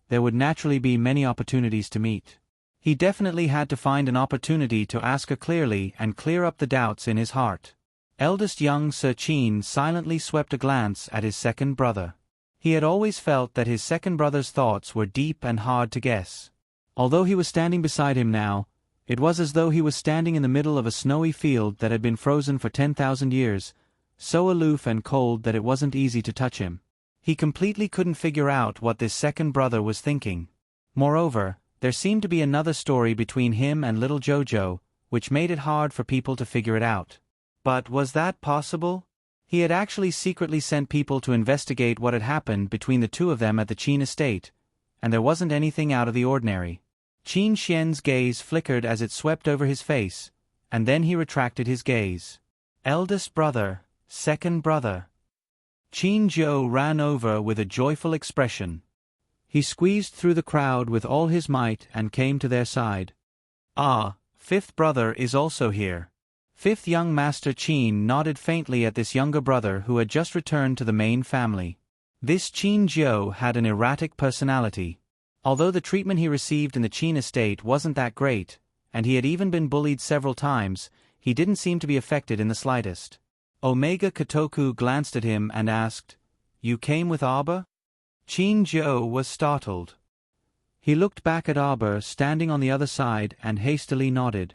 there would naturally be many opportunities to meet. He definitely had to find an opportunity to ask her clearly and clear up the doubts in his heart. Eldest young Sir Qin silently swept a glance at his second brother. He had always felt that his second brother's thoughts were deep and hard to guess. Although he was standing beside him now, it was as though he was standing in the middle of a snowy field that had been frozen for 10,000 years, so aloof and cold that it wasn't easy to touch him. He completely couldn't figure out what this second brother was thinking. Moreover, there seemed to be another story between him and little Jojo, which made it hard for people to figure it out. But was that possible? He had actually secretly sent people to investigate what had happened between the two of them at the Qin estate, and there wasn't anything out of the ordinary. Qin Xian's gaze flickered as it swept over his face, and then he retracted his gaze. Eldest brother, second brother. Qin Zhou ran over with a joyful expression. He squeezed through the crowd with all his might and came to their side. Ah, fifth brother is also here. Fifth young Master Qin nodded faintly at this younger brother who had just returned to the main family. This Qin Zhou had an erratic personality. Although the treatment he received in the Qin estate wasn't that great, and he had even been bullied several times, he didn't seem to be affected in the slightest. Omega Kotoku glanced at him and asked, "You came with Abba?" Qin Zhou was startled. He looked back at Abba standing on the other side and hastily nodded.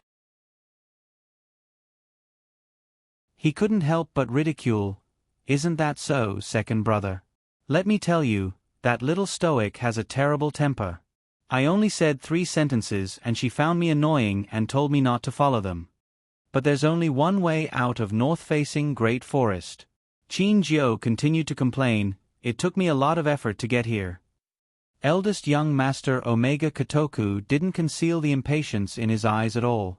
He couldn't help but ridicule. Isn't that so, second brother? Let me tell you, that little stoic has a terrible temper. I only said 3 sentences and she found me annoying and told me not to follow them. But there's only one way out of north-facing Great Forest. Qin Zhou continued to complain, it took me a lot of effort to get here. Eldest young Master Omega Kotoku didn't conceal the impatience in his eyes at all.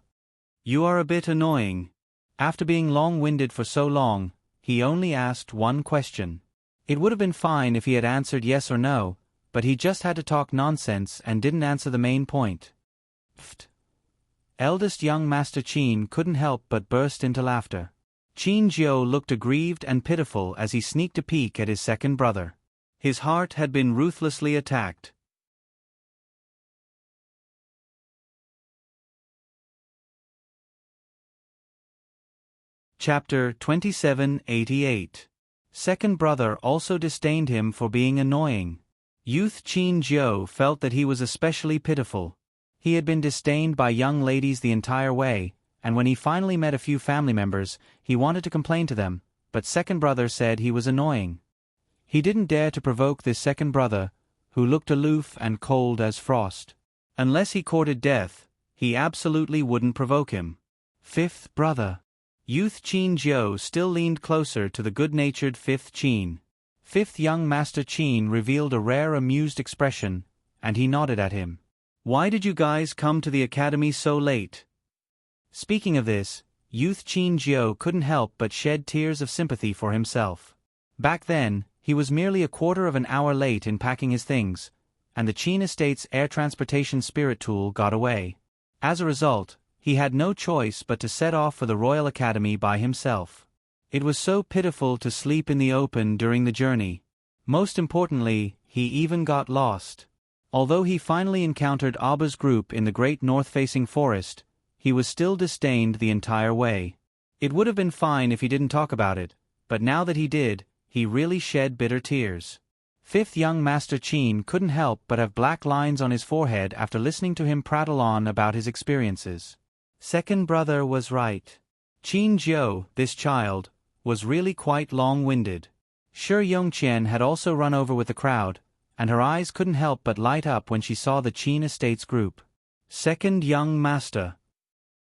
You are a bit annoying. After being long-winded for so long, he only asked one question. It would have been fine if he had answered yes or no, but he just had to talk nonsense and didn't answer the main point. Pfft. Eldest young Master Qin couldn't help but burst into laughter. Qin Zhou looked aggrieved and pitiful as he sneaked a peek at his second brother. His heart had been ruthlessly attacked. Chapter 2788. Second brother also disdained him for being annoying. Youth Qin Jiu felt that he was especially pitiful. He had been disdained by young ladies the entire way, and when he finally met a few family members, he wanted to complain to them, but second brother said he was annoying. He didn't dare to provoke this second brother, who looked aloof and cold as frost. Unless he courted death, he absolutely wouldn't provoke him. Fifth brother. Youth Qin Jiu still leaned closer to the good-natured fifth Qin. Fifth young Master Qin revealed a rare amused expression, and he nodded at him. "Why did you guys come to the academy so late?" Speaking of this, Youth Qin Jiu couldn't help but shed tears of sympathy for himself. Back then, he was merely a quarter of an hour late in packing his things, and the Qin Estate's air transportation spirit tool got away. As a result, he had no choice but to set off for the Royal Academy by himself. It was so pitiful to sleep in the open during the journey. Most importantly, he even got lost. Although he finally encountered Abba's group in the great north-facing forest, he was still disdained the entire way. It would have been fine if he didn't talk about it, but now that he did, he really shed bitter tears. Fifth young Master Qin couldn't help but have black lines on his forehead after listening to him prattle on about his experiences. Second brother was right. Qin Jiu, this child, was really quite long-winded. Shi Yongqian had also run over with the crowd, and her eyes couldn't help but light up when she saw the Qin Estates group. Second young master.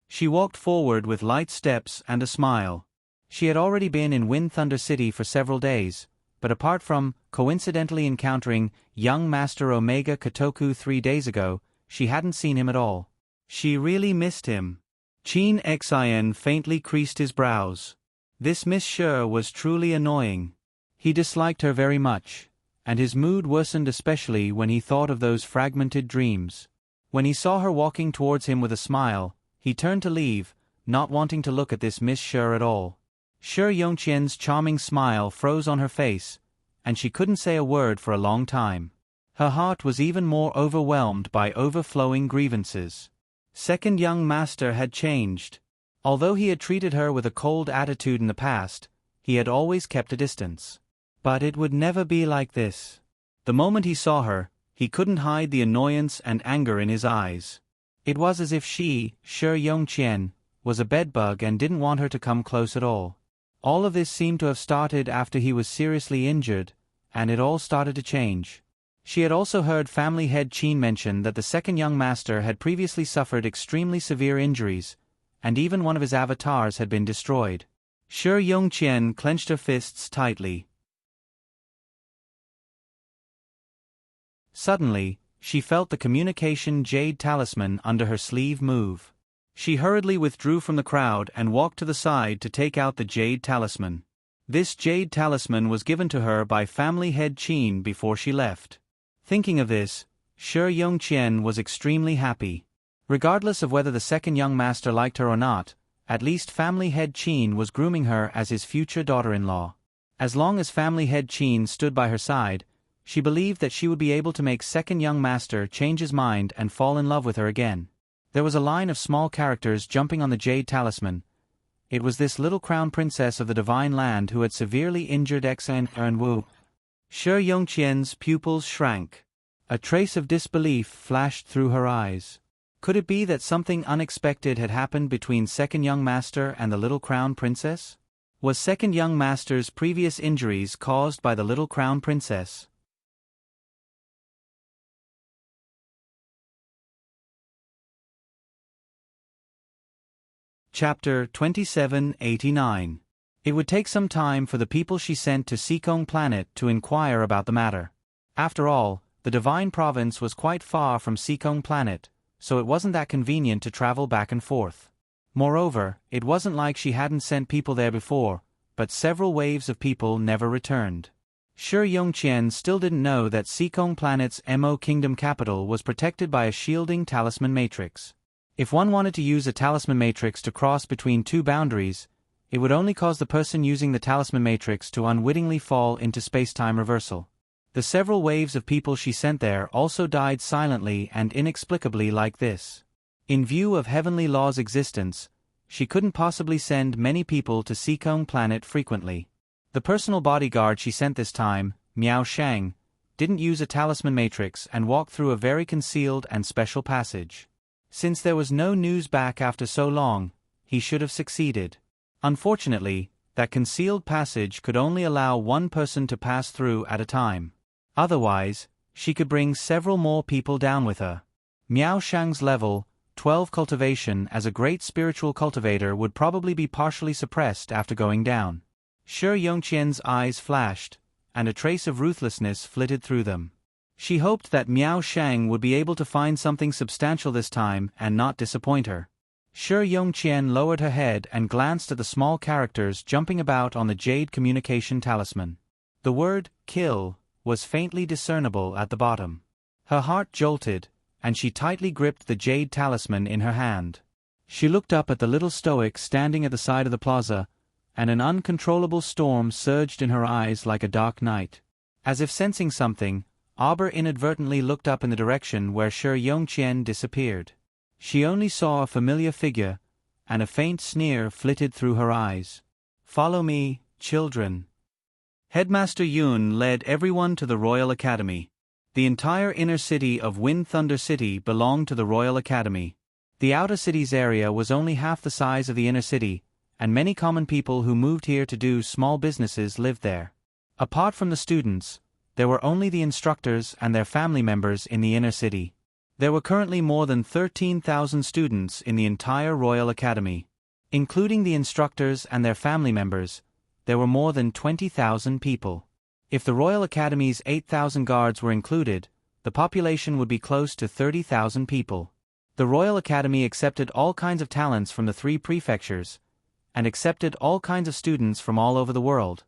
She walked forward with light steps and a smile. She had already been in Wind Thunder City for several days, but apart from coincidentally encountering young Master Omega Kotoku 3 days ago, she hadn't seen him at all. She really missed him. Qin Xin faintly creased his brows. This Miss Shi was truly annoying. He disliked her very much, and his mood worsened especially when he thought of those fragmented dreams. When he saw her walking towards him with a smile, he turned to leave, not wanting to look at this Miss Shi at all. Shi Yongqian's charming smile froze on her face, and she couldn't say a word for a long time. Her heart was even more overwhelmed by overflowing grievances. Second young master had changed. Although he had treated her with a cold attitude in the past, he had always kept a distance. But it would never be like this. The moment he saw her, he couldn't hide the annoyance and anger in his eyes. It was as if Shi Yongqian, was a bedbug and didn't want her to come close at all. All of this seemed to have started after he was seriously injured, and it all started to change. She had also heard family head Qin mention that the second young master had previously suffered extremely severe injuries, and even one of his avatars had been destroyed. Shi Yongqian clenched her fists tightly. Suddenly, she felt the communication jade talisman under her sleeve move. She hurriedly withdrew from the crowd and walked to the side to take out the jade talisman. This jade talisman was given to her by family head Qin before she left. Thinking of this, Shi Yongqian was extremely happy. Regardless of whether the second young master liked her or not, at least family head Qin was grooming her as his future daughter-in-law. As long as family head Qin stood by her side, she believed that she would be able to make second young master change his mind and fall in love with her again. There was a line of small characters jumping on the jade talisman. It was this little crown princess of the divine land who had severely injured Xin Wu. Shi Yongqian's pupils shrank. A trace of disbelief flashed through her eyes. Could it be that something unexpected had happened between second young master and the little crown princess? Was second young master's previous injuries caused by the little crown princess? Chapter 2789. It would take some time for the people she sent to Sikong Planet to inquire about the matter. After all, the Divine Province was quite far from Sikong Planet, so it wasn't that convenient to travel back and forth. Moreover, it wasn't like she hadn't sent people there before, but several waves of people never returned. Shi Yongqian still didn't know that Sikong Planet's Mo Kingdom capital was protected by a shielding talisman matrix. If one wanted to use a talisman matrix to cross between two boundaries, it would only cause the person using the talisman matrix to unwittingly fall into space-time reversal. The several waves of people she sent there also died silently and inexplicably like this. In view of heavenly law's existence, she couldn't possibly send many people to Seekong planet frequently. The personal bodyguard she sent this time, Miao Shang, didn't use a talisman matrix and walked through a very concealed and special passage. Since there was no news back after so long, he should have succeeded. Unfortunately, that concealed passage could only allow one person to pass through at a time. Otherwise, she could bring several more people down with her. Miao Shang's level 12 cultivation as a great spiritual cultivator would probably be partially suppressed after going down. Shi Yongqian's eyes flashed, and a trace of ruthlessness flitted through them. She hoped that Miao Shang would be able to find something substantial this time and not disappoint her. Shi Yongqian lowered her head and glanced at the small characters jumping about on the jade communication talisman. The word, kill, was faintly discernible at the bottom. Her heart jolted, and she tightly gripped the jade talisman in her hand. She looked up at the little stoic standing at the side of the plaza, and an uncontrollable storm surged in her eyes like a dark night. As if sensing something, Auber inadvertently looked up in the direction where Shi Yongqian disappeared. She only saw a familiar figure, and a faint sneer flitted through her eyes. "Follow me, children." Headmaster Yun led everyone to the Royal Academy. The entire inner city of Wind Thunder City belonged to the Royal Academy. The outer city's area was only half the size of the inner city, and many common people who moved here to do small businesses lived there. Apart from the students, there were only the instructors and their family members in the inner city. There were currently more than 13,000 students in the entire Royal Academy. Including the instructors and their family members, there were more than 20,000 people. If the Royal Academy's 8,000 guards were included, the population would be close to 30,000 people. The Royal Academy accepted all kinds of talents from the 3 prefectures, and accepted all kinds of students from all over the world.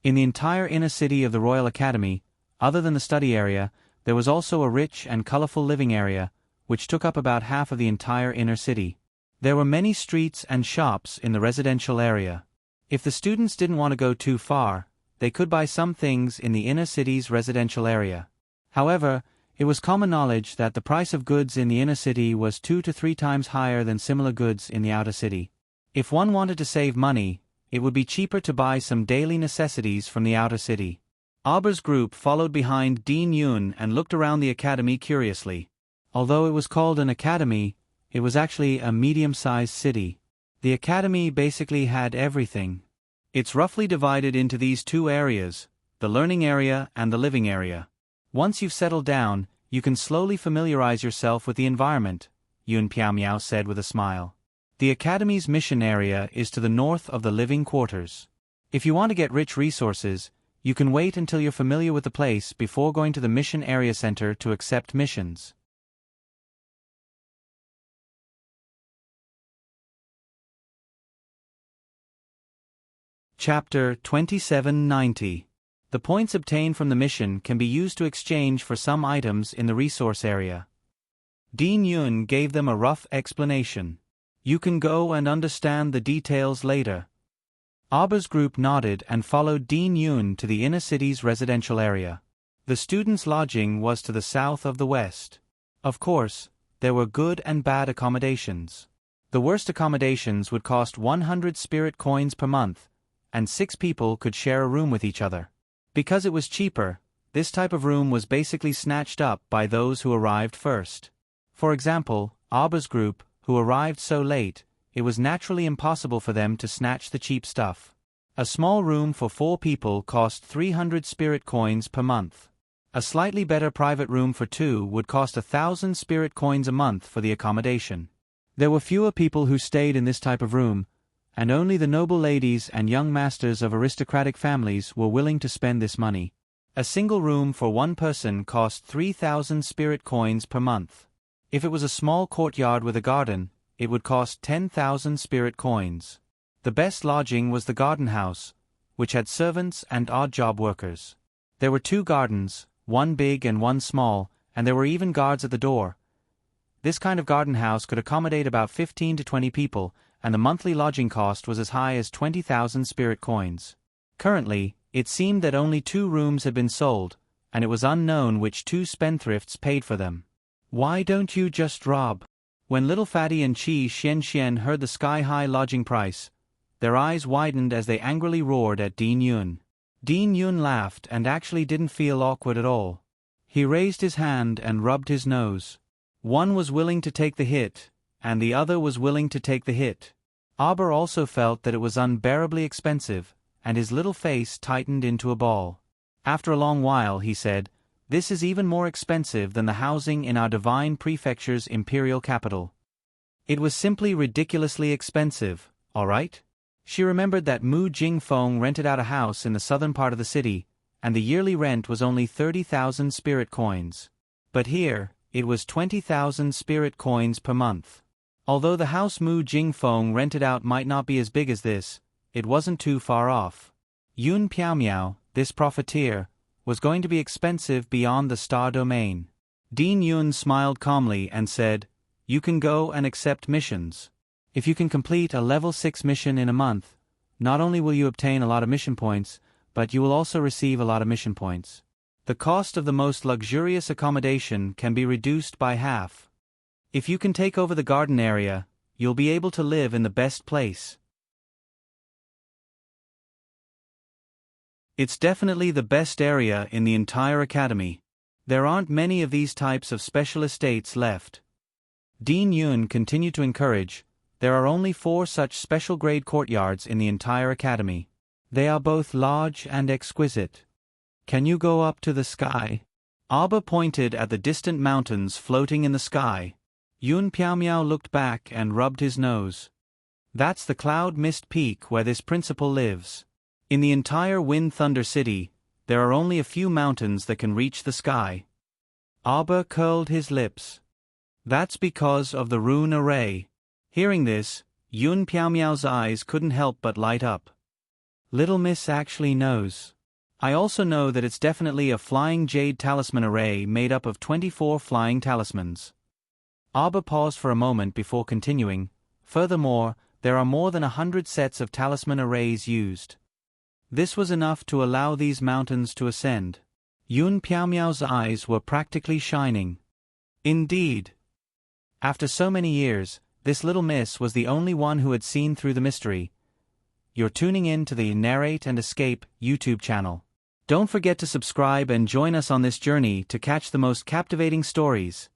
In the entire inner city of the Royal Academy, other than the study area, there was also a rich and colorful living area, which took up about half of the entire inner city. There were many streets and shops in the residential area. If the students didn't want to go too far, they could buy some things in the inner city's residential area. However, it was common knowledge that the price of goods in the inner city was 2 to 3 times higher than similar goods in the outer city. If one wanted to save money, it would be cheaper to buy some daily necessities from the outer city. Auber's group followed behind Dean Yun and looked around the academy curiously. Although it was called an academy, it was actually a medium-sized city. The academy basically had everything. It's roughly divided into these 2 areas, the learning area and the living area. Once you've settled down, you can slowly familiarize yourself with the environment, Yun Piaomiao said with a smile. The academy's mission area is to the north of the living quarters. If you want to get rich resources, you can wait until you're familiar with the place before going to the mission area center to accept missions. Chapter 2790. The points obtained from the mission can be used to exchange for some items in the resource area. Dean Yun gave them a rough explanation. You can go and understand the details later. Auber's group nodded and followed Dean Yun to the inner city's residential area. The students' lodging was to the south of the west. Of course, there were good and bad accommodations. The worst accommodations would cost 100 spirit coins per month, and 6 people could share a room with each other. Because it was cheaper, this type of room was basically snatched up by those who arrived first. For example, Auber's group, who arrived so late, it was naturally impossible for them to snatch the cheap stuff. A small room for 4 people cost 300 spirit coins per month. A slightly better private room for 2 would cost 1,000 spirit coins a month for the accommodation. There were fewer people who stayed in this type of room, and only the noble ladies and young masters of aristocratic families were willing to spend this money. A single room for 1 person cost 3,000 spirit coins per month. If it was a small courtyard with a garden, it would cost 10,000 spirit coins. The best lodging was the garden house, which had servants and odd-job workers. There were 2 gardens, one big and one small, and there were even guards at the door. This kind of garden house could accommodate about 15 to 20 people, and the monthly lodging cost was as high as 20,000 spirit coins. Currently, it seemed that only 2 rooms had been sold, and it was unknown which 2 spendthrifts paid for them. "Why don't you just rob When Little Fatty and Chi Xian Xian heard the sky-high lodging price, their eyes widened as they angrily roared at Dean Yun. Dean Yun laughed and actually didn't feel awkward at all. He raised his hand and rubbed his nose. One was willing to take the hit, and the other was willing to take the hit. Aber also felt that it was unbearably expensive, and his little face tightened into a ball. After a long while he said, "This is even more expensive than the housing in our divine prefecture's imperial capital." It was simply ridiculously expensive, all right? She remembered that Mu Jingfeng rented out a house in the southern part of the city, and the yearly rent was only 30,000 spirit coins. But here, it was 20,000 spirit coins per month. Although the house Mu Jingfeng rented out might not be as big as this, it wasn't too far off. Yun Piaomiao, this profiteer, was going to be expensive beyond the star domain. Dean Yun smiled calmly and said, "You can go and accept missions. If you can complete a level 6 mission in a month, not only will you obtain a lot of mission points, but you will also receive a lot of mission points. The cost of the most luxurious accommodation can be reduced by half. If you can take over the garden area, you'll be able to live in the best place." It's definitely the best area in the entire academy. There aren't many of these types of special estates left. Dean Yun continued to encourage, "There are only 4 such special-grade courtyards in the entire academy. They are both large and exquisite. Can you go up to the sky?" Aba pointed at the distant mountains floating in the sky. Yun Piaomiao looked back and rubbed his nose. "That's the Cloud Mist Peak where this principal lives. In the entire Wind Thunder City, there are only a few mountains that can reach the sky." Aba curled his lips. "That's because of the rune array." Hearing this, Yun Piaomiao's eyes couldn't help but light up. "Little Miss actually knows. I also know that it's definitely a flying jade talisman array made up of 24 flying talismans." Aba paused for a moment before continuing, "Furthermore, there are more than 100 sets of talisman arrays used. This was enough to allow these mountains to ascend." Yun Piaomiao's eyes were practically shining. Indeed. After so many years, this little miss was the only one who had seen through the mystery. You're tuning in to the Narrate and Escape YouTube channel. Don't forget to subscribe and join us on this journey to catch the most captivating stories.